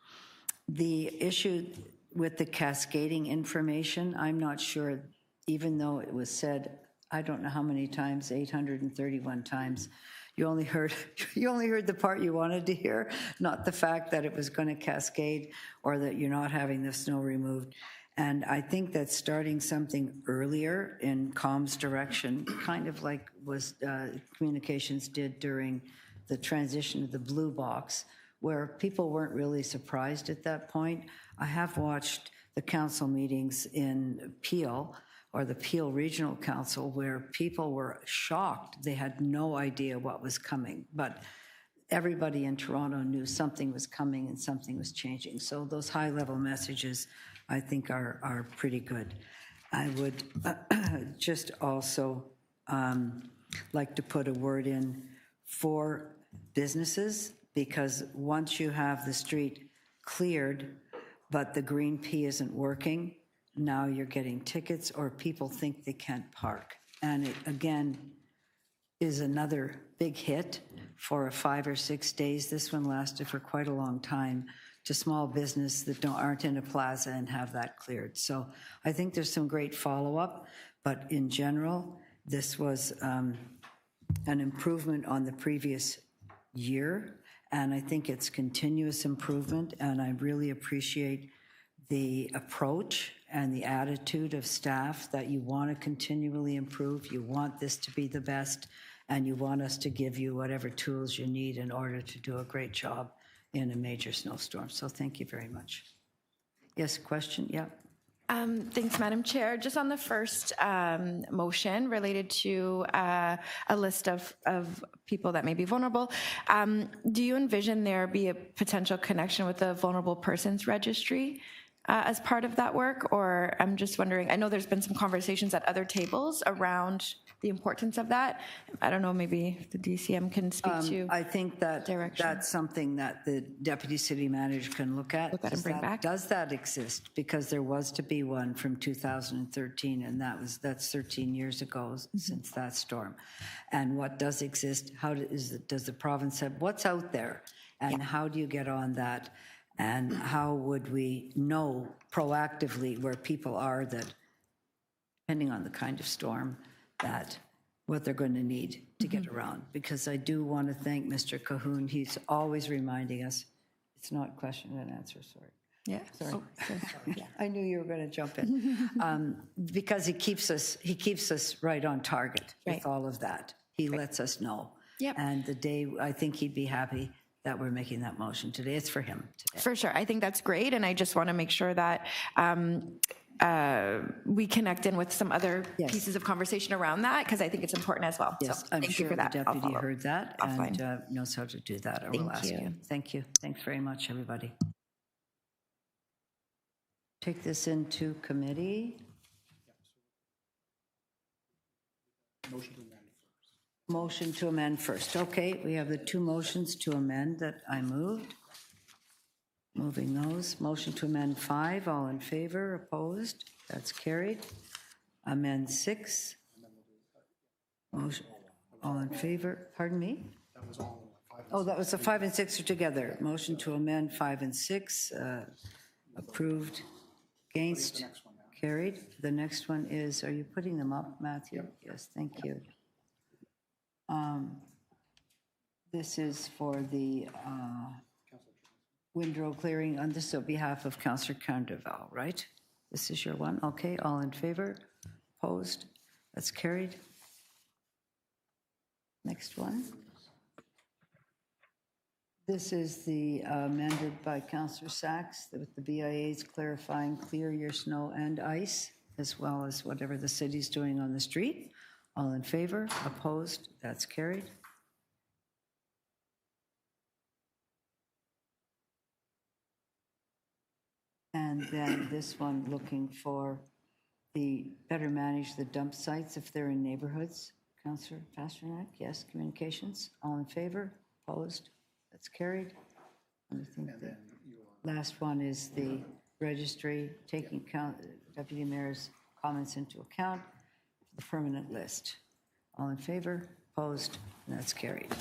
A: The issue with the cascading information, I'm not sure, even though it was said, I don't know how many times, 831 times, you only heard the part you wanted to hear, not the fact that it was going to cascade or that you're not having the snow removed. And I think that starting something earlier in comms direction, kind of like was communications did during the transition to the blue box, where people weren't really surprised at that point. I have watched the council meetings in Peel, or the Peel Regional Council, where people were shocked. They had no idea what was coming, but everybody in Toronto knew something was coming and something was changing. So those high-level messages, I think, are pretty good. I would just also like to put a word in for businesses, because once you have the street cleared, but the green P isn't working, now you're getting tickets or people think they can't park. And it, again, is another big hit for 5 or 6 days. This one lasted for quite a long time to small business that aren't in a plaza and have that cleared. So I think there's some great follow-up, but in general, this was an improvement on the previous year, and I think it's continuous improvement, and I really appreciate the approach and the attitude of staff that you want to continually improve, you want this to be the best, and you want us to give you whatever tools you need in order to do a great job in a major snowstorm. So thank you very much. Yes, question? Yeah.
D: Thanks, Madam Chair. Just on the first motion related to a list of people that may be vulnerable, do you envision there be a potential connection with the Vulnerable Persons Registry as part of that work? Or I'm just wondering, I know there's been some conversations at other tables around the importance of that. I don't know, maybe the DCM can speak to.
A: I think that that's something that the deputy city manager can look at.
D: And bring back.
A: Does that exist? Because there was to be one from 2013, and that's 13 years ago since that storm. And what does exist? How does the province have, what's out there? And how do you get on that? And how would we know proactively where people are that, depending on the kind of storm, that what they're going to need to get around? Because I do want to thank Mr. Cahoon. He's always reminding us. It's not question and answer, sorry.
D: Yeah.
A: Sorry. I knew you were going to jump in. Because he keeps us right on target with all of that. He lets us know.
D: Yep.
A: And the day, I think he'd be happy that we're making that motion today. It's for him today.
D: For sure. I think that's great. And I just want to make sure that we connect in with some other pieces of conversation around that, because I think it's important as well.
A: Yes,
D: so
A: I'm
D: thank
A: sure
D: you for that.
A: the deputy heard that
D: offline.
A: and knows how to do that. I will ask you. Thank you. Thanks very much, everybody. Take this into committee. Motion to amend first. Okay, we have the two motions to amend that I moved. Moving those. Motion to amend 5, all in favor, opposed? That's carried. Amend 6. Motion, all in favor, pardon me?
B: That was all 5.
A: Oh, that was the 5 and 6 are together. Motion to amend 5 and 6, approved, against, carried. The next one is, are you putting them up, Matthew? Yes, thank you. This is for the windrow clearing on this on behalf of Councillor Candeval, right? This is your one. Okay, all in favor? Opposed? That's carried. Next one. This is the amended by Councillor Sachs with the BIA's clarifying clear your snow and ice, as well as whatever the city's doing on the street. All in favor? Opposed? That's carried. And then this one looking for the better manage the dump sites if they're in neighborhoods. Councillor Pasternak, yes, communications. All in favor? Opposed? That's carried. And I think the last one is the registry, taking Deputy Mayor's comments into account, the permanent list. All in favor? Opposed? And that's carried.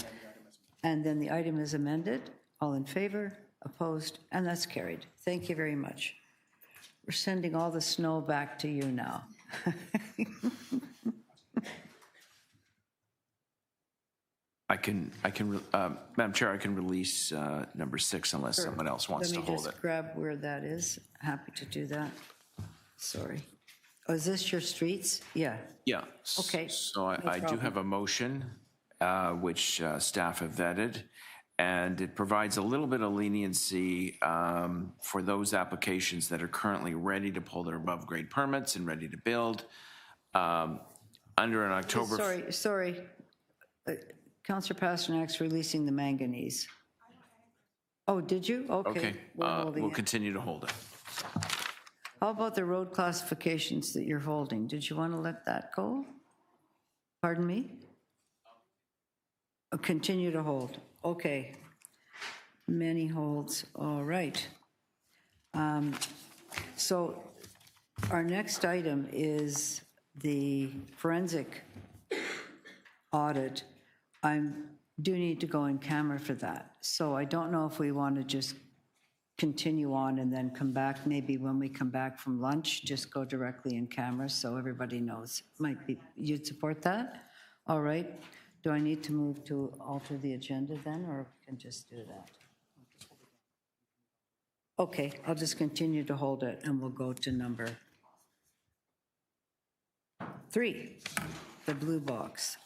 A: And then the item is amended. All in favor? Opposed? And that's carried. Thank you very much. We're sending all the snow back to you now.
E: Madam Chair, I can release number 6 unless someone else wants to hold
A: Let me
E: it.
A: just grab where that is. Happy to do that. Sorry. Oh, is this your streets? Yeah.
E: Yeah.
A: Okay,
E: So
A: no
E: I do
A: problem.
E: have a motion, which staff have vetted, and it provides a little bit of leniency for those applications that are currently ready to pull their above-grade permits and ready to build. Under an October...
A: Sorry. Councillor Pasternak's releasing the manganese. Oh, did you? Okay.
E: We'll continue to hold it.
A: How about the road classifications that you're holding? Did you want to let that go? Pardon me? Continue to hold. Okay. Many holds. All right. So our next item is the forensic audit. I do need to go in camera for that. So I don't know if we want to just continue on and then come back. Maybe when we come back from lunch, just go directly in camera so everybody knows. Might be, you'd support that? All right. Do I need to move to alter the agenda then, or we can just do that? Okay, I'll just continue to hold it and we'll go to number 3, the blue box.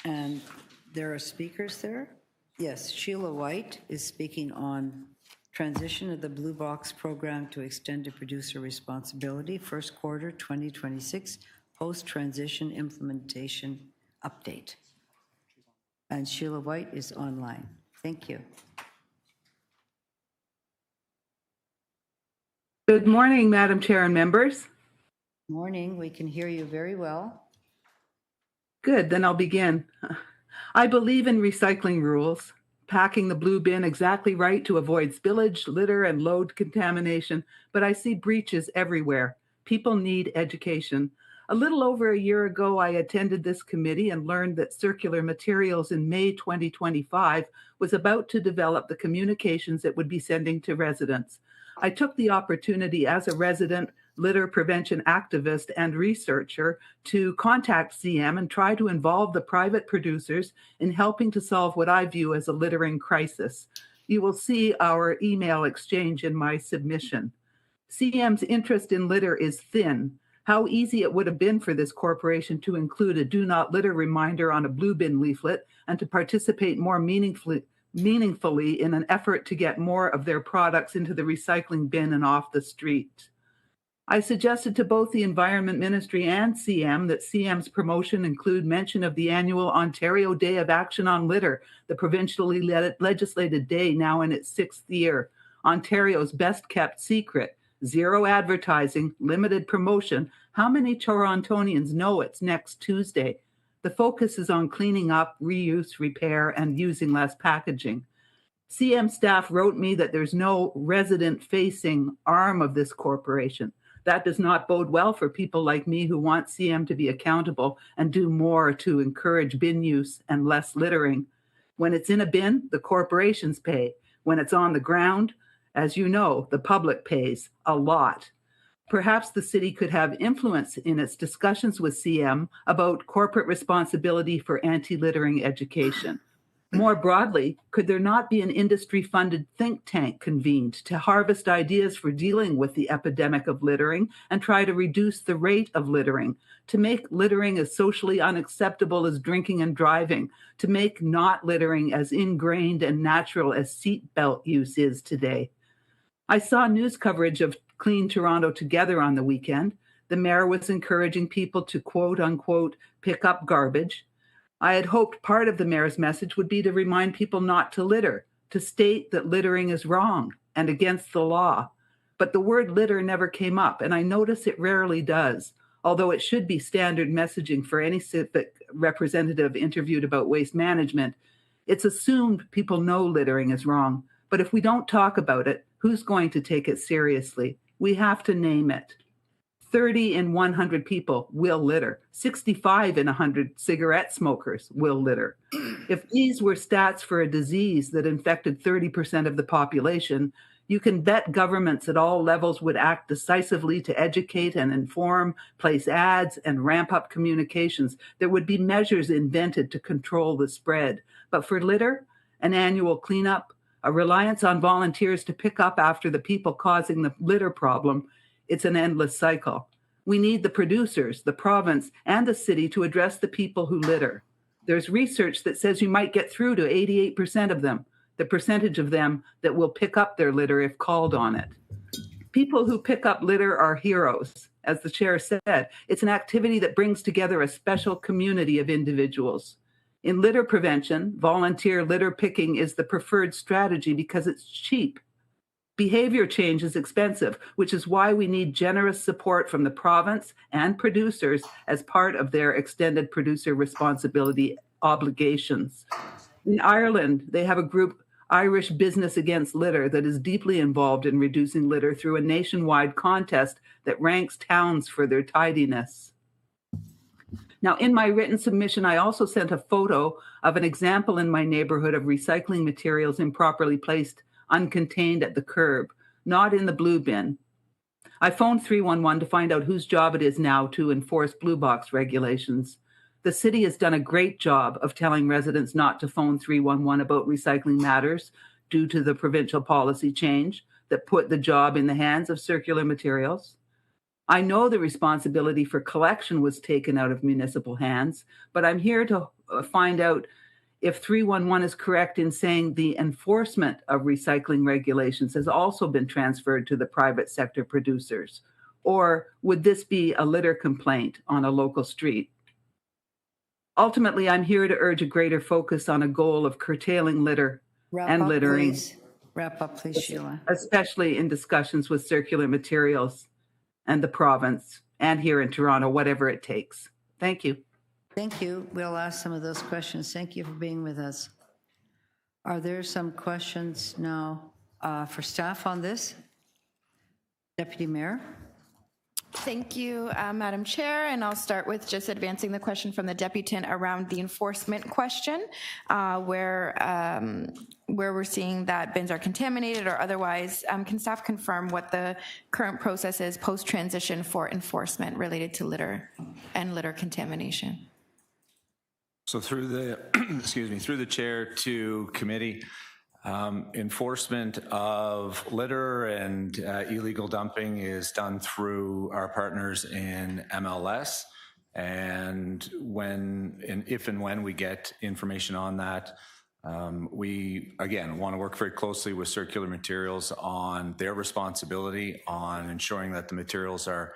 A: And there are speakers there? Yes, Sheila White is speaking on transition of the Blue Box program to extended producer responsibility, first quarter 2026, post-transition implementation update. And Sheila White is online. Thank you.
P: Good morning, Madam Chair and members.
A: Morning, we can hear you very well.
P: Good, then I'll begin. I believe in recycling rules, packing the blue bin exactly right to avoid spillage, litter, and load contamination, but I see breaches everywhere. People need education. A little over a year ago, I attended this committee and learned that Circular Materials in May 2025 was about to develop the communications it would be sending to residents. I took the opportunity as a resident litter prevention activist and researcher to contact CM and try to involve the private producers in helping to solve what I view as a littering crisis. You will see our email exchange in my submission. CM's interest in litter is thin. How easy it would have been for this corporation to include a do not litter reminder on a blue bin leaflet and to participate more meaningfully in an effort to get more of their products into the recycling bin and off the street. I suggested to both the Environment Ministry and CM that CM's promotion include mention of the annual Ontario Day of Action on Litter, the provincially legislated day now in its 6th year. Ontario's best kept secret. Zero advertising, limited promotion. How many Torontonians know it's next Tuesday? The focus is on cleaning up, reuse, repair, and using less packaging. CM staff wrote me that there's no resident-facing arm of this corporation. That does not bode well for people like me who want CM to be accountable and do more to encourage bin use and less littering. When it's in a bin, the corporations pay. When it's on the ground, as you know, the public pays a lot. Perhaps the city could have influence in its discussions with CM about corporate responsibility for anti-littering education. More broadly, could there not be an industry-funded think tank convened to harvest ideas for dealing with the epidemic of littering and try to reduce the rate of littering, to make littering as socially unacceptable as drinking and driving, to make not littering as ingrained and natural as seatbelt use is today? I saw news coverage of Clean Toronto Together on the weekend. The mayor was encouraging people to quote unquote pick up garbage. I had hoped part of the mayor's message would be to remind people not to litter, to state that littering is wrong and against the law. But the word litter never came up, and I notice it rarely does, although it should be standard messaging for any civic representative interviewed about waste management. It's assumed people know littering is wrong, but if we don't talk about it, who's going to take it seriously? We have to name it. 30 in 100 people will litter. 65 in 100 cigarette smokers will litter. If these were stats for a disease that infected 30% of the population, you can bet governments at all levels would act decisively to educate and inform, place ads, and ramp up communications. There would be measures invented to control the spread. But for litter, an annual cleanup, a reliance on volunteers to pick up after the people causing the litter problem, it's an endless cycle. We need the producers, the province, and the city to address the people who litter. There's research that says you might get through to 88% of them, the percentage of them that will pick up their litter if called on it. People who pick up litter are heroes. As the chair said, it's an activity that brings together a special community of individuals. In litter prevention, volunteer litter picking is the preferred strategy because it's cheap. Behavior change is expensive, which is why we need generous support from the province and producers as part of their extended producer responsibility obligations. In Ireland, they have a group, Irish Business Against Litter, that is deeply involved in reducing litter through a nationwide contest that ranks towns for their tidiness. Now, in my written submission, I also sent a photo of an example in my neighborhood of recycling materials improperly placed uncontained at the curb, not in the blue bin. I phoned 311 to find out whose job it is now to enforce blue box regulations. The city has done a great job of telling residents not to phone 311 about recycling matters due to the provincial policy change that put the job in the hands of Circular Materials. I know the responsibility for collection was taken out of municipal hands, but I'm here to find out if 311 is correct in saying the enforcement of recycling regulations has also been transferred to the private sector producers, or would this be a litter complaint on a local street? Ultimately, I'm here to urge a greater focus on a goal of curtailing litter and littering.
A: Please. Wrap up, please, Sheila.
P: Especially in discussions with Circular Materials and the province and here in Toronto, whatever it takes. Thank you.
A: Thank you. We'll ask some of those questions. Thank you for being with us. Are there some questions now for staff on this? Deputy Mayor?
D: Thank you, Madam Chair, and I'll start with just advancing the question from the deputant around the enforcement question, where we're seeing that bins are contaminated or otherwise. Can staff confirm what the current process is post-transition for enforcement related to litter and litter contamination?
Q: So through the, through the chair to committee, enforcement of litter and illegal dumping is done through our partners in MLS. And if and when we get information on that, we, again, want to work very closely with Circular Materials on their responsibility on ensuring that the materials are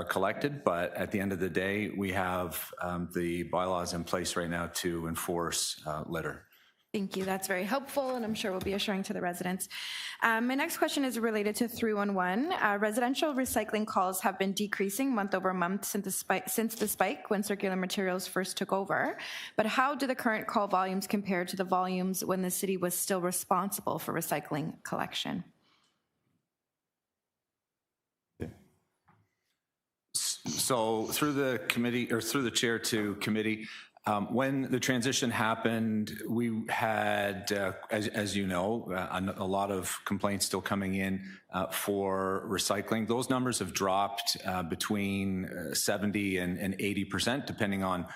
Q: collected. But at the end of the day, we have the bylaws in place right now to enforce litter.
D: Thank you. That's very helpful, and I'm sure we'll be assuring to the residents. My next question is related to 311. Residential recycling calls have been decreasing month over month since the spike when Circular Materials first took over. But how do the current call volumes compare to the volumes when the city was still responsible for recycling collection?
Q: So through the committee, or through the chair to committee, when the transition happened, we had, as you know, a lot of complaints still coming in for recycling. Those numbers have dropped between 70 and 80%, depending on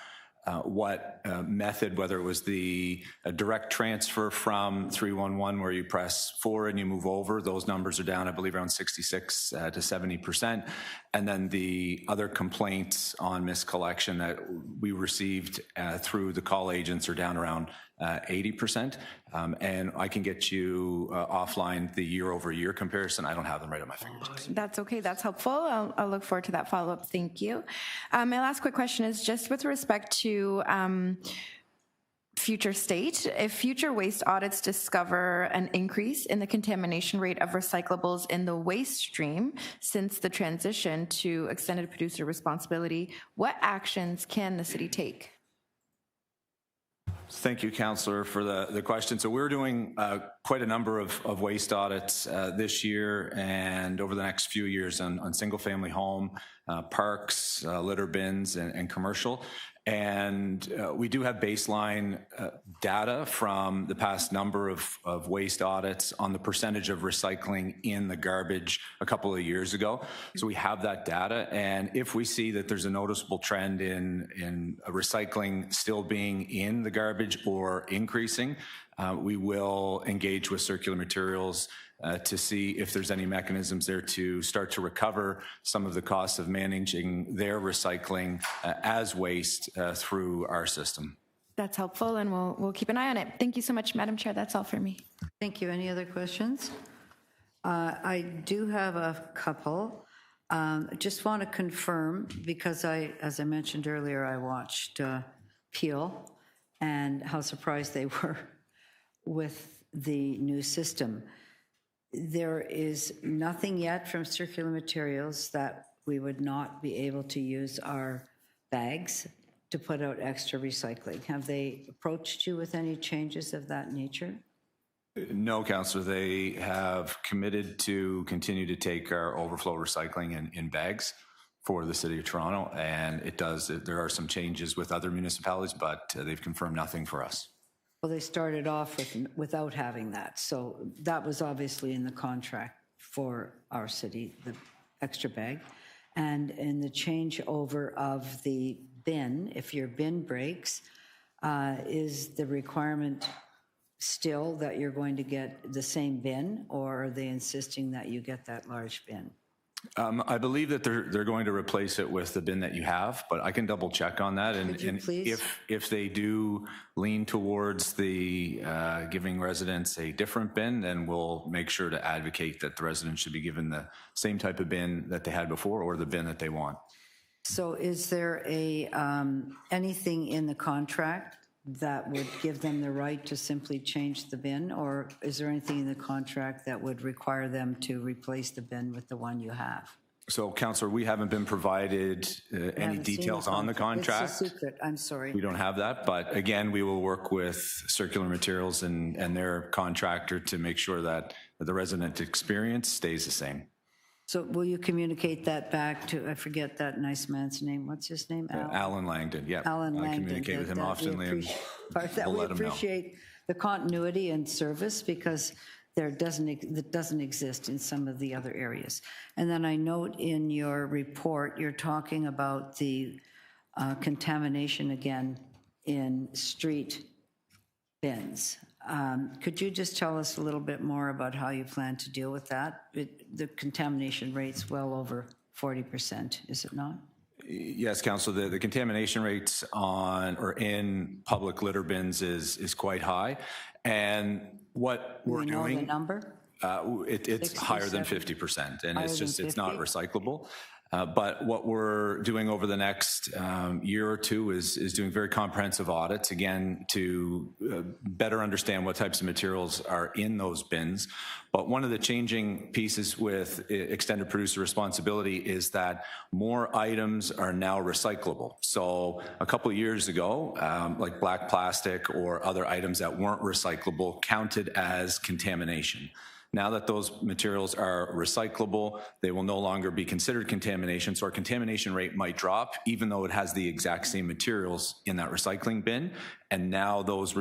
Q: what method, whether it was the direct transfer from 311 where you press 4 and you move over, those numbers are down, I believe, around 66 to 70%. And then the other complaints on miscollection that we received through the call agents are down around 80%. And I can get you offline the year-over-year comparison. I don't have them right at my fingertips.
D: That's okay. That's helpful. I'll look forward to that follow-up. Thank you. My last quick question is just with respect to future state. If future waste audits discover an increase in the contamination rate of recyclables in the waste stream since the transition to extended producer responsibility, what actions can the city take?
Q: Thank you, Councillor, for the question. So we're doing quite a number of waste audits this year and over the next few years on single-family home, parks, litter bins, and commercial. And we do have baseline data from the past number of waste audits on the percentage of recycling in the garbage a couple of years ago. So we have that data. And if we see that there's a noticeable trend in recycling still being in the garbage or increasing, we will engage with circular materials to see if there's any mechanisms there to start to recover some of the costs of managing their recycling as waste through our system.
D: That's helpful, and we'll keep an eye on it. Thank you so much, Madam Chair. That's all for me.
A: Thank you. Any other questions? I do have a couple. Just want to confirm, because as I mentioned earlier, I watched Peel and how surprised they were with the new system. There is nothing yet from circular materials that we would not be able to use our bags to put out extra recycling. Have they approached you with any changes of that nature?
Q: No, Councillor. They have committed to continue to take our overflow recycling in bags for the City of Toronto, and there are some changes with other municipalities, but they've confirmed nothing for us.
A: Well, they started off without having that. So that was obviously in the contract for our city, the extra bag. And in the changeover of the bin, if your bin breaks, is the requirement still that you're going to get the same bin, or are they insisting that you get that large bin?
Q: I believe that they're going to replace it with the bin that you have, but I can double check on that. And if they do lean towards the giving residents a different bin, then we'll make sure to advocate that the residents should be given the same type of bin that they had before or the bin that they want.
A: So is there anything in the contract that would give them the right to simply change the bin, or is there anything in the contract that would require them to replace the bin with the one you have?
Q: So, Councillor, we haven't been provided any details on the contract.
A: It's a secret. I'm sorry.
Q: We don't have that, but again, we will work with Circular Materials and their contractor to make sure that the resident experience stays the same.
A: So will you communicate that back to, I forget that nice man's name, what's his name?
Q: Alan Langdon, yeah.
A: Alan Langdon.
Q: I communicate with him often, and
A: we'll
Q: let him know.
A: We appreciate the continuity and service, because that doesn't exist in some of the other areas. And then I note in your report, you're talking about the contamination again in street bins. Could you just tell us a little bit more about how you plan to deal with that? The contamination rate's well over 40%, is it not?
Q: Yes, Council. The contamination rates on or in public litter bins is quite high, and what we're doing.
A: Do you know the number?
Q: It's
A: 60,
Q: higher than
A: 70?
Q: 50%, and
A: Higher
Q: it's just
A: than
Q: it's not
A: 50?
Q: recyclable. But what we're doing over the next year or two is doing very comprehensive audits, again, to better understand what types of materials are in those bins. But one of the changing pieces with extended producer responsibility is that more items are now recyclable. So a couple of years ago, like black plastic or other items that weren't recyclable counted as contamination. Now that those materials are recyclable, they will no longer be considered contamination, so our contamination rate might drop, even though it has the exact same materials in that recycling bin. And now those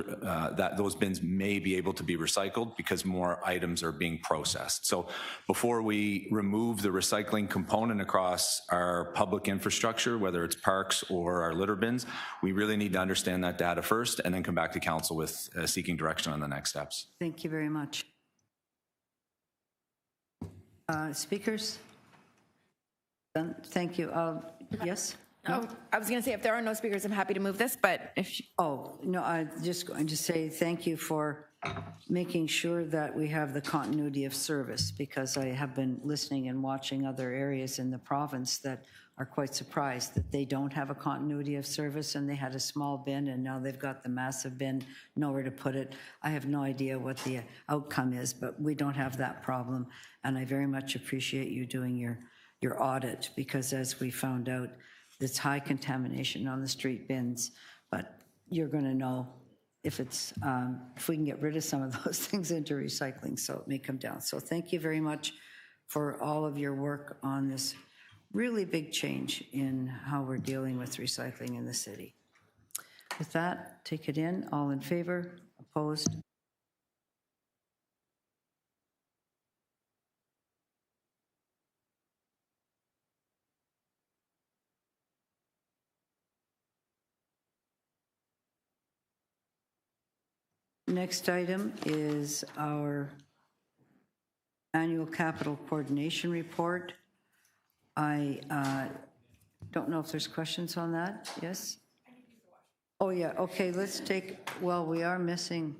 Q: bins may be able to be recycled because more items are being processed. So before we remove the recycling component across our public infrastructure, whether it's parks or our litter bins, we really need to understand that data first and then come back to council with seeking direction on the next steps.
A: Thank you very much. Speakers? Done? Thank you. Yes?
D: Oh, I was going to say, if there are no speakers, I'm happy to move this, but if...
A: Oh, no, I'm just going to say thank you for making sure that we have the continuity of service, because I have been listening and watching other areas in the province that are quite surprised that they don't have a continuity of service, and they had a small bin and now they've got the massive bin, nowhere to put it. I have no idea what the outcome is, but we don't have that problem. And I very much appreciate you doing your audit, because as we found out, it's high contamination on the street bins, but you're going to know if it's if we can get rid of some of those things into recycling, so it may come down. So thank you very much for all of your work on this really big change in how we're dealing with recycling in the city. With that, take it in. All in favor? Opposed? Next item is our annual capital coordination report. I don't know if there's questions on that. Yes? Oh, yeah. Okay, let's take, well, we are missing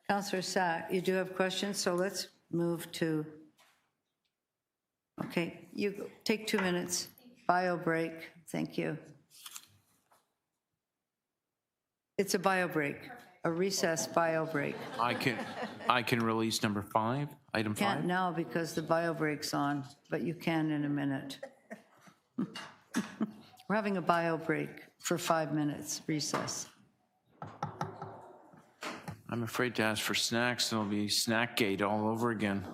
A: Councillor Sack. You do have questions, so let's move to, okay, you go. Take 2 minutes. Bio break. Thank you. It's a bio break. A recess bio break.
E: I can release number 5, item 5.
A: Can't now because the bio break's on, but you can in a minute. We're having a bio break for 5 minutes, recess.
E: I'm afraid to ask for snacks. There'll be snack gate all over again.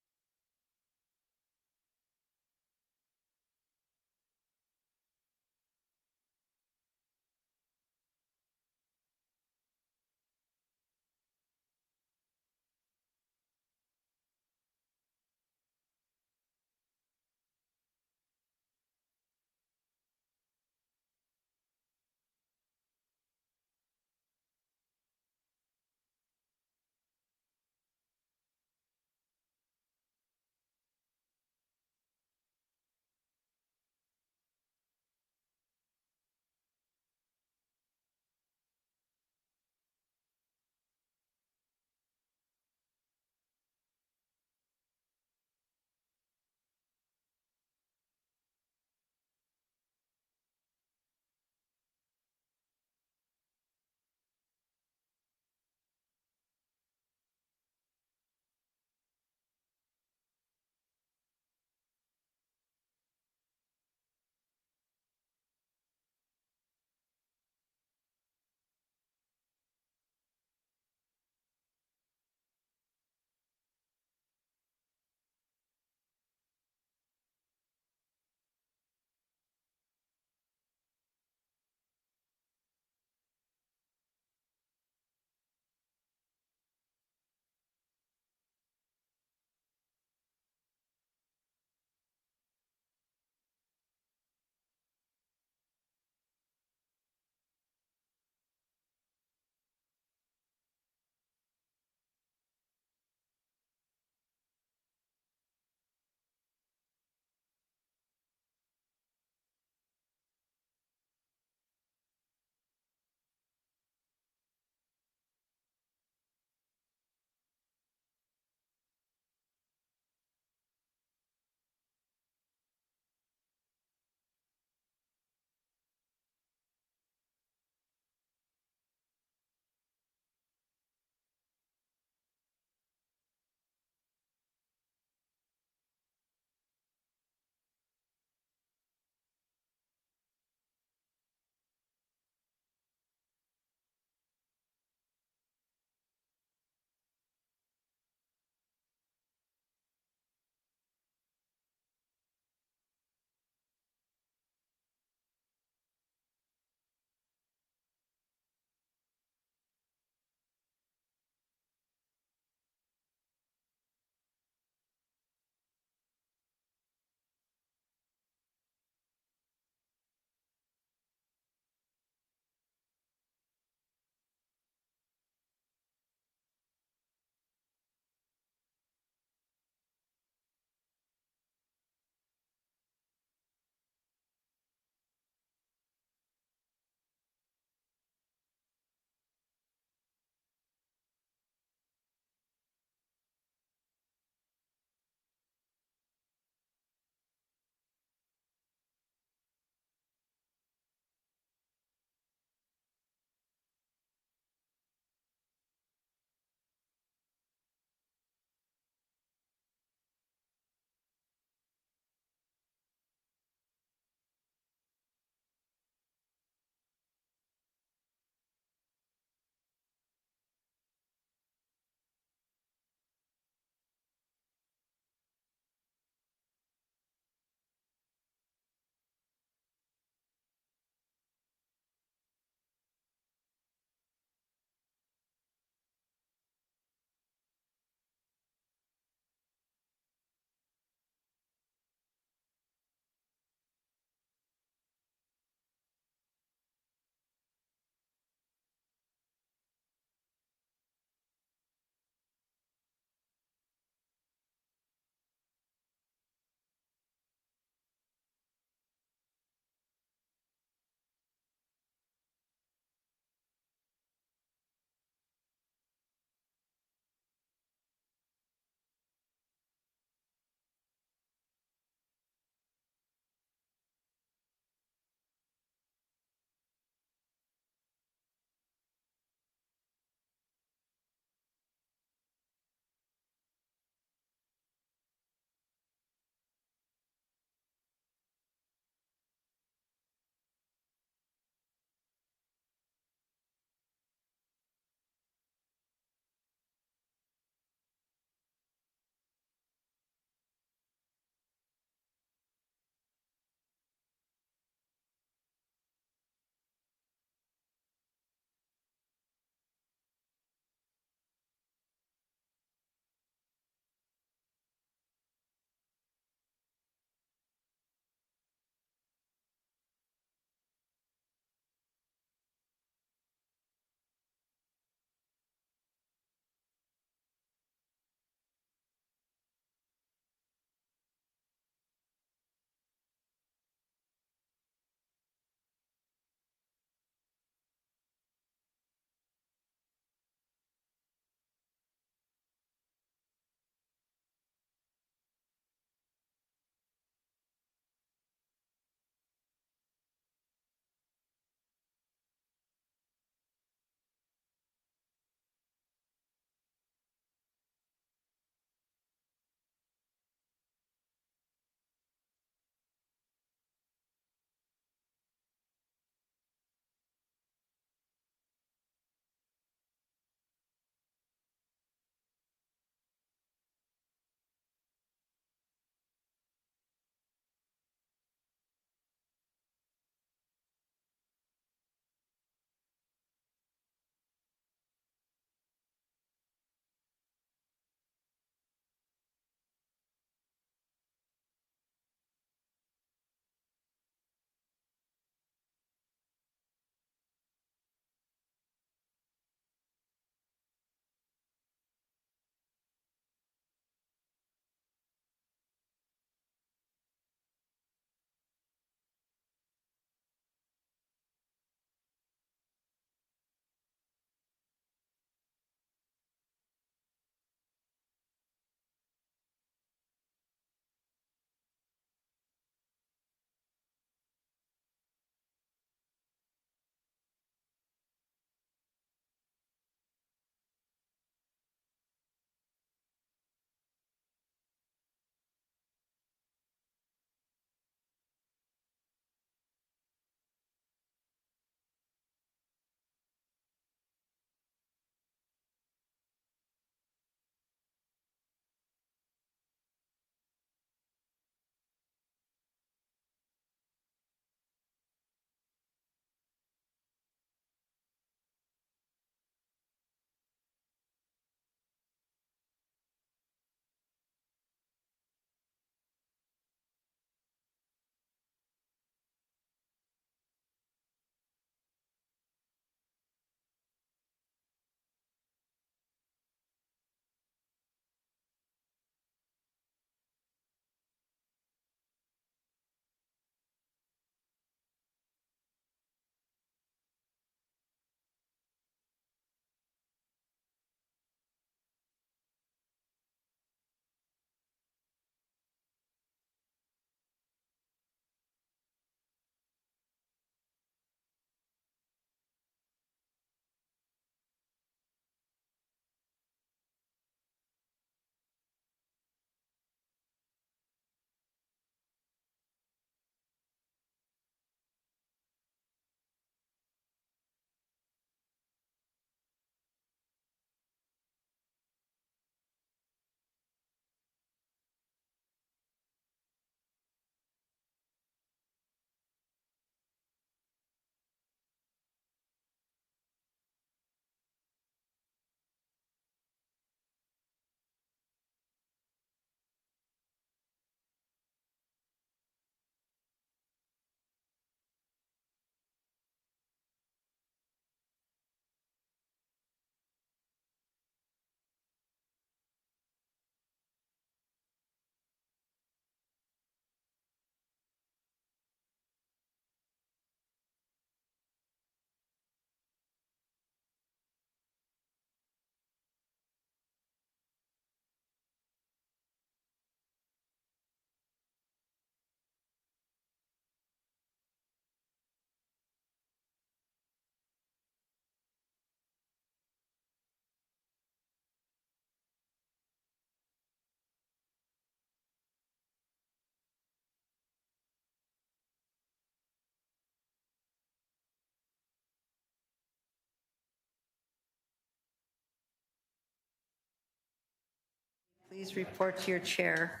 A: Please report to your chair,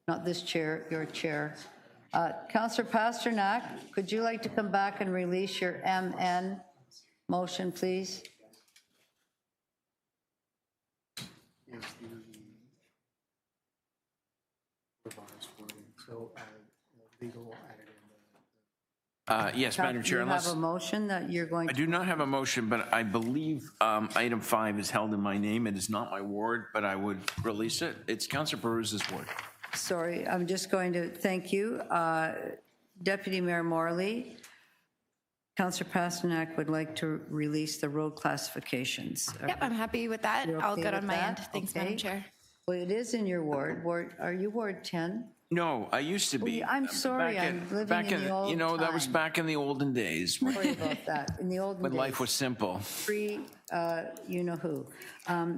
A: not this chair, your chair. Councillor Pasternak, could you like to come back and release your MN motion, please?
B: So legal added in
E: Yes, Madam Chair,
A: You have
E: unless,
A: a motion that you're going
E: I
A: to,
E: do not have a motion, but I believe item 5 is held in my name. It is not my ward, but I would release it. It's Councillor Perusa's ward.
A: sorry, I'm just going to thank you. Deputy Mayor Morley, Councillor Pasternak would like to release the road classifications.
D: Yep, I'm happy with that.
A: You're
D: All
A: okay
D: good
A: with
D: on my
A: that?
D: end. Thanks,
A: Okay.
D: Madam Chair.
A: Well, it is in your ward. Are you Ward 10?
E: No, I used to be.
A: I'm sorry,
E: Back
A: I'm living in the old
E: You know, that was
A: time.
E: back in the olden days when
A: Sorry about that. In the olden
E: when
A: days.
E: life was simple.
A: Free, you-know-who.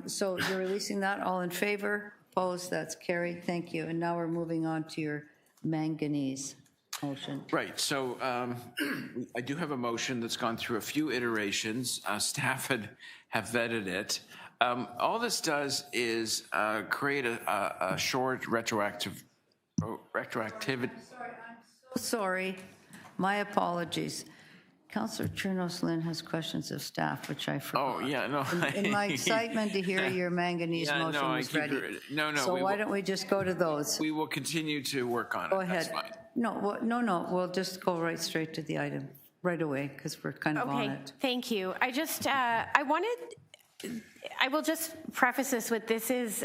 A: So you're releasing that. All in favor? Opposed? That's carried. Thank you. And now we're moving on to your manganese motion.
E: Right, so I do have a motion that's gone through a few iterations. Staff have vetted it. All this does is create a short retroactivity.
A: Sorry, my apologies. Councillor Chernos-Lynn has questions of staff, which I forgot.
E: Oh, yeah, no.
A: In my excitement to hear your manganese
E: Yeah,
A: motion
E: no, I
A: was
E: keep
A: ready.
E: no,
A: So
E: we
A: why
E: will-
A: don't we just go to those?
E: We will continue to work on it.
A: Go
E: That's
A: ahead.
E: fine.
A: No, we'll just go right straight to the item, right away, because we're kind of on
G: Okay,
A: it.
G: thank you. I just, I will just preface this with, this is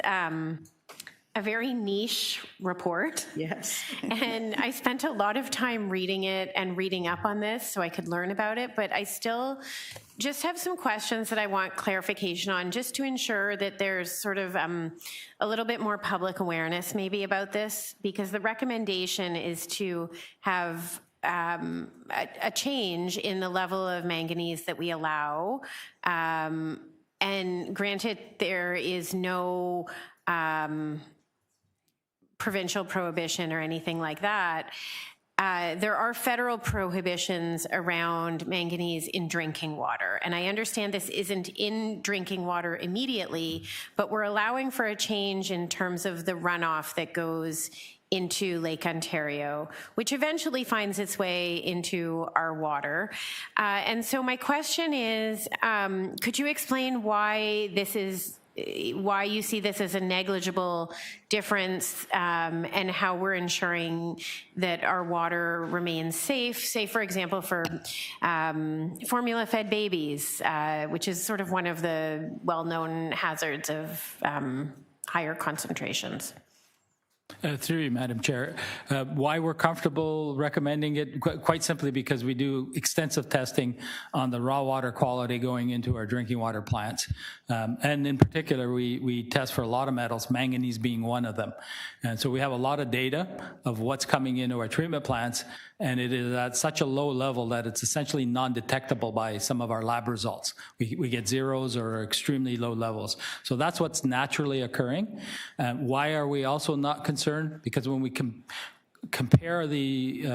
G: a very niche report.
A: Yes.
G: And I spent a lot of time reading it and reading up on this so I could learn about it, but I still just have some questions that I want clarification on, just to ensure that there's sort of a little bit more public awareness maybe about this, because the recommendation is to have a change in the level of manganese that we allow. And granted, there is no provincial prohibition or anything like that. There are federal prohibitions around manganese in drinking water. And I understand this isn't in drinking water immediately, but we're allowing for a change in terms of the runoff that goes into Lake Ontario, which eventually finds its way into our water. And so my question is, could you explain why you see this as a negligible difference, and how we're ensuring that our water remains safe, say, for example, for formula-fed babies, which is sort of one of the well-known hazards of higher concentrations?
R: Through you, Madam Chair. Why we're comfortable recommending it? Quite simply because we do extensive testing on the raw water quality going into our drinking water plants. And in particular, we test for a lot of metals, manganese being one of them. And so we have a lot of data of what's coming into our treatment plants, and it is at such a low level that it's essentially non-detectable by some of our lab results. We get zeros or extremely low levels. So that's what's naturally occurring. Why are we also not concerned? Because when we compare the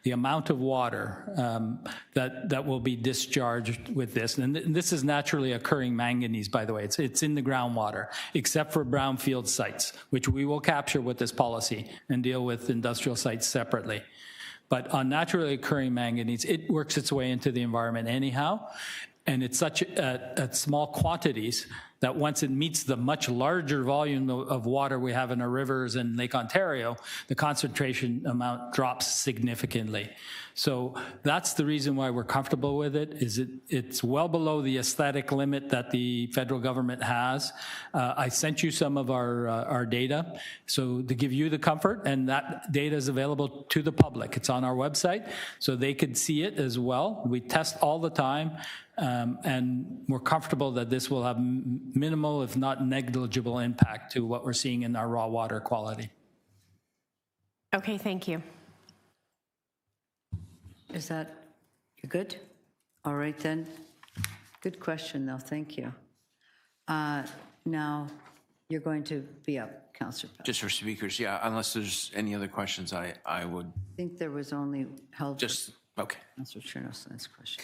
R: amount of water that will be discharged with this, and this is naturally occurring manganese, by the way. It's in the groundwater, except for brownfield sites, which we will capture with this policy and deal with industrial sites separately. But on naturally occurring manganese, it works its way into the environment anyhow, and it's such at small quantities that once it meets the much larger volume of water we have in our rivers and Lake Ontario, the concentration amount drops significantly. So that's the reason why we're comfortable with it, is it's well below the aesthetic limit that the federal government has. I sent you some of our data, so to give you the comfort, and that data is available to the public. It's on our website, so they could see it as well. We test all the time. And we're comfortable that this will have minimal, if not negligible, impact to what we're seeing in our raw water quality.
G: Okay, thank you.
A: Is that, you good? All right then. Good question though, thank you. Now, you're going to be up, Councillor Pell.
E: Just for speakers, yeah, unless there's any other questions, I would
A: I think there was only held
E: just, okay.
A: Councillor Chernos' question.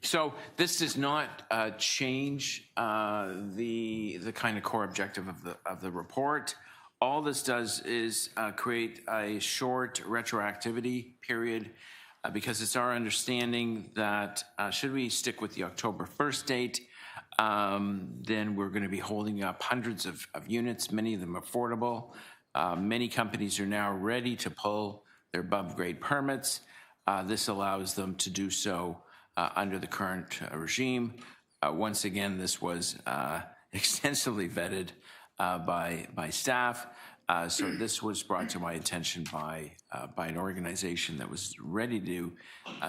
E: So this does not change the kind of core objective of the report. All this does is create a short retroactivity period because it's our understanding that should we stick with the October 1st date, then we're going to be holding up hundreds of units, many of them affordable. Many companies are now ready to pull their above grade permits. This allows them to do so under the current regime. Once again, this was extensively vetted by staff. So this was brought to my attention by an organization that was ready to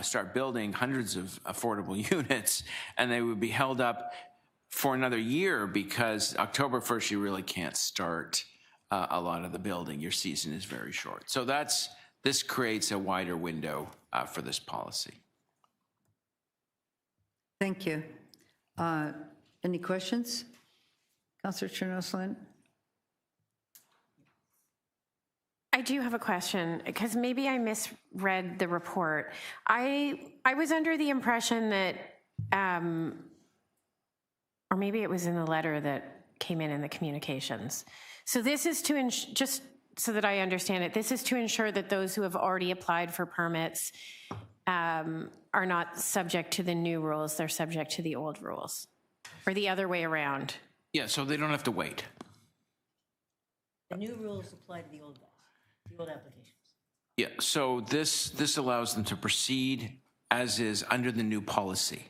E: start building hundreds of affordable units, and they would be held up for another year because October 1st, you really can't start a lot of the building. Your season is very short. So this creates a wider window for this policy.
A: Thank you. Any questions? Councillor Chernoslin?
G: I do have a question, because maybe I misread the report. I was under the impression that, or maybe it was in the letter that came in the communications. So this is to, just so that I understand it, this is to ensure that those who have already applied for permits are not subject to the new rules, they're subject to the old rules, or the other way around.
E: Yeah, so they don't have to wait.
C: The new rules apply to the old ones, the old applications.
E: Yeah, so this allows them to proceed as is under the new policy.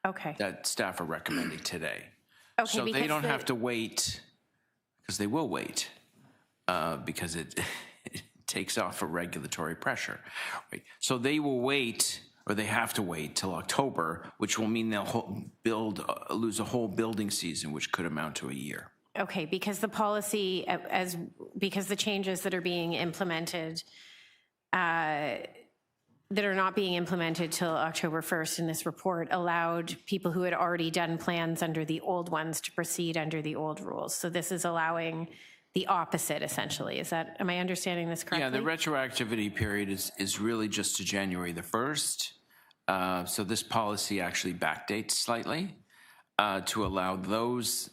G: Okay.
E: That staff are recommending today.
G: Okay,
E: so they don't have to wait, because they will wait, because it takes off a regulatory pressure. Right? So they will wait, or they have to wait till October, which will mean they'll lose a whole building season, which could amount to a year.
G: Okay, because the policy, because the changes that are being implemented, that are not being implemented till October 1st in this report, allowed people who had already done plans under the old ones to proceed under the old rules. So this is allowing the opposite, essentially. Am I understanding this correctly?
E: Yeah, the retroactivity period is really just to January the 1st. So this policy actually backdates slightly to allow those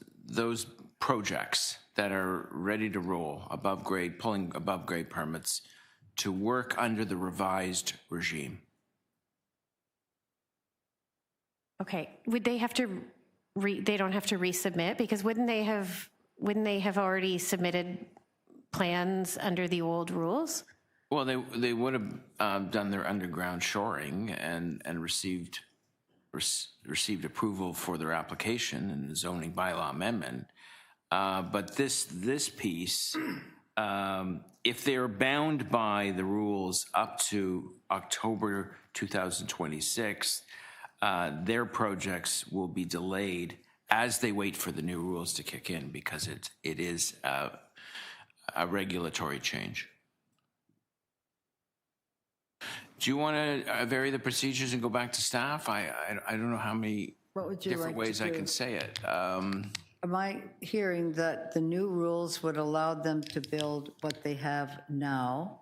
E: projects that are ready to roll above grade, pulling above grade permits, to work under the revised regime.
G: Okay, would they have to, they don't have to resubmit, because wouldn't they have already submitted plans under the old rules?
E: Well, they would have done their underground shoring and received approval for their application and the zoning bylaw amendment. But this piece, if they're bound by the rules up to October 2026, their projects will be delayed as they wait for the new rules to kick in, because it is a regulatory change. Do you want to vary the procedures and go back to staff? I don't know how many different ways I can say it.
A: Am I hearing that the new rules would allow them to build what they have now?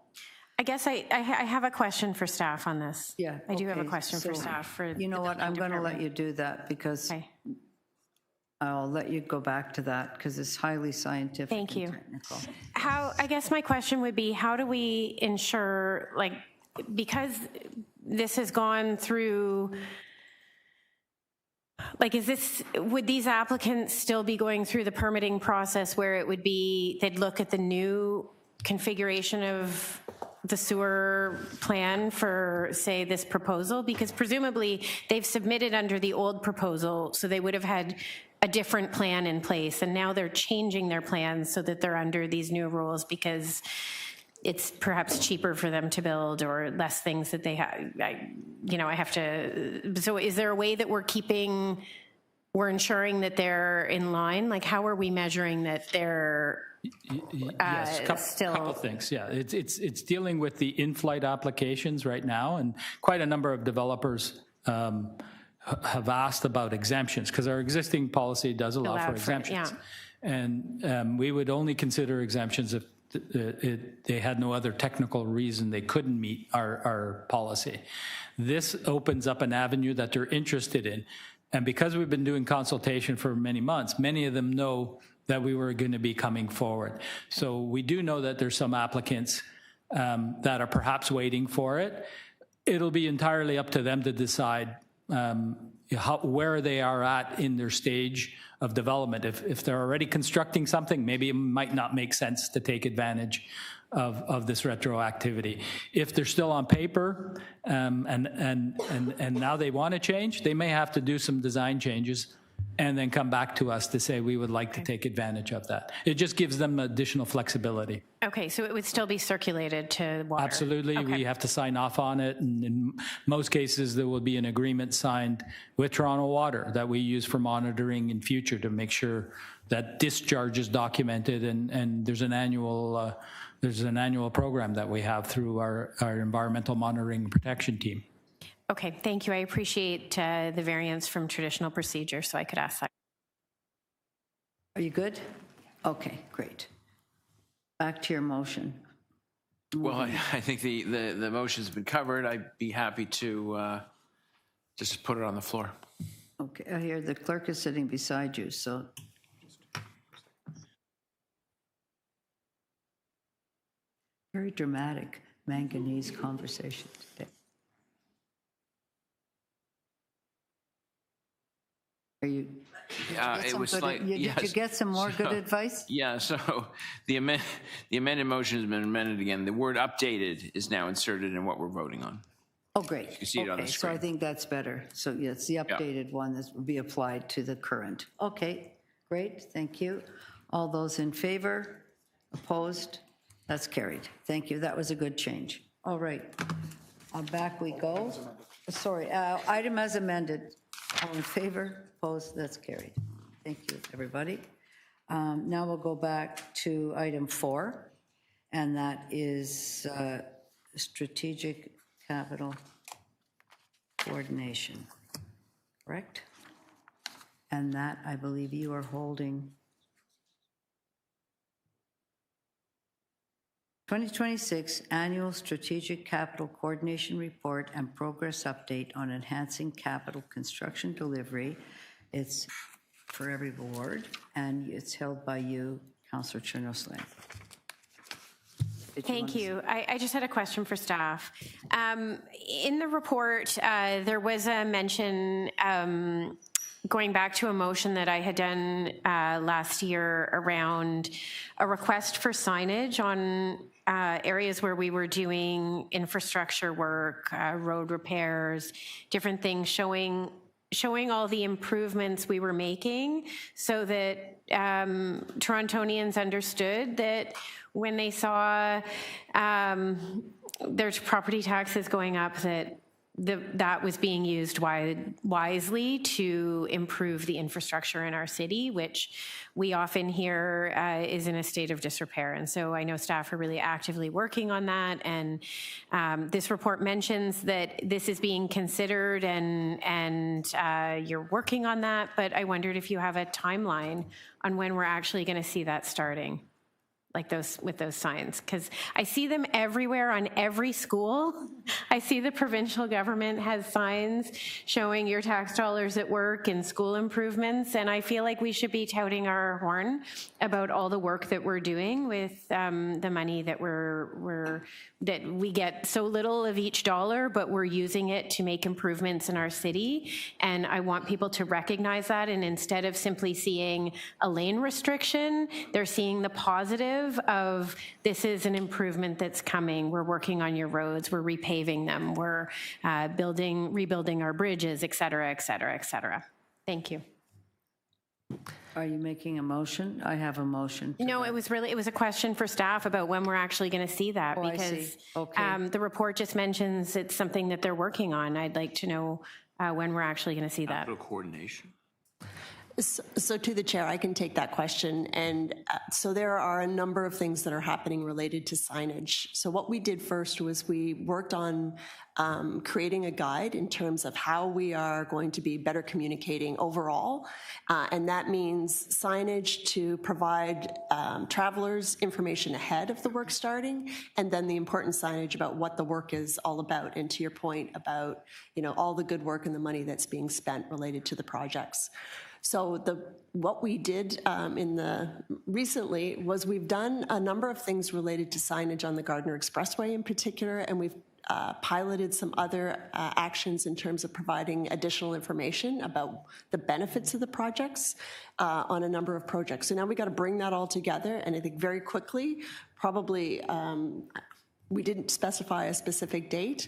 G: I guess I have a question for staff on this.
A: Yeah.
G: I do have a question for staff.
A: You know what, I'm going to let you do that, because I'll let you go back to that, because it's highly scientific.
G: Thank you.
A: And technical.
G: I guess my question would be, how do we ensure, like, because this has gone through, like, would these applicants still be going through the permitting process where it would be, they'd look at the new configuration of the sewer plan for, say, this proposal? Because presumably they've submitted under the old proposal, so they would have had a different plan in place, and now they're changing their plans so that they're under these new rules because it's perhaps cheaper for them to build, or less things that they have. I have to. So, is there a way that we're ensuring that they're in line? Like, how are we measuring that they're
R: yes, couple things. Yeah, it's dealing with the in-flight applications right now, and quite a number of developers have asked about exemptions, because our existing policy does allow for exemptions. And we would only consider exemptions if they had no other technical reason they couldn't meet our policy. This opens up an avenue that they're interested in. And because we've been doing consultation for many months, many of them know that we were going to be coming forward. So we do know that there's some applicants that are perhaps waiting for it. It'll be entirely up to them to decide where they are at in their stage of development. If they're already constructing something, maybe it might not make sense to take advantage of this retroactivity. If they're still on paper and now they want to change, they may have to do some design changes and then come back to us to say we would like to take advantage of that. It just gives them additional flexibility.
G: Okay, so it would still be circulated to water?
R: Absolutely. Okay. We have to sign off on it. And in most cases, there will be an agreement signed with Toronto Water that we use for monitoring in future to make sure that discharge is documented. And there's an annual program that we have through our environmental monitoring and protection team.
G: Okay, thank you. I appreciate the variance from traditional procedure, so I could ask that.
A: Are you good? Okay, great. Back to your motion.
E: Well, I think the motion's been covered. I'd be happy to just put it on the floor.
A: Okay, I hear the clerk is sitting beside you, so. Very dramatic manganese conversation today. Are you?
E: It was like,
A: yes. Did you get some more good advice?
E: Yeah, so the amended motion has been amended again. The word updated is now inserted in what we're voting on.
A: Oh, great.
E: You can see it on the screen.
A: So I think that's better. So yeah, it's the updated one that will be applied to the current. Okay, great, thank you. All those in favor? Opposed? That's carried. Thank you, that was a good change. All right, back we go. Sorry, item as amended. All in favor? Opposed? That's carried. Thank you, everybody. Now we'll go back to item 4, and that is strategic capital coordination, correct? And that, I believe you are holding 2026 Annual Strategic Capital Coordination Report and Progress Update on Enhancing Capital Construction Delivery. It's for every board, and it's held by you, Councillor Chernosling.
G: Thank you. I just had a question for staff. In the report, there was a mention going back to a motion that I had done last year around a request for signage on areas where we were doing infrastructure work, road repairs, different things, showing all the improvements we were making so that Torontonians understood that when they saw there's property taxes going up, that was being used wisely to improve the infrastructure in our city, which we often hear is in a state of disrepair. And so I know staff are really actively working on that. And this report mentions that this is being considered and you're working on that. But I wondered if you have a timeline on when we're actually going to see that starting. Like with those signs, because I see them everywhere on every school. I see the provincial government has signs showing your tax dollars at work and school improvements, and I feel like we should be touting our horn about all the work that we're doing with the money that that we get so little of each dollar, but we're using it to make improvements in our city. And I want people to recognize that, and instead of simply seeing a lane restriction, they're seeing the positive of this is an improvement that's coming. We're working on your roads, we're repaving them, we're rebuilding our bridges, et cetera, et cetera, et cetera. Thank you.
A: Are you making a motion? I have a motion.
G: No, it was a question for staff about when we're actually going to see that, because the report just mentions it's something that they're working on. I'd like to know when we're actually going to see that.
E: Capital coordination.
S: So to the chair, I can take that question. And so there are a number of things that are happening related to signage. So what we did first was we worked on creating a guide in terms of how we are going to be better communicating overall. And that means signage to provide travelers information ahead of the work starting, and then the important signage about what the work is all about. And to your point about, all the good work and the money that's being spent related to the projects. So what we did recently was we've done a number of things related to signage on the Gardiner Expressway in particular, and we've piloted some other actions in terms of providing additional information about the benefits of the projects on a number of projects. So now we got to bring that all together, and I think very quickly, probably we didn't specify a specific date,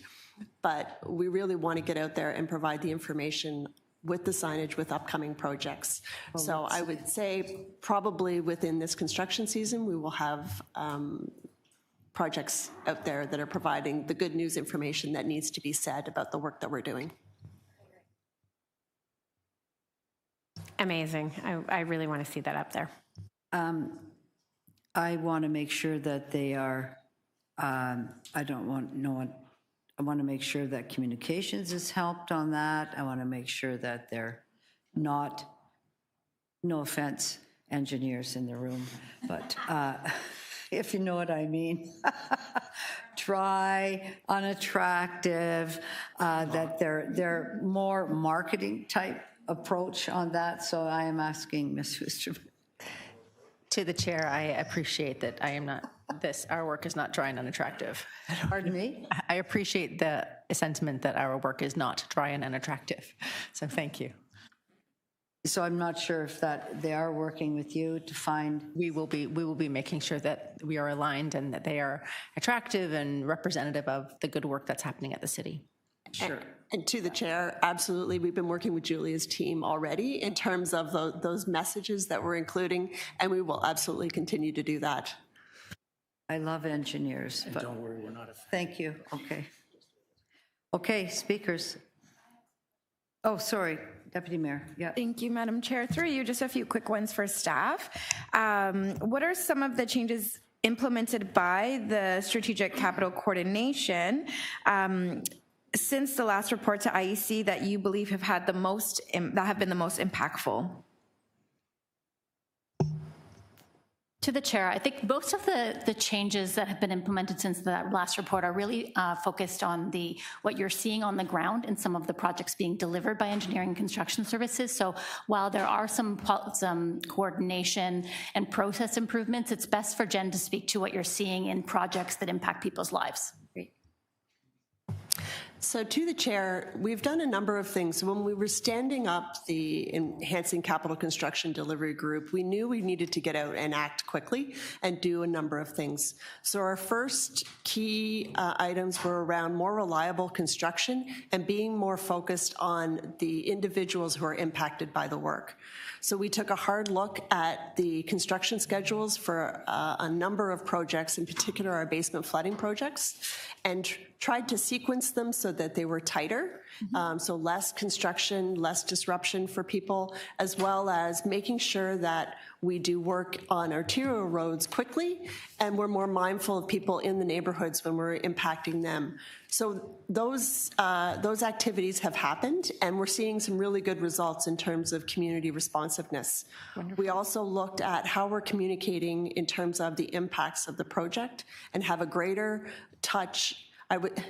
S: but we really want to get out there and provide the information with the signage with upcoming projects. So I would say probably within this construction season, we will have projects out there that are providing the good news information that needs to be said about the work that we're doing.
G: Amazing. I really want to see that up there.
A: I want to make sure that they are, I want to make sure that communications is helped on that. I want to make sure that they're not, no offense, engineers in the room, but if you know what I mean, dry, unattractive, that they're more marketing type approach on that. So I am asking Ms. Wisterman.
M: To the chair, I appreciate that I am not, our work is not dry and unattractive.
A: Pardon me?
M: I appreciate the sentiment that our work is not dry and unattractive. So thank you.
A: So I'm not sure if that they are working with you to find.
M: We will be making sure that we are aligned and that they are attractive and representative of the good work that's happening at the city.
S: Sure. And to the chair, absolutely. We've been working with Julia's team already in terms of those messages that we're including, and we will absolutely continue to do that.
A: I love engineers.
B: And
A: but
B: don't worry, we're not a
A: thank you. Okay. Okay, speakers. Oh, sorry, Deputy Mayor. Yeah.
D: Thank you, Madam Chair. Through you, just a few quick ones for staff. What are some of the changes implemented by the Strategic Capital Coordination since the last report to IEC that you believe have had the most, that have been the most impactful?
L: To the chair, I think most of the changes that have been implemented since that last report are really focused on what you're seeing on the ground in some of the projects being delivered by engineering and construction services. So while there are some coordination and process improvements, it's best for Jen to speak to what you're seeing in projects that impact people's lives. Great.
S: So to the chair, we've done a number of things. When we were standing up the Enhancing Capital Construction Delivery Group, we knew we needed to get out and act quickly and do a number of things. So our first key items were around more reliable construction and being more focused on the individuals who are impacted by the work. So we took a hard look at the construction schedules for a number of projects, in particular our basement flooding projects, and tried to sequence them so that they were tighter, so less construction, less disruption for people, as well as making sure that we do work on arterial roads quickly, and we're more mindful of people in the neighborhoods when we're impacting them. So those activities have happened, and we're seeing some really good results in terms of community responsiveness. Wonderful. We also looked at how we're communicating in terms of the impacts of the project and have a greater touch.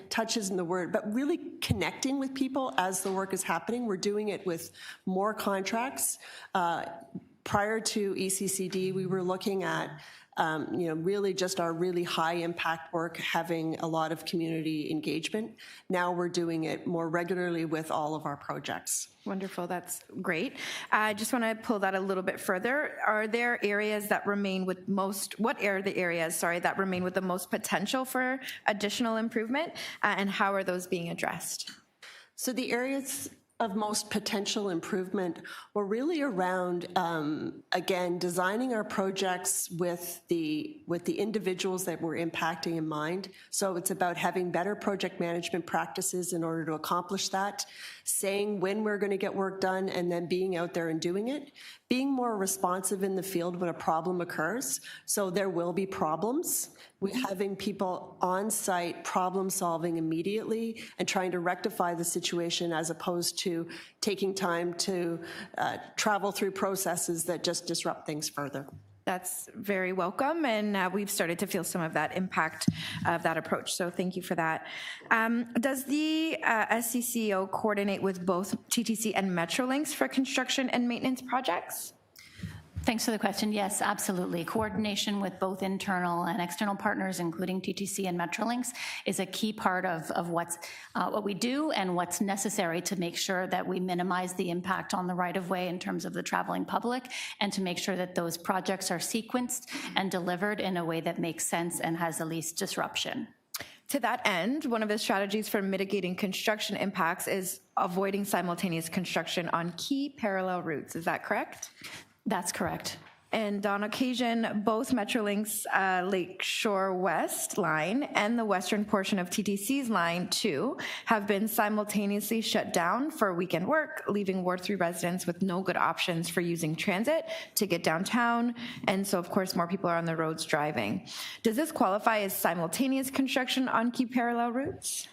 S: Touch isn't the word, but really connecting with people as the work is happening. We're doing it with more contracts. Prior to ECCD, we were looking at really just our really high impact work, having a lot of community engagement. Now we're doing it more regularly with all of our projects.
D: Wonderful, that's great. I just want to pull that a little bit further. Are there areas that remain with what are the areas, that remain with the most potential for additional improvement, and how are those being addressed?
S: So the areas of most potential improvement were really around, again, designing our projects with the individuals that we're impacting in mind. So it's about having better project management practices in order to accomplish that, saying when we're going to get work done, and then being out there and doing it, being more responsive in the field when a problem occurs. So there will be problems. We're having people on site problem solving immediately and trying to rectify the situation, as opposed to taking time to travel through processes that just disrupt things further.
D: That's very welcome, and we've started to feel some of that impact of that approach, so thank you for that. Does the SCCO coordinate with both TTC and Metrolinx for construction and maintenance projects?
L: Thanks for the question. Yes, absolutely. Coordination with both internal and external partners, including TTC and Metrolinx, is a key part of what we do and what's necessary to make sure that we minimize the impact on the right-of-way in terms of the traveling public, and to make sure that those projects are sequenced and delivered in a way that makes sense and has the least disruption.
D: To that end, one of the strategies for mitigating construction impacts is avoiding simultaneous construction on key parallel routes. Is that correct?
L: That's correct.
D: And on occasion, both Metrolinx Lakeshore West line and the western portion of TTC's line 2 have been simultaneously shut down for weekend work, leaving Ward 3 residents with no good options for using transit to get downtown. And so, of course, more people are on the roads driving. Does this qualify as simultaneous construction on key parallel routes?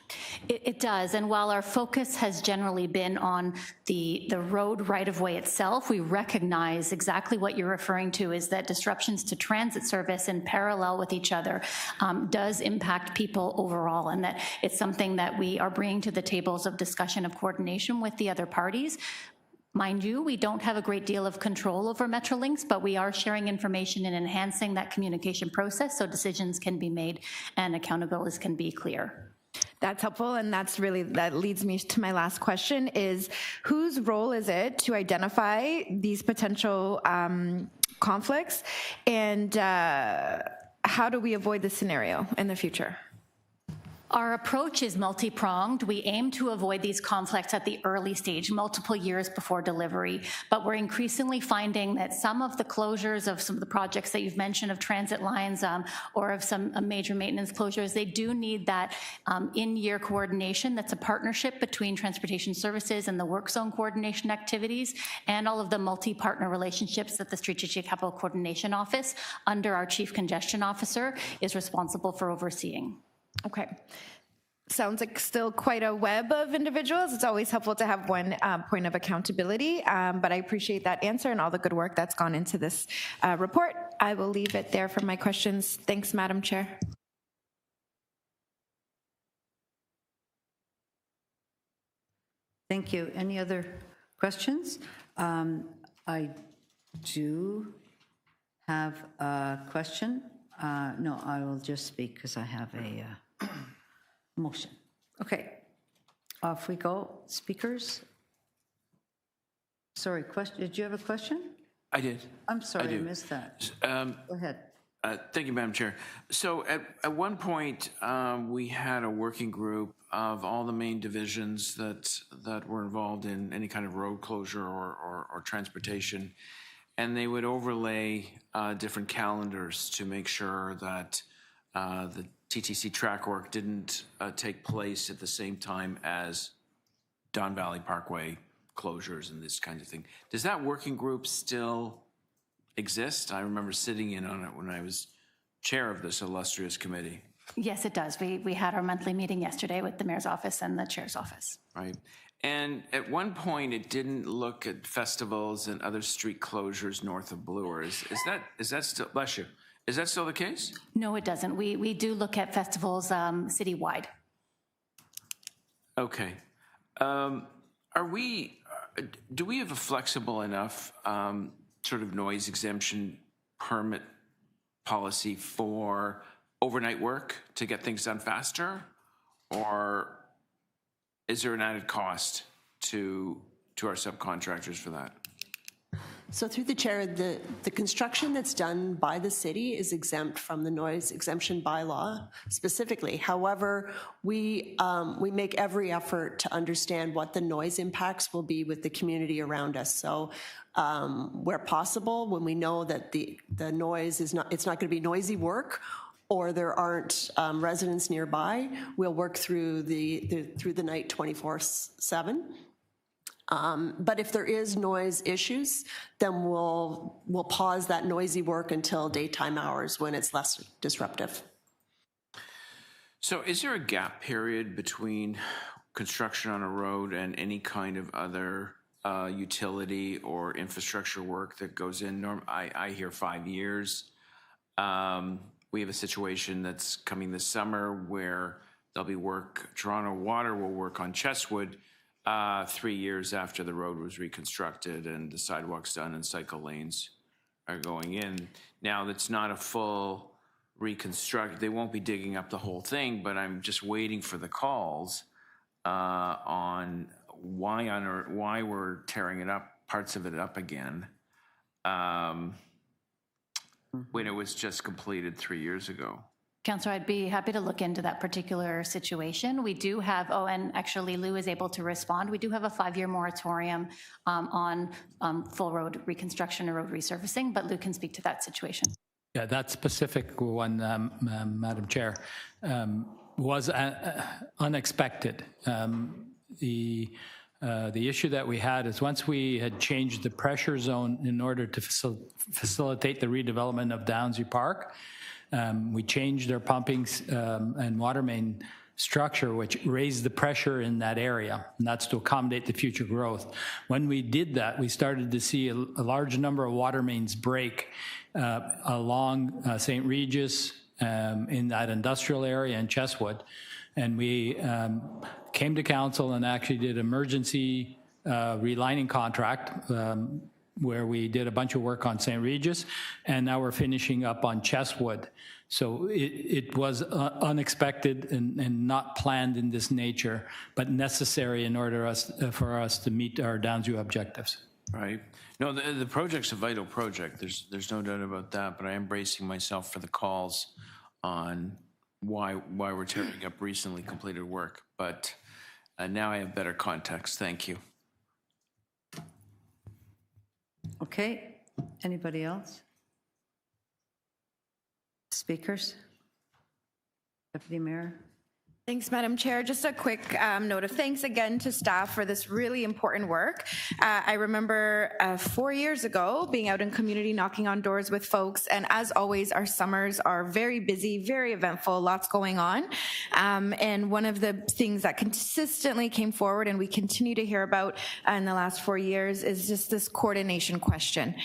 L: It does, and while our focus has generally been on the road right-of-way itself, we recognize exactly what you're referring to, is that disruptions to transit service in parallel with each other does impact people overall, and that it's something that we are bringing to the tables of discussion of coordination with the other parties. Mind you, we don't have a great deal of control over Metrolinx, but we are sharing information and enhancing that communication process so decisions can be made and accountabilities can be clear.
D: That's helpful, and that leads me to my last question, is whose role is it to identify these potential conflicts, and how do we avoid this scenario in the future?
L: Our approach is multi-pronged. We aim to avoid these conflicts at the early stage, multiple years before delivery, but we're increasingly finding that some of the closures of some of the projects that you've mentioned of transit lines or of some major maintenance closures, they do need that in-year coordination. That's a partnership between transportation services and the work zone coordination activities, and all of the multi-partner relationships that the Strategic Capital Coordination Office, under our Chief Congestion Officer, is responsible for overseeing.
D: Okay. Sounds like still quite a web of individuals. It's always helpful to have one point of accountability, but I appreciate that answer and all the good work that's gone into this report. I will leave it there for my questions. Thanks, Madam Chair.
A: Thank you. Any other questions? I do have a question. No, I will just speak because I have a motion. Okay, off we go. Speakers? Sorry, question. Did you have a question?
E: I did.
A: I'm sorry, I missed that. Go ahead.
E: Thank you, Madam Chair. So at one point, we had a working group of all the main divisions that were involved in any kind of road closure or transportation, and they would overlay different calendars to make sure that the TTC track work didn't take place at the same time as Don Valley Parkway closures and this kind of thing. Does that working group still exist? I remember sitting in on it when I was chair of this illustrious committee.
L: Yes, it does. We had our monthly meeting yesterday with the mayor's office and the chair's office.
E: Right. And at one point, it didn't look at festivals and other street closures north of Bloor. Is that still, bless you, is that still the case?
L: No, it doesn't. We do look at festivals citywide.
E: Okay. Do we have a flexible enough sort of noise exemption permit policy for overnight work to get things done faster? Or is there an added cost to our subcontractors for that?
S: So through the chair, the construction that's done by the city is exempt from the noise exemption bylaw specifically. However, we make every effort to understand what the noise impacts will be with the community around us. So where possible, when we know that the noise is it's not going to be noisy work, or there aren't residents nearby, we'll work through the night 24/7. But if there is noise issues, then we'll pause that noisy work until daytime hours when it's less disruptive.
E: So is there a gap period between construction on a road and any kind of other utility or infrastructure work that goes in? I hear 5 years. We have a situation that's coming this summer where there'll be work, Toronto Water will work on Chestwood 3 years after the road was reconstructed and the sidewalks done and cycle lanes are going in. Now, that's not a full reconstruct. They won't be digging up the whole thing, but I'm just waiting for the calls on why we're tearing it up, parts of it up again, when it was just completed 3 years ago.
L: Councillor, I'd be happy to look into that particular situation. We do have, and actually Lou is able to respond, we do have a 5-year moratorium on full road reconstruction or road resurfacing, but Lou can speak to that situation.
R: Yeah, that specific one, Madam Chair, was unexpected. The issue that we had is once we had changed the pressure zone in order to facilitate the redevelopment of Downsview Park, we changed our pumping and water main structure, which raised the pressure in that area, and that's to accommodate the future growth. When we did that, we started to see a large number of water mains break along St. Regis in that industrial area in Chestwood, and we came to council and actually did emergency relining contract where we did a bunch of work on St. Regis, and now we're finishing up on Chestwood. So it was unexpected and not planned in this nature, but necessary in order for us to meet our Downsview objectives.
E: Right. No, the project's a vital project. There's no doubt about that, but I am bracing myself for the calls on why we're tearing up recently completed work. But now I have better context. Thank you.
A: Okay, anybody else? Speakers? Deputy Mayor?
D: Thanks, Madam Chair. Just a quick note of thanks again to staff for this really important work. I remember 4 years ago being out in community knocking on doors with folks, and as always, our summers are very busy, very eventful, lots going on. And one of the things that consistently came forward and we continue to hear about in the last 4 years is just this coordination question.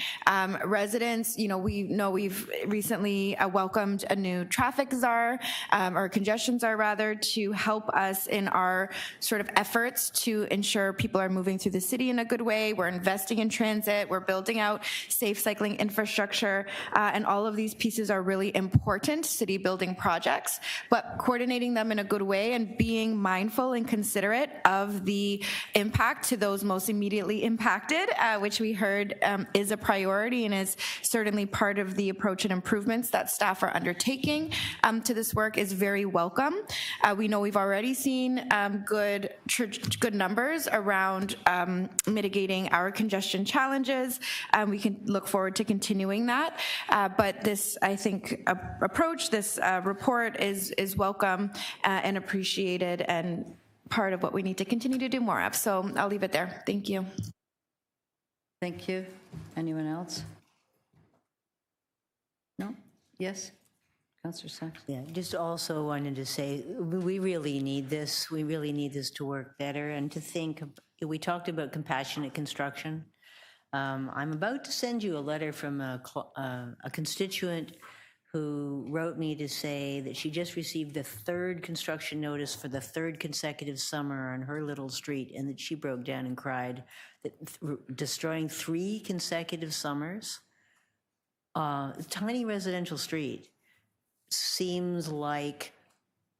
D: Residents, we've recently welcomed a new traffic czar, or congestion czar rather, to help us in our sort of efforts to ensure people are moving through the city in a good way. We're investing in transit, we're building out safe cycling infrastructure, and all of these pieces are really important city building projects, but coordinating them in a good way and being mindful and considerate of the impact to those most immediately impacted, which we heard is a priority and is certainly part of the approach and improvements that staff are undertaking to this work is very welcome. We know we've already seen good numbers around mitigating our congestion challenges. We can look forward to continuing that. But this, I think, approach, this report is welcome and appreciated and part of what we need to continue to do more of. So I'll leave it there. Thank you.
A: Thank you. Anyone else? No? Yes? Councillor Sachs?
C: Yeah, just also wanted to say, we really need this. We really need this to work better and to think, we talked about compassionate construction. I'm about to send you a letter from a constituent who wrote me to say that she just received the 3rd construction notice for the 3rd consecutive summer on her little street, and that she broke down and cried that destroying 3 consecutive summers, tiny residential street, seems like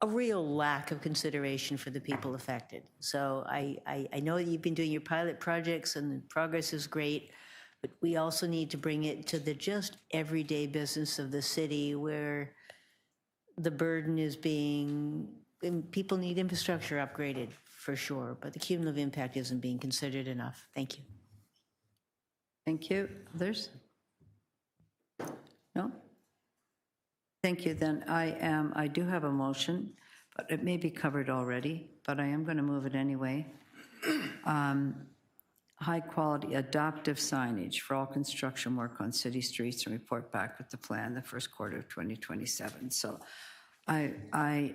C: a real lack of consideration for the people affected. So I know that you've been doing your pilot projects and the progress is great, but we also need to bring it to the just everyday business of the city where the burden is being, and people need infrastructure upgraded for sure, but the cumulative impact isn't being considered enough. Thank you.
A: Thank you. Others? No? Thank you. Then I do have a motion, but it may be covered already, but I am going to move it anyway. High-quality adaptive signage for all construction work on city streets and report back with the plan the first quarter of 2027. So I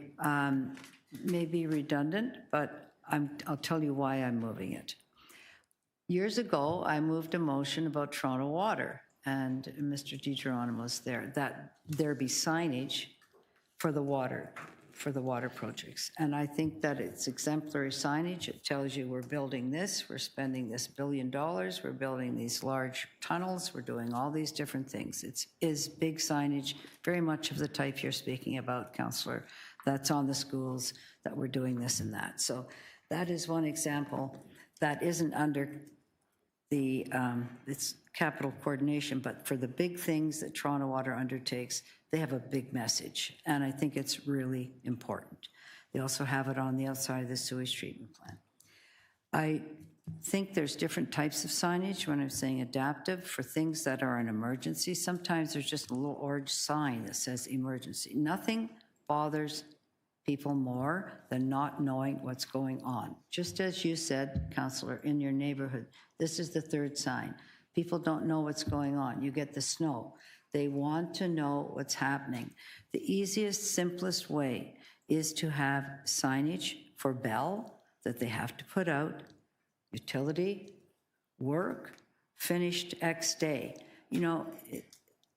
A: may be redundant, but I'll tell you why I'm moving it. Years ago, I moved a motion about Toronto Water, and Mr. DiGeronimo was there, that there be signage for the water projects. And I think that it's exemplary signage. It tells you we're building this, we're spending this $1 billion, we're building these large tunnels, we're doing all these different things. It is big signage, very much of the type you're speaking about, Councillor, that's on the schools, that we're doing this and that. So that is one example that isn't under the, it's capital coordination, but for the big things that Toronto Water undertakes, they have a big message, and I think it's really important. They also have it on the outside of the sewage treatment plant. I think there's different types of signage when I'm saying adaptive for things that are an emergency. Sometimes there's just a little orange sign that says emergency. Nothing bothers people more than not knowing what's going on. Just as you said, Councillor, in your neighborhood, this is the third sign. People don't know what's going on. You get the snow. They want to know what's happening. The easiest, simplest way is to have signage for Bell that they have to put out, utility, work, finished X day. You know,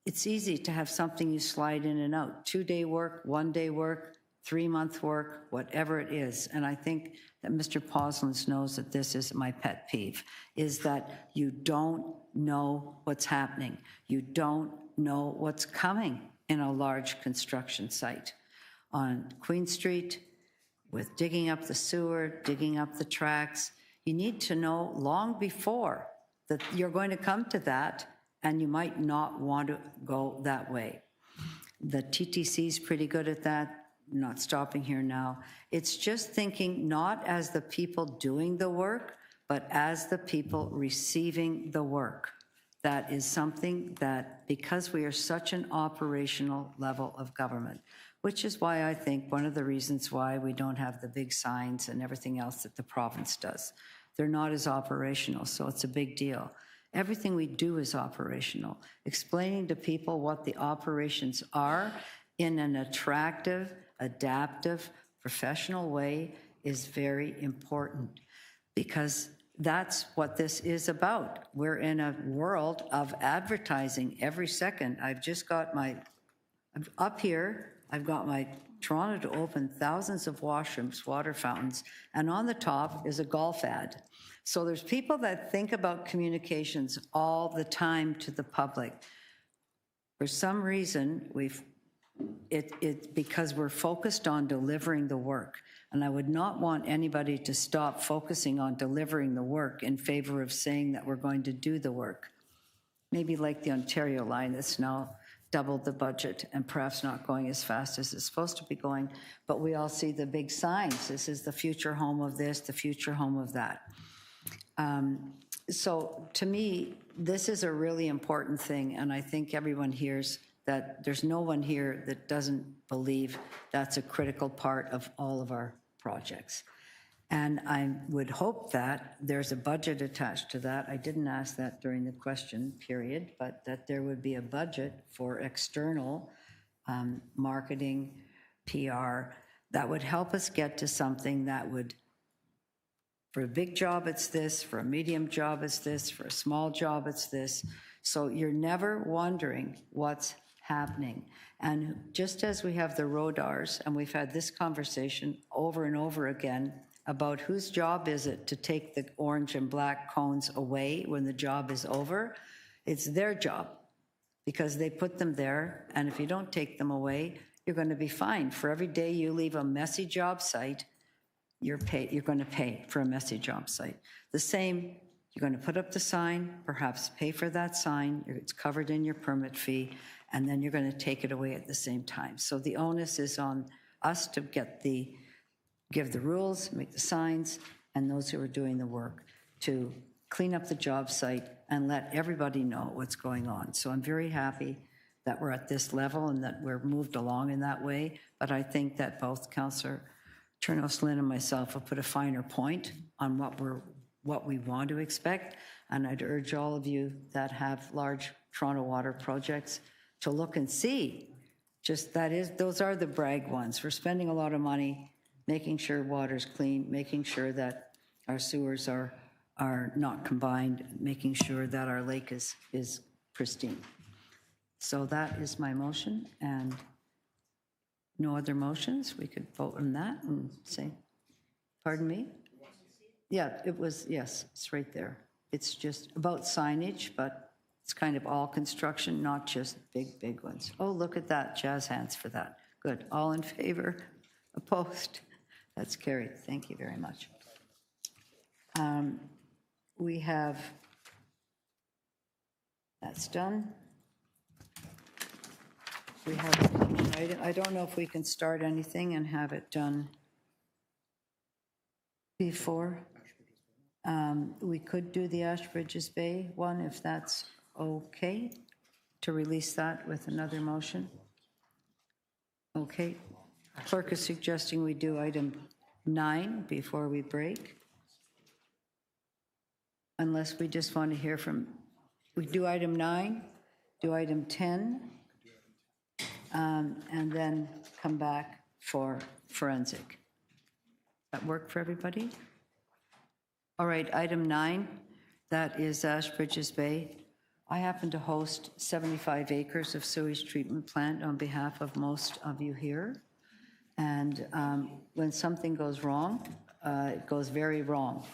A: it's easy to have something you slide in and out. 2-day work, 1-day work, 3-month work, whatever it is. And I think that Mr. Poslins knows that this is my pet peeve, is that you don't know what's happening. You don't know what's coming in a large construction site. On Queen Street, with digging up the sewer, digging up the tracks, you need to know long before that you're going to come to that, and you might not want to go that way. The TTC is pretty good at that. I'm not stopping here now. It's just thinking not as the people doing the work, but as the people receiving the work. That is something that, because we are such an operational level of government, which is why I think one of the reasons why we don't have the big signs and everything else that the province does. They're not as operational, so it's a big deal. Everything we do is operational. Explaining to people what the operations are in an attractive, adaptive, professional way is very important, because that's what this is about. We're in a world of advertising every second. I've just got my, up here, I've got my Toronto to open thousands of washrooms, water fountains, and on the top is a golf ad. So there's people that think about communications all the time to the public. For some reason, because we're focused on delivering the work. And I would not want anybody to stop focusing on delivering the work in favor of saying that we're going to do the work. Maybe like the Ontario line that's now doubled the budget and perhaps not going as fast as it's supposed to be going, but we all see the big signs. This is the future home of this, the future home of that. So to me, this is a really important thing, and I think everyone hears that there's no one here that doesn't believe that's a critical part of all of our projects. And I would hope that there's a budget attached to that. I didn't ask that during the question period, but that there would be a budget for external marketing, PR, that would help us get to something that would, for a big job it's this, for a medium job it's this, for a small job it's this. So you're never wondering what's happening. And just as we have the rodars, and we've had this conversation over and over again about whose job is it to take the orange and black cones away when the job is over, it's their job because they put them there, and if you don't take them away, you're going to be fined. For every day you leave a messy job site, you're going to pay for a messy job site. The same You're going to put up the sign, perhaps pay for that sign, it's covered in your permit fee, and then you're going to take it away at the same time. So the onus is on us to give the rules, make the signs, and those who are doing the work to clean up the job site and let everybody know what's going on. So I'm very happy that we're at this level and that we're moved along in that way. But I think that both Councillor Turnos-Lynn and myself have put a finer point on what we want to expect. And I'd urge all of you that have large Toronto Water projects to look and see. Those are the brag ones. We're spending a lot of money making sure water's clean, making sure that our sewers are not combined, making sure that our lake is pristine. So that is my motion, and no other motions. We could vote on that and say, pardon me? Yeah, yes, it's right there. It's just about signage, but it's kind of all construction, not just big ones. Oh, look at that, jazz hands for that. Good, all in favor? Opposed? That's carried, thank you very much. We have, that's done. We have, I don't know if we can start anything and have it done before. We could do the Ashbridges Bay one if that's okay, to release that with another motion. Okay. Clerk is suggesting we do item 9 before we break. Unless we just want to hear from, we do item 9, do item 10, and then come back for forensic. That work for everybody? All right, item 9, that is Ashbridges Bay. I happen to host 75 acres of sewage treatment plant on behalf of most of you here. And when something goes wrong, it goes very wrong.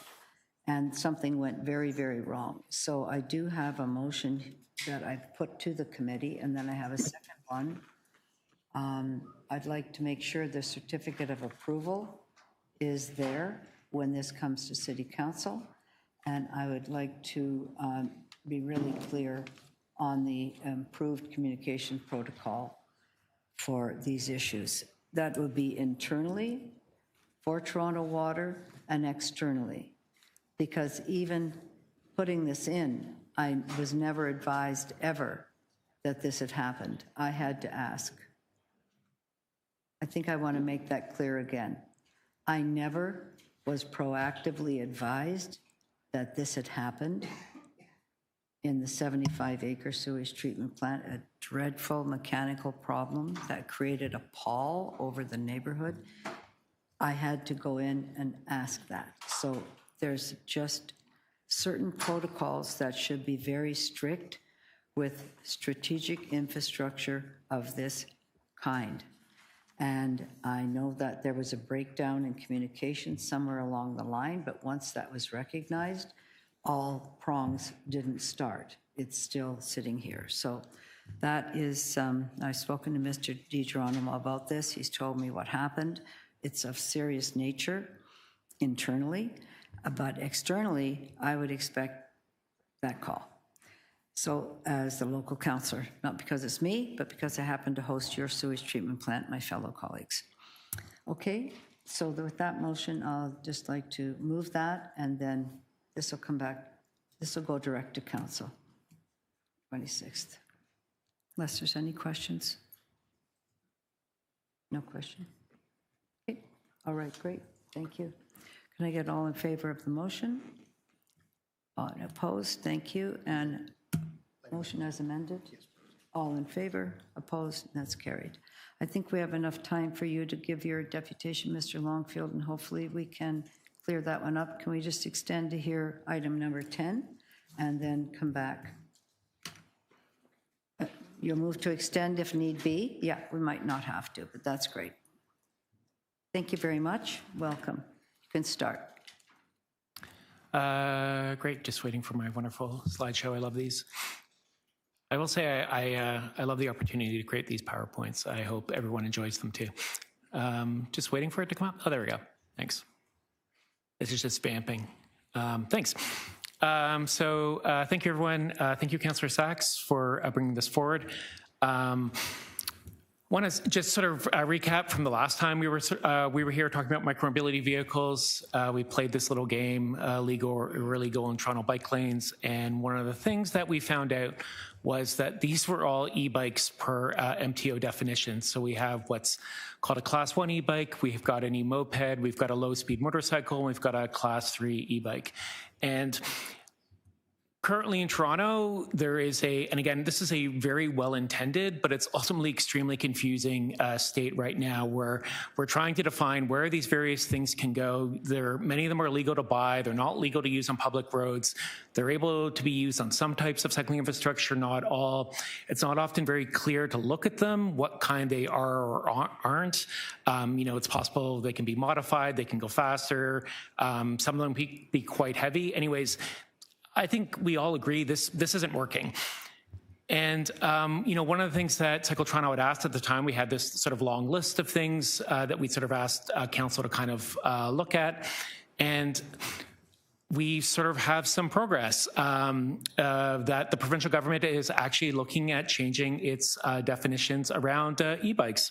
A: And something went very, very wrong. So I do have a motion that I've put to the committee, and then I have a second one. I'd like to make sure the certificate of approval is there when this comes to City Council. And I would like to be really clear on the improved communication protocol for these issues. That would be internally for Toronto Water and externally. Because even putting this in, I was never advised ever that this had happened. I had to ask. I think I want to make that clear again. I never was proactively advised that this had happened in the 75-acre sewage treatment plant, a dreadful mechanical problem that created a pall over the neighborhood. I had to go in and ask that. So there's just certain protocols that should be very strict with strategic infrastructure of this kind. And I know that there was a breakdown in communication somewhere along the line, but once that was recognized, all prongs didn't start. It's still sitting here. So that is, I've spoken to Mr. DiGeronimo about this. He's told me what happened. It's of serious nature internally, but externally, I would expect that call. So as the local councillor, not because it's me, but because I happen to host your sewage treatment plant, my fellow colleagues. Okay, so with that motion, I'll just like to move that, and then this will come back, this will go direct to council, 26th. Unless there's any questions? No question? Okay, all right, great, thank you. Can I get all in favor of the motion? All opposed, thank you. And motion as amended? All in favor, opposed, that's carried. I think we have enough time for you to give your deputation, Mr. Longfield, and hopefully we can clear that one up. Can we just extend to hear item number 10 and then come back? You'll move to extend if need be? Yeah, we might not have to, but that's great. Thank you very much. Welcome. You can start.
H: Great, just waiting for my wonderful slideshow. I love these. I will say I love the opportunity to create these PowerPoints. I hope everyone enjoys them too. Just waiting for it to come up. Oh, there we go. Thanks. This is just vamping. Thanks. Thank you, everyone. Thank you, Councillor Sachs, for bringing this forward. Want to just sort of recap from the last time we were here talking about micromobility vehicles. We played this little game, legal or illegal in Toronto bike lanes, and one of the things that we found out was that these were all e-bikes per MTO definition. So we have what's called a Class 1 e-bike, we've got an e-moped, we've got a low-speed motorcycle, and we've got a Class 3 e-bike. And currently in Toronto, there is and again, this is a very well-intended, but it's ultimately extremely confusing state right now where we're trying to define where these various things can go. Many of them are legal to buy. They're not legal to use on public roads. They're able to be used on some types of cycling infrastructure, not all. It's not often very clear to look at them, what kind they are or aren't. It's possible they can be modified, they can go faster. Some of them can be quite heavy. Anyways, I think we all agree this isn't working. And, one of the things that Cycle Toronto had asked at the time, we had this sort of long list of things that we sort of asked council to kind of look at. And we sort of have some progress that the provincial government is actually looking at changing its definitions around e-bikes.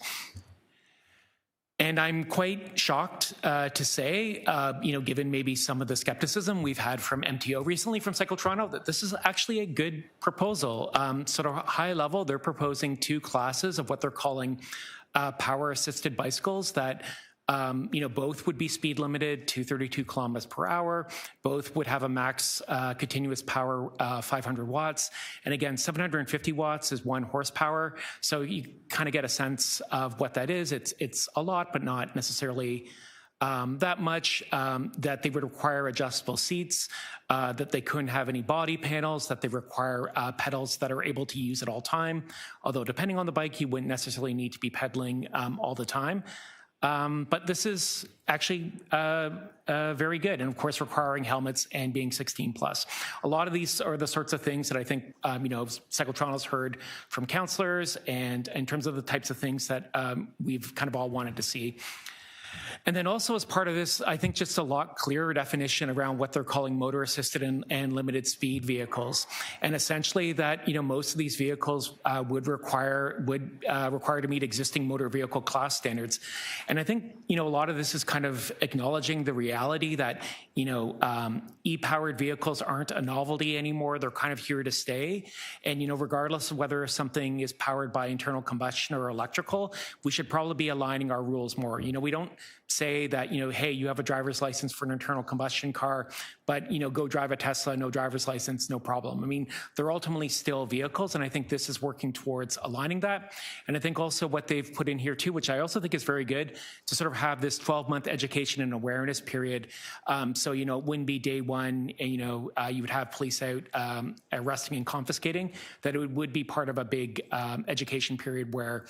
H: And I'm quite shocked to say, given maybe some of the skepticism we've had from MTO recently from Cycle Toronto, that this is actually a good proposal. Sort of high level, they're proposing 2 classes of what they're calling power-assisted bicycles that both would be speed limited to 32 kilometers per hour. Both would have a max continuous power 500 watts. And again, 750 watts is 1 horsepower. So you kind of get a sense of what that is. It's a lot, but not necessarily that much, that they would require adjustable seats, that they couldn't have any body panels, that they require pedals that are able to use at all time. Although depending on the bike, you wouldn't necessarily need to be pedaling all the time. But this is actually very good, and of course requiring helmets and being 16 plus. A lot of these are the sorts of things that I think Cycle Toronto's heard from councillors, and in terms of the types of things that we've kind of all wanted to see. And then also as part of this, I think just a lot clearer definition around what they're calling motor-assisted and limited speed vehicles. And essentially that, most of these vehicles would require to meet existing motor vehicle class standards. And I think, a lot of this is kind of acknowledging the reality that, e-powered vehicles aren't a novelty anymore. They're kind of here to stay. And, regardless of whether something is powered by internal combustion or electrical, we should probably be aligning our rules more. We don't say that, hey, you have a driver's license for an internal combustion car, but, go drive a Tesla, no driver's license, no problem. I mean, they're ultimately still vehicles, and I think this is working towards aligning that. And I think also what they've put in here too, which I also think is very good, to sort of have this 12-month education and awareness period. So, it wouldn't be day one, and, you would have police out arresting and confiscating, that it would be part of a big education period where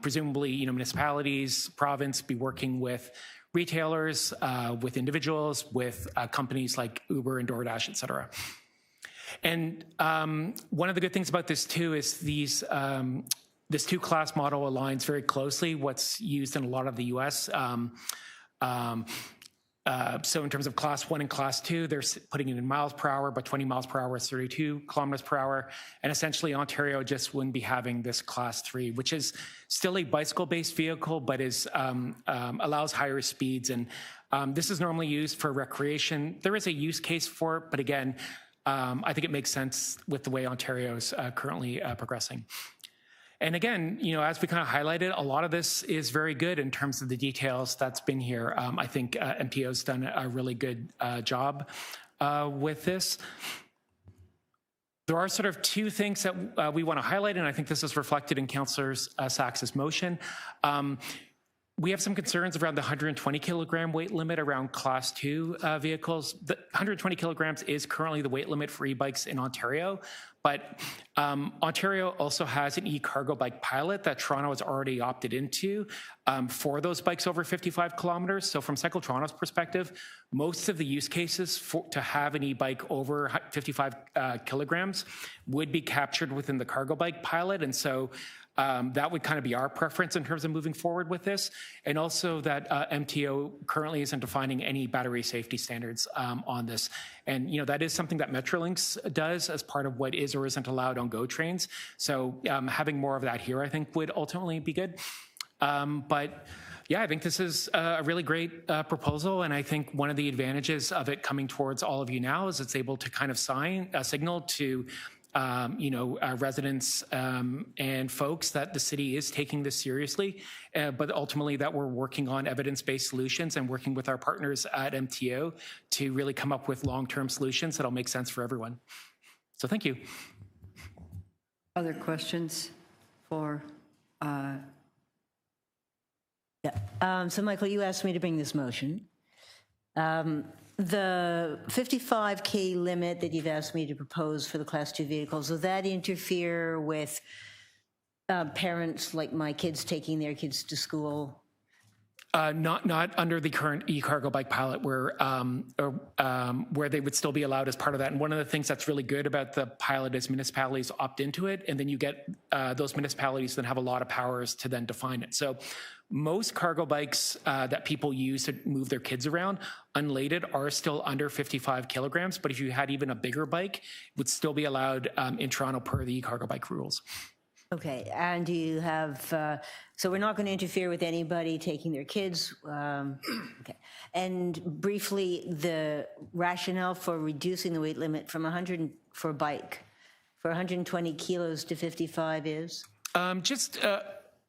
H: presumably, municipalities, province be working with retailers, with individuals, with companies like Uber and DoorDash, et cetera. And one of the good things about this too is this 2-class model aligns very closely what's used in a lot of the US. So in terms of Class 1 and Class 2, they're putting it in miles per hour, but 20 miles per hour is 32 kilometers per hour. And essentially Ontario just wouldn't be having this Class 3, which is still a bicycle-based vehicle, but allows higher speeds. And this is normally used for recreation. There is a use case for it, but again, I think it makes sense with the way Ontario is currently progressing. And again, as we kind of highlighted, a lot of this is very good in terms of the details that's been here. I think MTO's done a really good job with this. There are sort of 2 things that we want to highlight, and I think this is reflected in Councillor Sachs's motion. We have some concerns around the 120 kilogram weight limit around Class 2 vehicles. The 120 kilograms is currently the weight limit for e-bikes in Ontario, but Ontario also has an e-cargo bike pilot that Toronto has already opted into for those bikes over 55 kilometers. So from Cycle Toronto's perspective, most of the use cases to have an e-bike over 55 kilograms would be captured within the cargo bike pilot. And so That would kind of be our preference in terms of moving forward with this. And also that MTO currently isn't defining any battery safety standards on this. And, that is something that Metrolinx does as part of what is or isn't allowed on GO trains. So having more of that here, I think, would ultimately be good. But yeah, I think this is a really great proposal. And I think one of the advantages of it coming towards all of you now is it's able to kind of signal to residents and folks that the city is taking this seriously, but ultimately that we're working on evidence-based solutions and working with our partners at MTO to really come up with long-term solutions that'll make sense for everyone. So thank you.
A: Other questions for?
C: So Michael, you asked me to bring this motion. The 55K limit that you've asked me to propose for the Class 2 vehicles, will that interfere with parents like my kids taking their kids to school?
H: Not under the current e-cargo bike pilot where they would still be allowed as part of that. And one of the things that's really good about the pilot is municipalities opt into it, and then you get those municipalities that have a lot of powers to then define it. So most cargo bikes that people use to move their kids around, unladen, are still under 55 kilograms. But if you had even a bigger bike, it would still be allowed in Toronto per the e-cargo bike rules.
C: Okay, and you have, so we're not going to interfere with anybody taking their kids. Okay, and briefly, the rationale for reducing the weight limit from 100 for a bike, for 120 kilos to 55 is?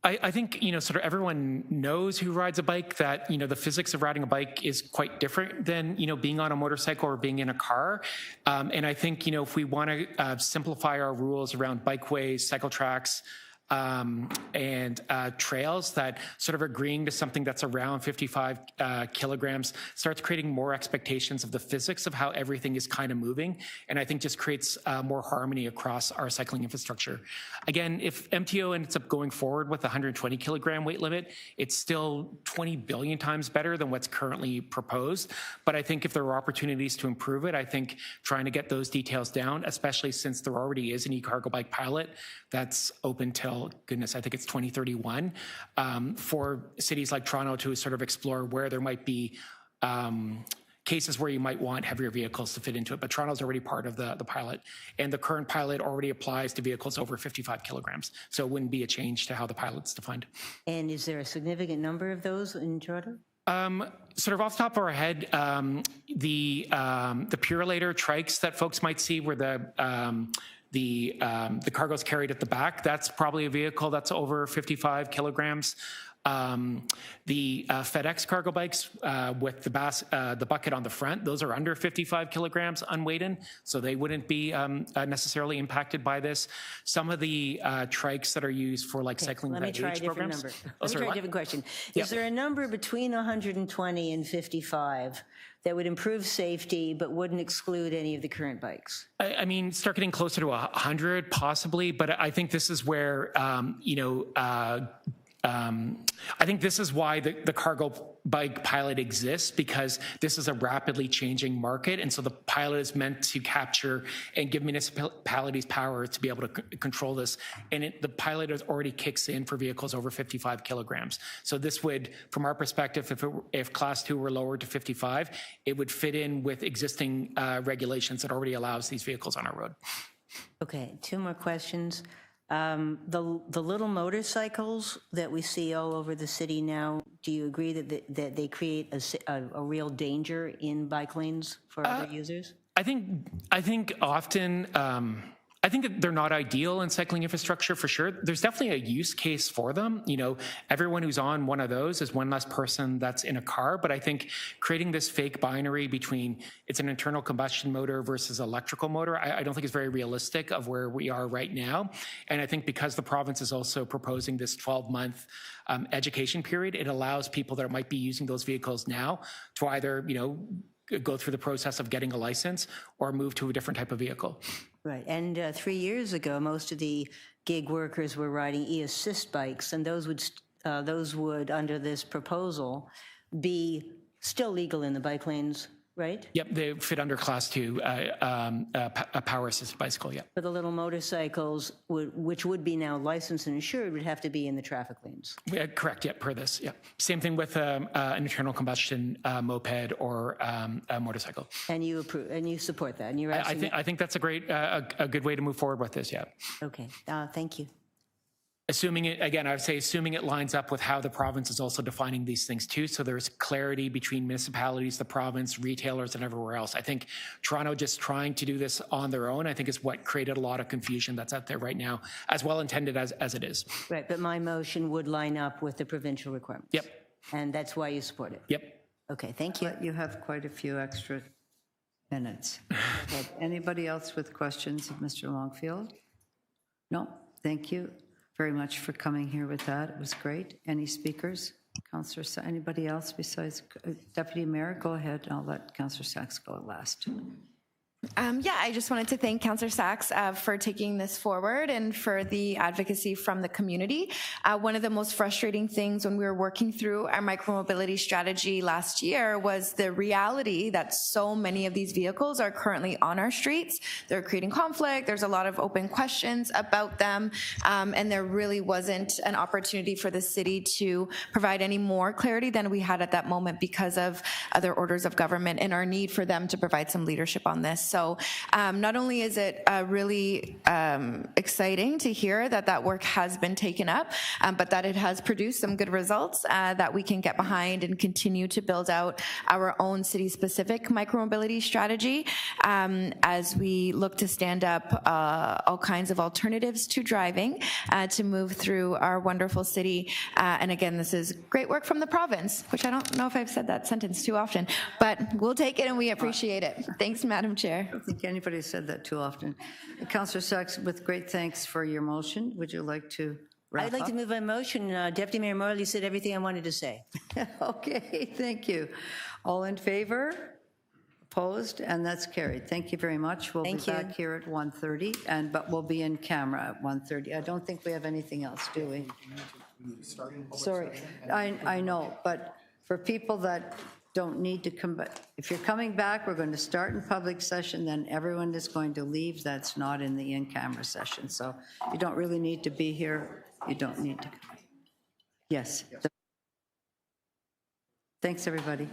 H: I think, sort of everyone knows who rides a bike that, the physics of riding a bike is quite different than, being on a motorcycle or being in a car. And I think, if we want to simplify our rules around bikeways, cycle tracks, and trails, that sort of agreeing to something that's around 55 kilograms starts creating more expectations of the physics of how everything is kind of moving, and I think just creates more harmony across our cycling infrastructure. Again, if MTO ends up going forward with a 120 kilogram weight limit, it's still 20 billion times better than what's currently proposed, but I think if there are opportunities to improve it, I think trying to get those details down, especially since there already is an e-cargo bike pilot that's open till, goodness, I think it's 2031, for cities like Toronto to sort of explore where there might be cases where you might want heavier vehicles to fit into it. But Toronto's already part of the pilot, and the current pilot already applies to vehicles over 55 kilograms. So it wouldn't be a change to how the pilot's defined. And is there a significant number of those in Toronto? Sort of off the top of our head, the Purelator trikes that folks might see where the cargo's carried at the back, that's probably a vehicle that's over 55 kilograms. The FedEx cargo bikes with the bucket on the front, those are under 55 kilograms unweighted, so they wouldn't be necessarily impacted by this. Some of the trikes that are used for like cycling
C: Let me try a different number. Let me try a different question. Is there a number between 120 and 55 that would improve safety but wouldn't exclude any of the current bikes?
H: I mean, start getting closer to 100 possibly, but I think this is where, I think this is why the cargo bike pilot exists, because this is a rapidly changing market. And so the pilot is meant to capture and give municipalities power to be able to control this. And the pilot already kicks in for vehicles over 55 kilograms. So this would, from our perspective, if class 2 were lowered to 55, it would fit in with existing regulations that already allows these vehicles on our road.
C: Okay, two more questions. The little motorcycles that we see all over the city now, do you agree that they create a real danger in bike lanes for other users?
H: I think often, I think that they're not ideal in cycling infrastructure for sure. There's definitely a use case for them. Everyone who's on one of those is one less person that's in a car. But I think creating this fake binary between it's an internal combustion motor versus electrical motor, I don't think is very realistic of where we are right now. And I think because the province is also proposing this 12-month education period, it allows people that might be using those vehicles now to either, go through the process of getting a license or move to a different type of vehicle.
C: Right, and 3 years ago, most of the gig workers were riding e-assist bikes, and those would, under this proposal, be still legal in the bike lanes right?
H: Yep, they fit under class 2, a power assisted bicycle, yeah.
C: For the little motorcycles, which would be now licensed and insured, would have to be in the traffic lanes.
H: Yeah, correct, yeah, per this, yeah. Same thing with an internal combustion moped or a motorcycle.
C: And you approve, and you support that, and you're asking...
H: I think that's a great, a good way to move forward with this, yeah.
C: Okay, thank you.
H: Assuming it, again, I would say assuming it lines up with how the province is also defining these things too, so there's clarity between municipalities, the province, retailers, and everywhere else. I think Toronto just trying to do this on their own, I think is what created a lot of confusion that's out there right now, as well intended as it is.
C: Right, but my motion would line up with the provincial requirements.
H: Yep.
C: And that's why you support it?
H: Yep.
C: Okay, thank you.
A: But you have quite a few extra minutes. Okay. Anybody else with questions of Mr. Longfield? No, thank you very much for coming here with that. It was great. Any speakers? Councillor, anybody else besides Deputy Mayor? Go ahead, and I'll let Councillor Sachs go last.
D: Yeah, I just wanted to thank Councillor Sachs for taking this forward and for the advocacy from the community. One of the most frustrating things when we were working through our micromobility strategy last year was the reality that so many of these vehicles are currently on our streets. They're creating conflict. There's a lot of open questions about them, and there really wasn't an opportunity for the city to provide any more clarity than we had at that moment because of other orders of government and our need for them to provide some leadership on this. So not only is it really exciting to hear that that work has been taken up, but that it has produced some good results that we can get behind and continue to build out our own city-specific micromobility strategy as we look to stand up all kinds of alternatives to driving to move through our wonderful city. And again, this is great work from the province, which I don't know if I've said that sentence too often, but we'll take it and we appreciate it. Thanks, Madam Chair.
A: I don't think anybody said that too often. Councillor Sachs, with great thanks for your motion, would you like to wrap
C: I'd like
A: up?
C: to move my motion. Deputy Mayor Morley said everything I wanted to say.
A: Okay, thank you. All in favor? Opposed? And that's carried. Thank you very much. We'll be back here at 1:30, but we'll be in camera at 1:30. I don't think we have anything else, do we? Sorry, I know, but for people that don't need to come back, if you're coming back, we're going to start in public session, then everyone is going to leave. That's not in the in-camera session. So you don't really need to be here. You don't need to. Yes. Thanks, everybody.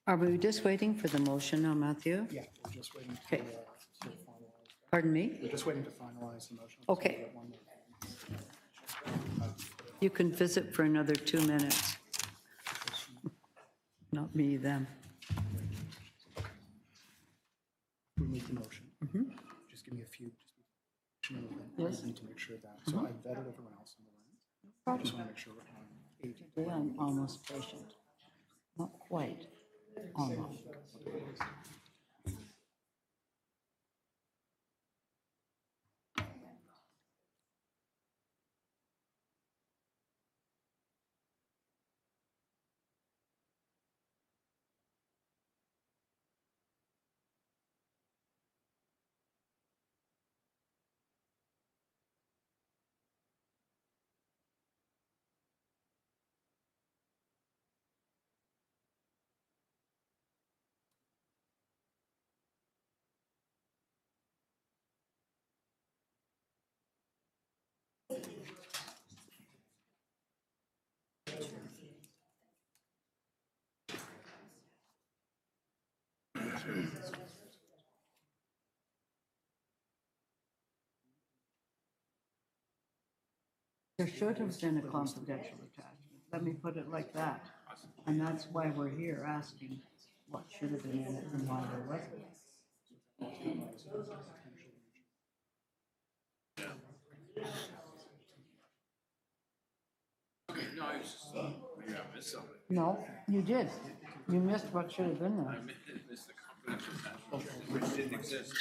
A: Are we just waiting for the motion now, Matthew?
B: Yeah, we're just waiting to
A: Okay.
B: finalize.
A: Pardon me?
B: We're just waiting to finalize the motion.
A: Okay.
B: So we got one more.
A: You can visit for another 2 minutes. Not me, them.
B: We make the motion. Just give me a few.
A: Yes.
B: I need to make sure that. So I vetted everyone else in the room. I just want to make sure we're on 8.
A: Today I'm almost patient. Not quite, almost. There should have been a confidential attachment. Let me put it like that. And that's why we're here asking what should have been in it and why there wasn't. No, you did. You missed what should have been there.
E: Missed the confidential attachment, which didn't exist.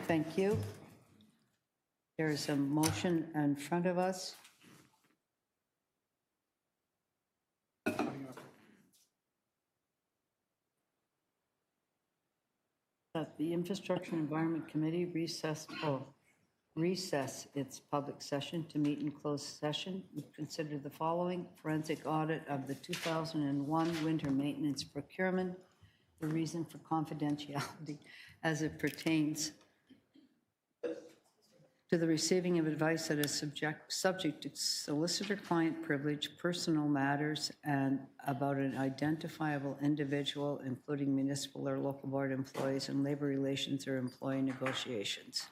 A: Thank you. There is a motion in front of us. That the Infrastructure and Environment Committee recess its public session to meet in closed session. We consider the following: forensic audit of the 2001 winter maintenance procurement, the reason for confidentiality as it pertains to the receiving of advice that is subject to solicitor-client privilege, personal matters, and about an identifiable individual, including municipal or local board employees, and labor relations or employee negotiations.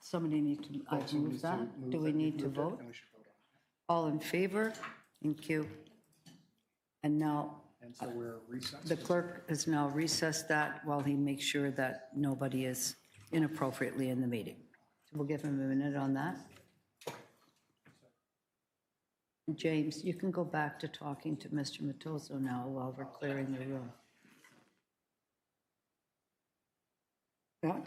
A: Somebody need to move that? Do we need to vote? All in favor? Thank you. And now,
B: And so we're recessed.
A: the clerk has now recessed that while he makes sure that nobody is inappropriately in the meeting. So we'll give him a minute on that. James, you can go back to talking to Mr. Matoso now while we're clearing the room. Yeah.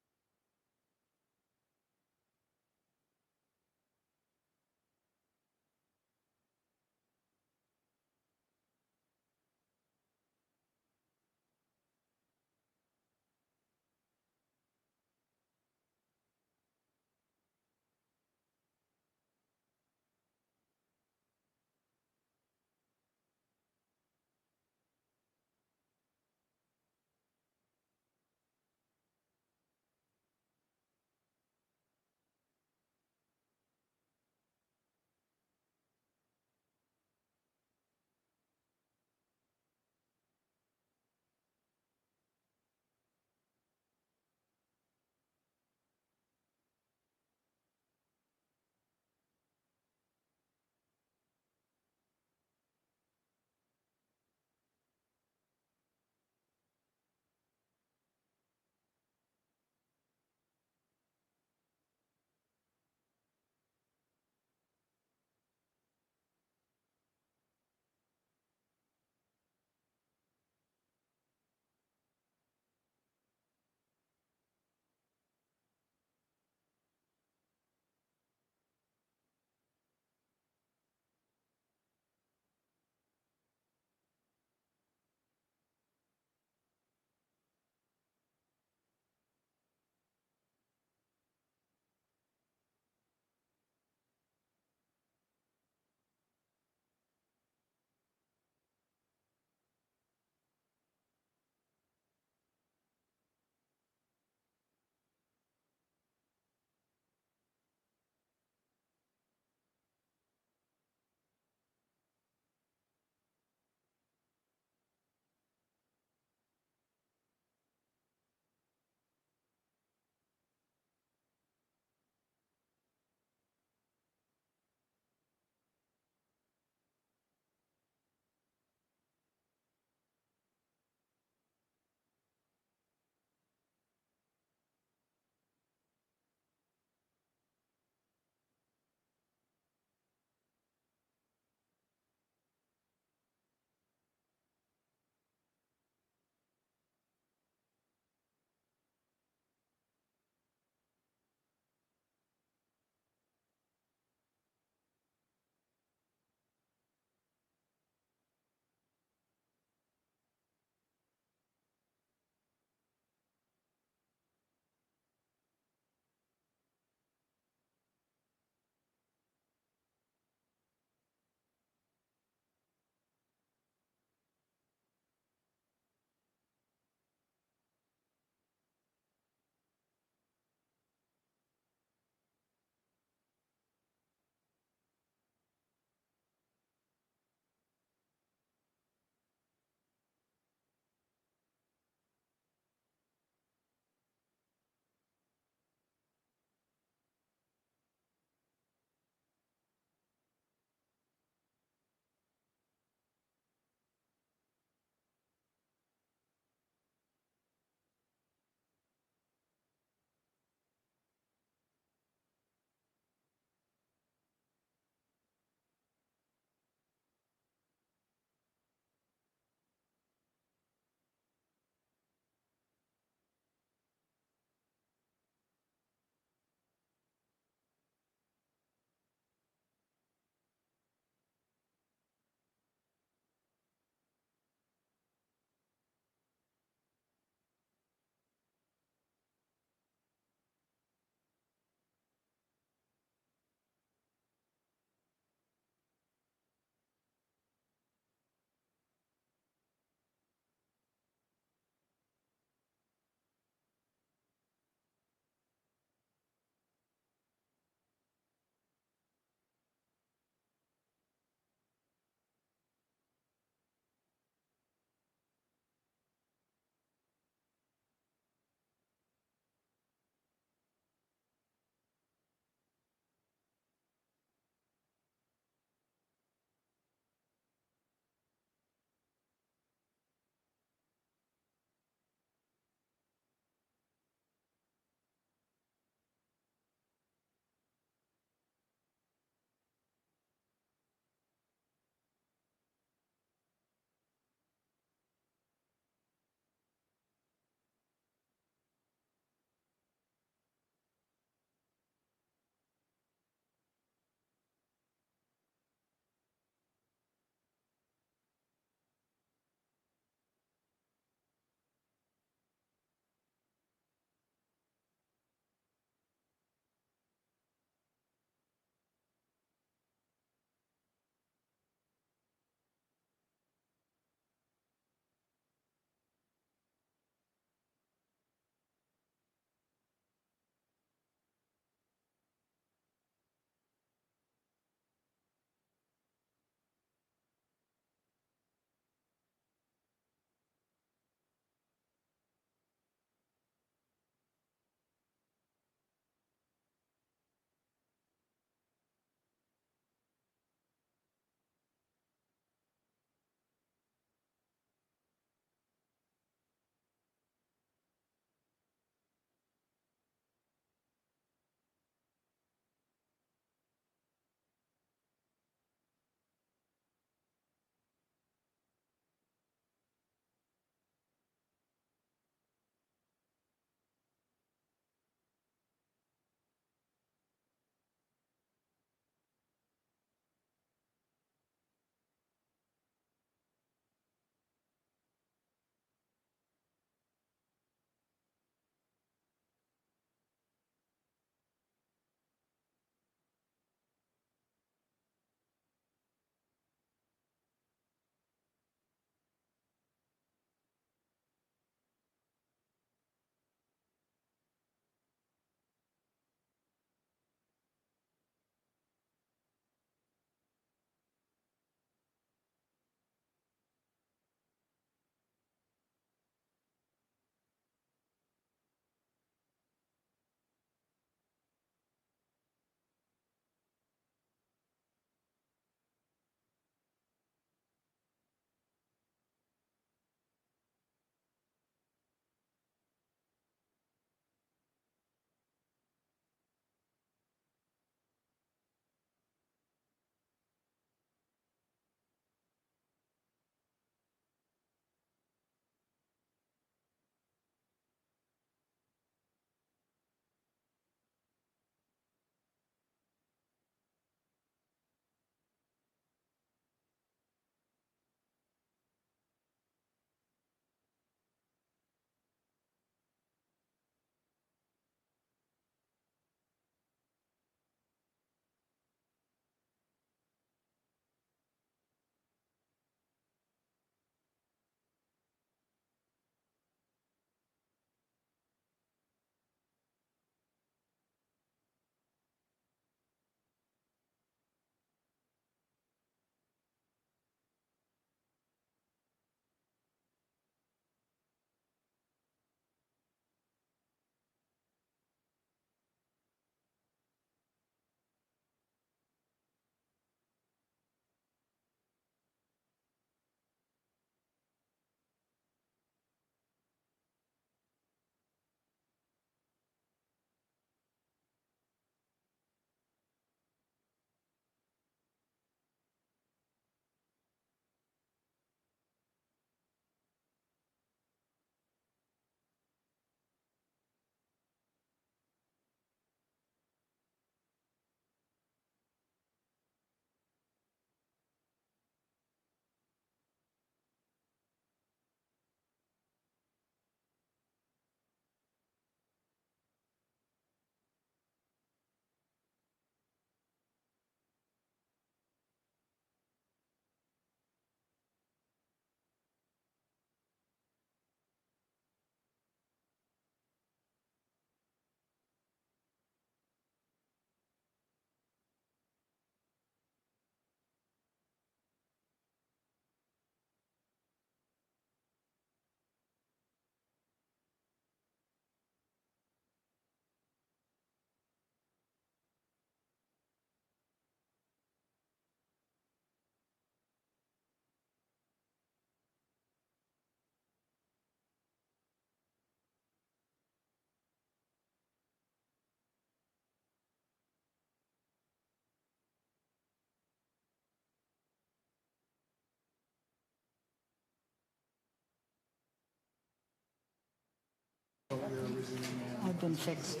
A: I've been fixed.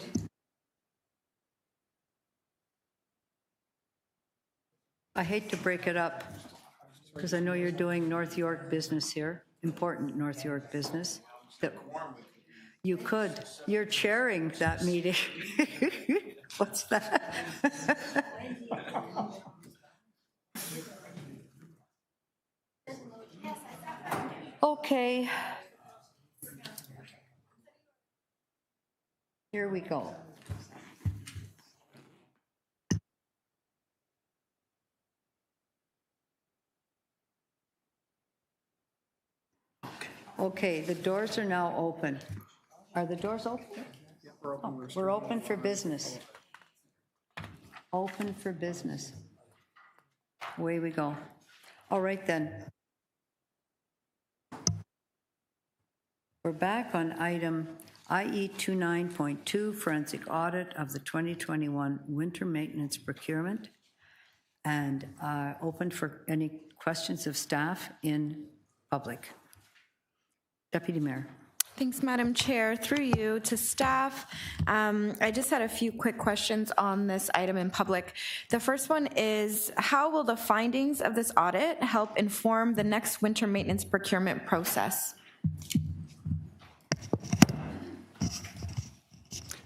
A: I hate to break it up, because I know you're doing North York business here, important North York business. You could. You're chairing that meeting. What's that? Okay. Here we go. Okay, the doors are now open. Are the doors open? Oh, we're open for business. Open for business. Away we go. All right then. We're back on item IE 29.2, forensic audit of the 2021 winter maintenance procurement, and open for any questions of staff in public. Deputy Mayor.
D: Thanks, Madam Chair. Through you to staff. I just had a few quick questions on this item in public. The first one is, how will the findings of this audit help inform the next winter maintenance procurement process?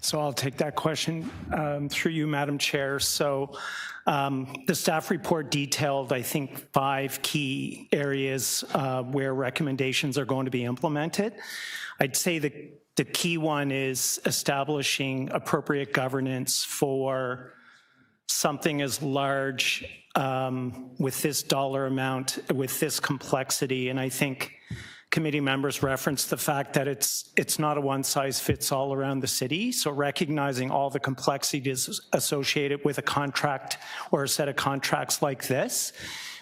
N: So I'll take that question through you, Madam Chair. So the staff report detailed, I think, 5 key areas where recommendations are going to be implemented. I'd say the key one is establishing appropriate governance for something as large with this dollar amount, with this complexity. And I think committee members referenced the fact that it's not a one-size-fits-all around the city, so recognizing all the complexities associated with a contract or a set of contracts like this,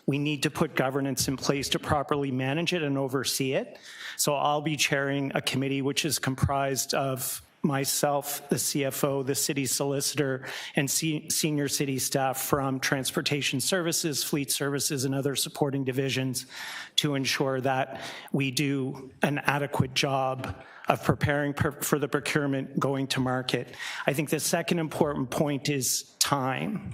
N: we need to put governance in place to properly manage it and oversee it. So I'll be chairing a committee which is comprised of myself, the CFO, the city solicitor, and senior city staff from transportation services, fleet services, and other supporting divisions to ensure that we do an adequate job of preparing for the procurement going to market. I think the second important point is time.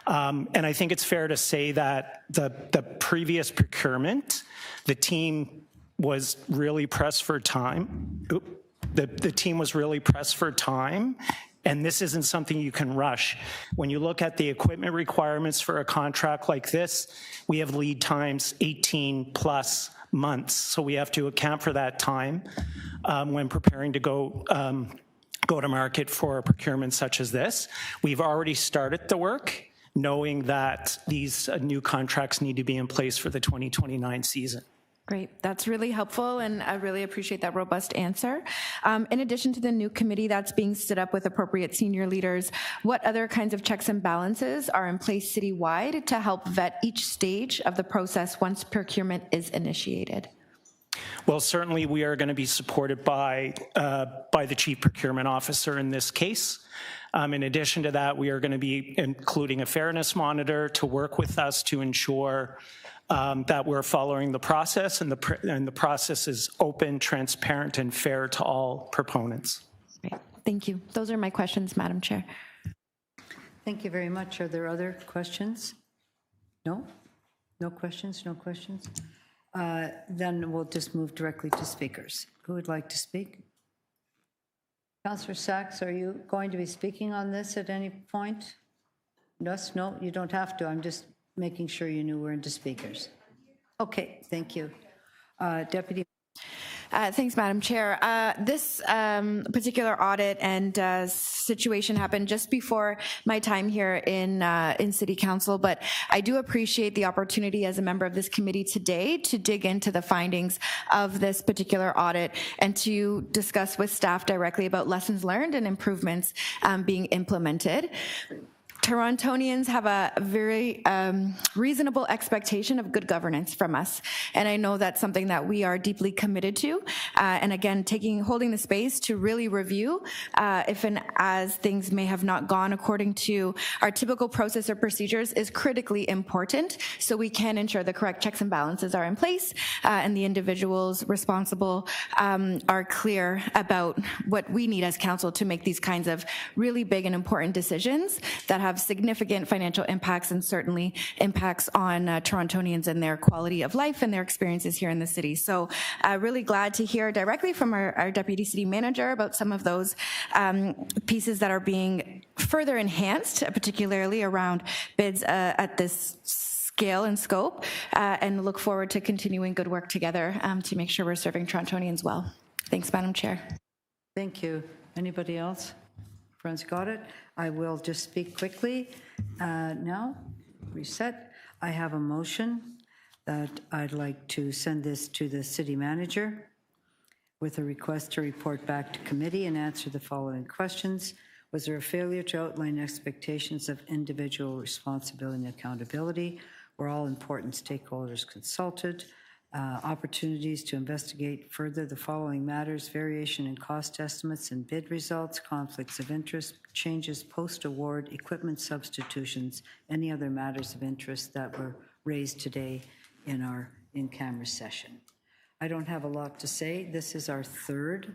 N: And I think it's fair to say that the previous procurement, the team was really pressed for time. The team was really pressed for time, and this isn't something you can rush. When you look at the equipment requirements for a contract like this, we have lead times 18 plus months, so we have to account for that time when preparing to go to market for a procurement such as this. We've already started the work, knowing that these new contracts need to be in place for the 2029 season.
D: Great, that's really helpful, and I really appreciate that robust answer. In addition to the new committee that's being stood up with appropriate senior leaders, what other kinds of checks and balances are in place citywide to help vet each stage of the process once procurement is initiated?
N: Well, certainly we are going to be supported by the Chief Procurement Officer in this case. In addition to that, we are going to be including a fairness monitor to work with us to ensure that we're following the process, and the process is open, transparent, and fair to all proponents.
D: Great. Thank you. Those are my questions, Madam Chair.
A: Thank you very much. Are there other questions? No? No questions? No questions? Then we'll just move directly to speakers. Who would like to speak? Councillor Sachs, are you going to be speaking on this at any point? Yes? No, you don't have to. I'm just making sure you knew we're into speakers. Okay, thank you. Deputy.
D: Thanks, Madam Chair. This particular audit and situation happened just before my time here in City Council, but I do appreciate the opportunity as a member of this committee today to dig into the findings of this particular audit and to discuss with staff directly about lessons learned and improvements being implemented. Torontonians have a very reasonable expectation of good governance from us. And I know that's something that we are deeply committed to. And again, holding the space to really review if and as things may have not gone according to our typical process or procedures is critically important, so we can ensure the correct checks and balances are in place and the individuals responsible are clear about what we need as council to make these kinds of really big and important decisions that have significant financial impacts and certainly impacts on Torontonians and their quality of life and their experiences here in the city. So really glad to hear directly from our Deputy City Manager about some of those pieces that are being further enhanced, particularly around bids at this scale and scope, and look forward to continuing good work together to make sure we're serving Torontonians well. Thanks, Madam Chair.
A: Thank you. Anybody else? Friends got it? I will just speak quickly. Now, reset. I have a motion that I'd like to send this to the city manager with a request to report back to committee and answer the following questions. Was there a failure to outline expectations of individual responsibility and accountability? Were all important stakeholders consulted? Opportunities to investigate further the following matters: variation in cost estimates and bid results, conflicts of interest, changes post-award, equipment substitutions, any other matters of interest that were raised today in our in-camera session. I don't have a lot to say. This is our third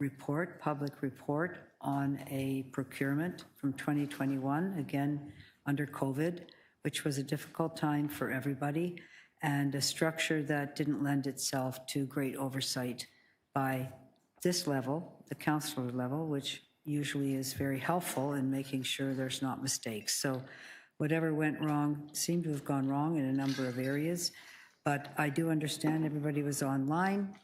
A: report, public report on a procurement from 2021, again under COVID, which was a difficult time for everybody, and a structure that didn't lend itself to great oversight by this level, the councillor level, which usually is very helpful in making sure there's not mistakes. So whatever went wrong seemed to have gone wrong in a number of areas, but I do understand everybody was online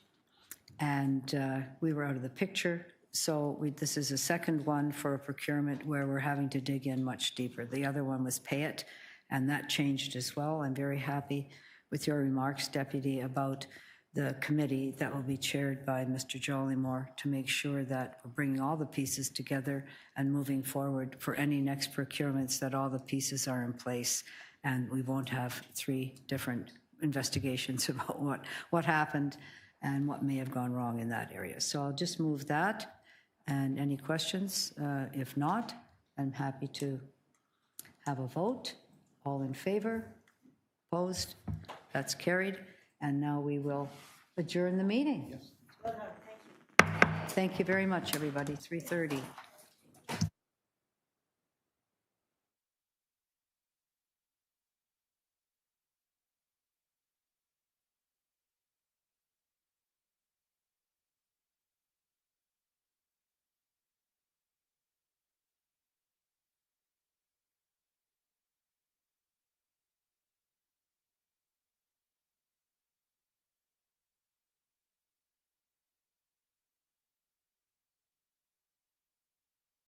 A: and we were out of the picture. So this is a second one for a procurement where we're having to dig in much deeper. The other one was pay it, and that changed as well. I'm very happy with your remarks, Deputy, about the committee that will be chaired by Mr. Jollymore to make sure that we're bringing all the pieces together and moving forward for any next procurements, that all the pieces are in place and we won't have 3 different investigations about what happened and what may have gone wrong in that area. So I'll just move that. And any questions? If not, I'm happy to have a vote. All in favor? Opposed? That's carried. And now we will adjourn the meeting. Thank you very much, everybody. 3:30.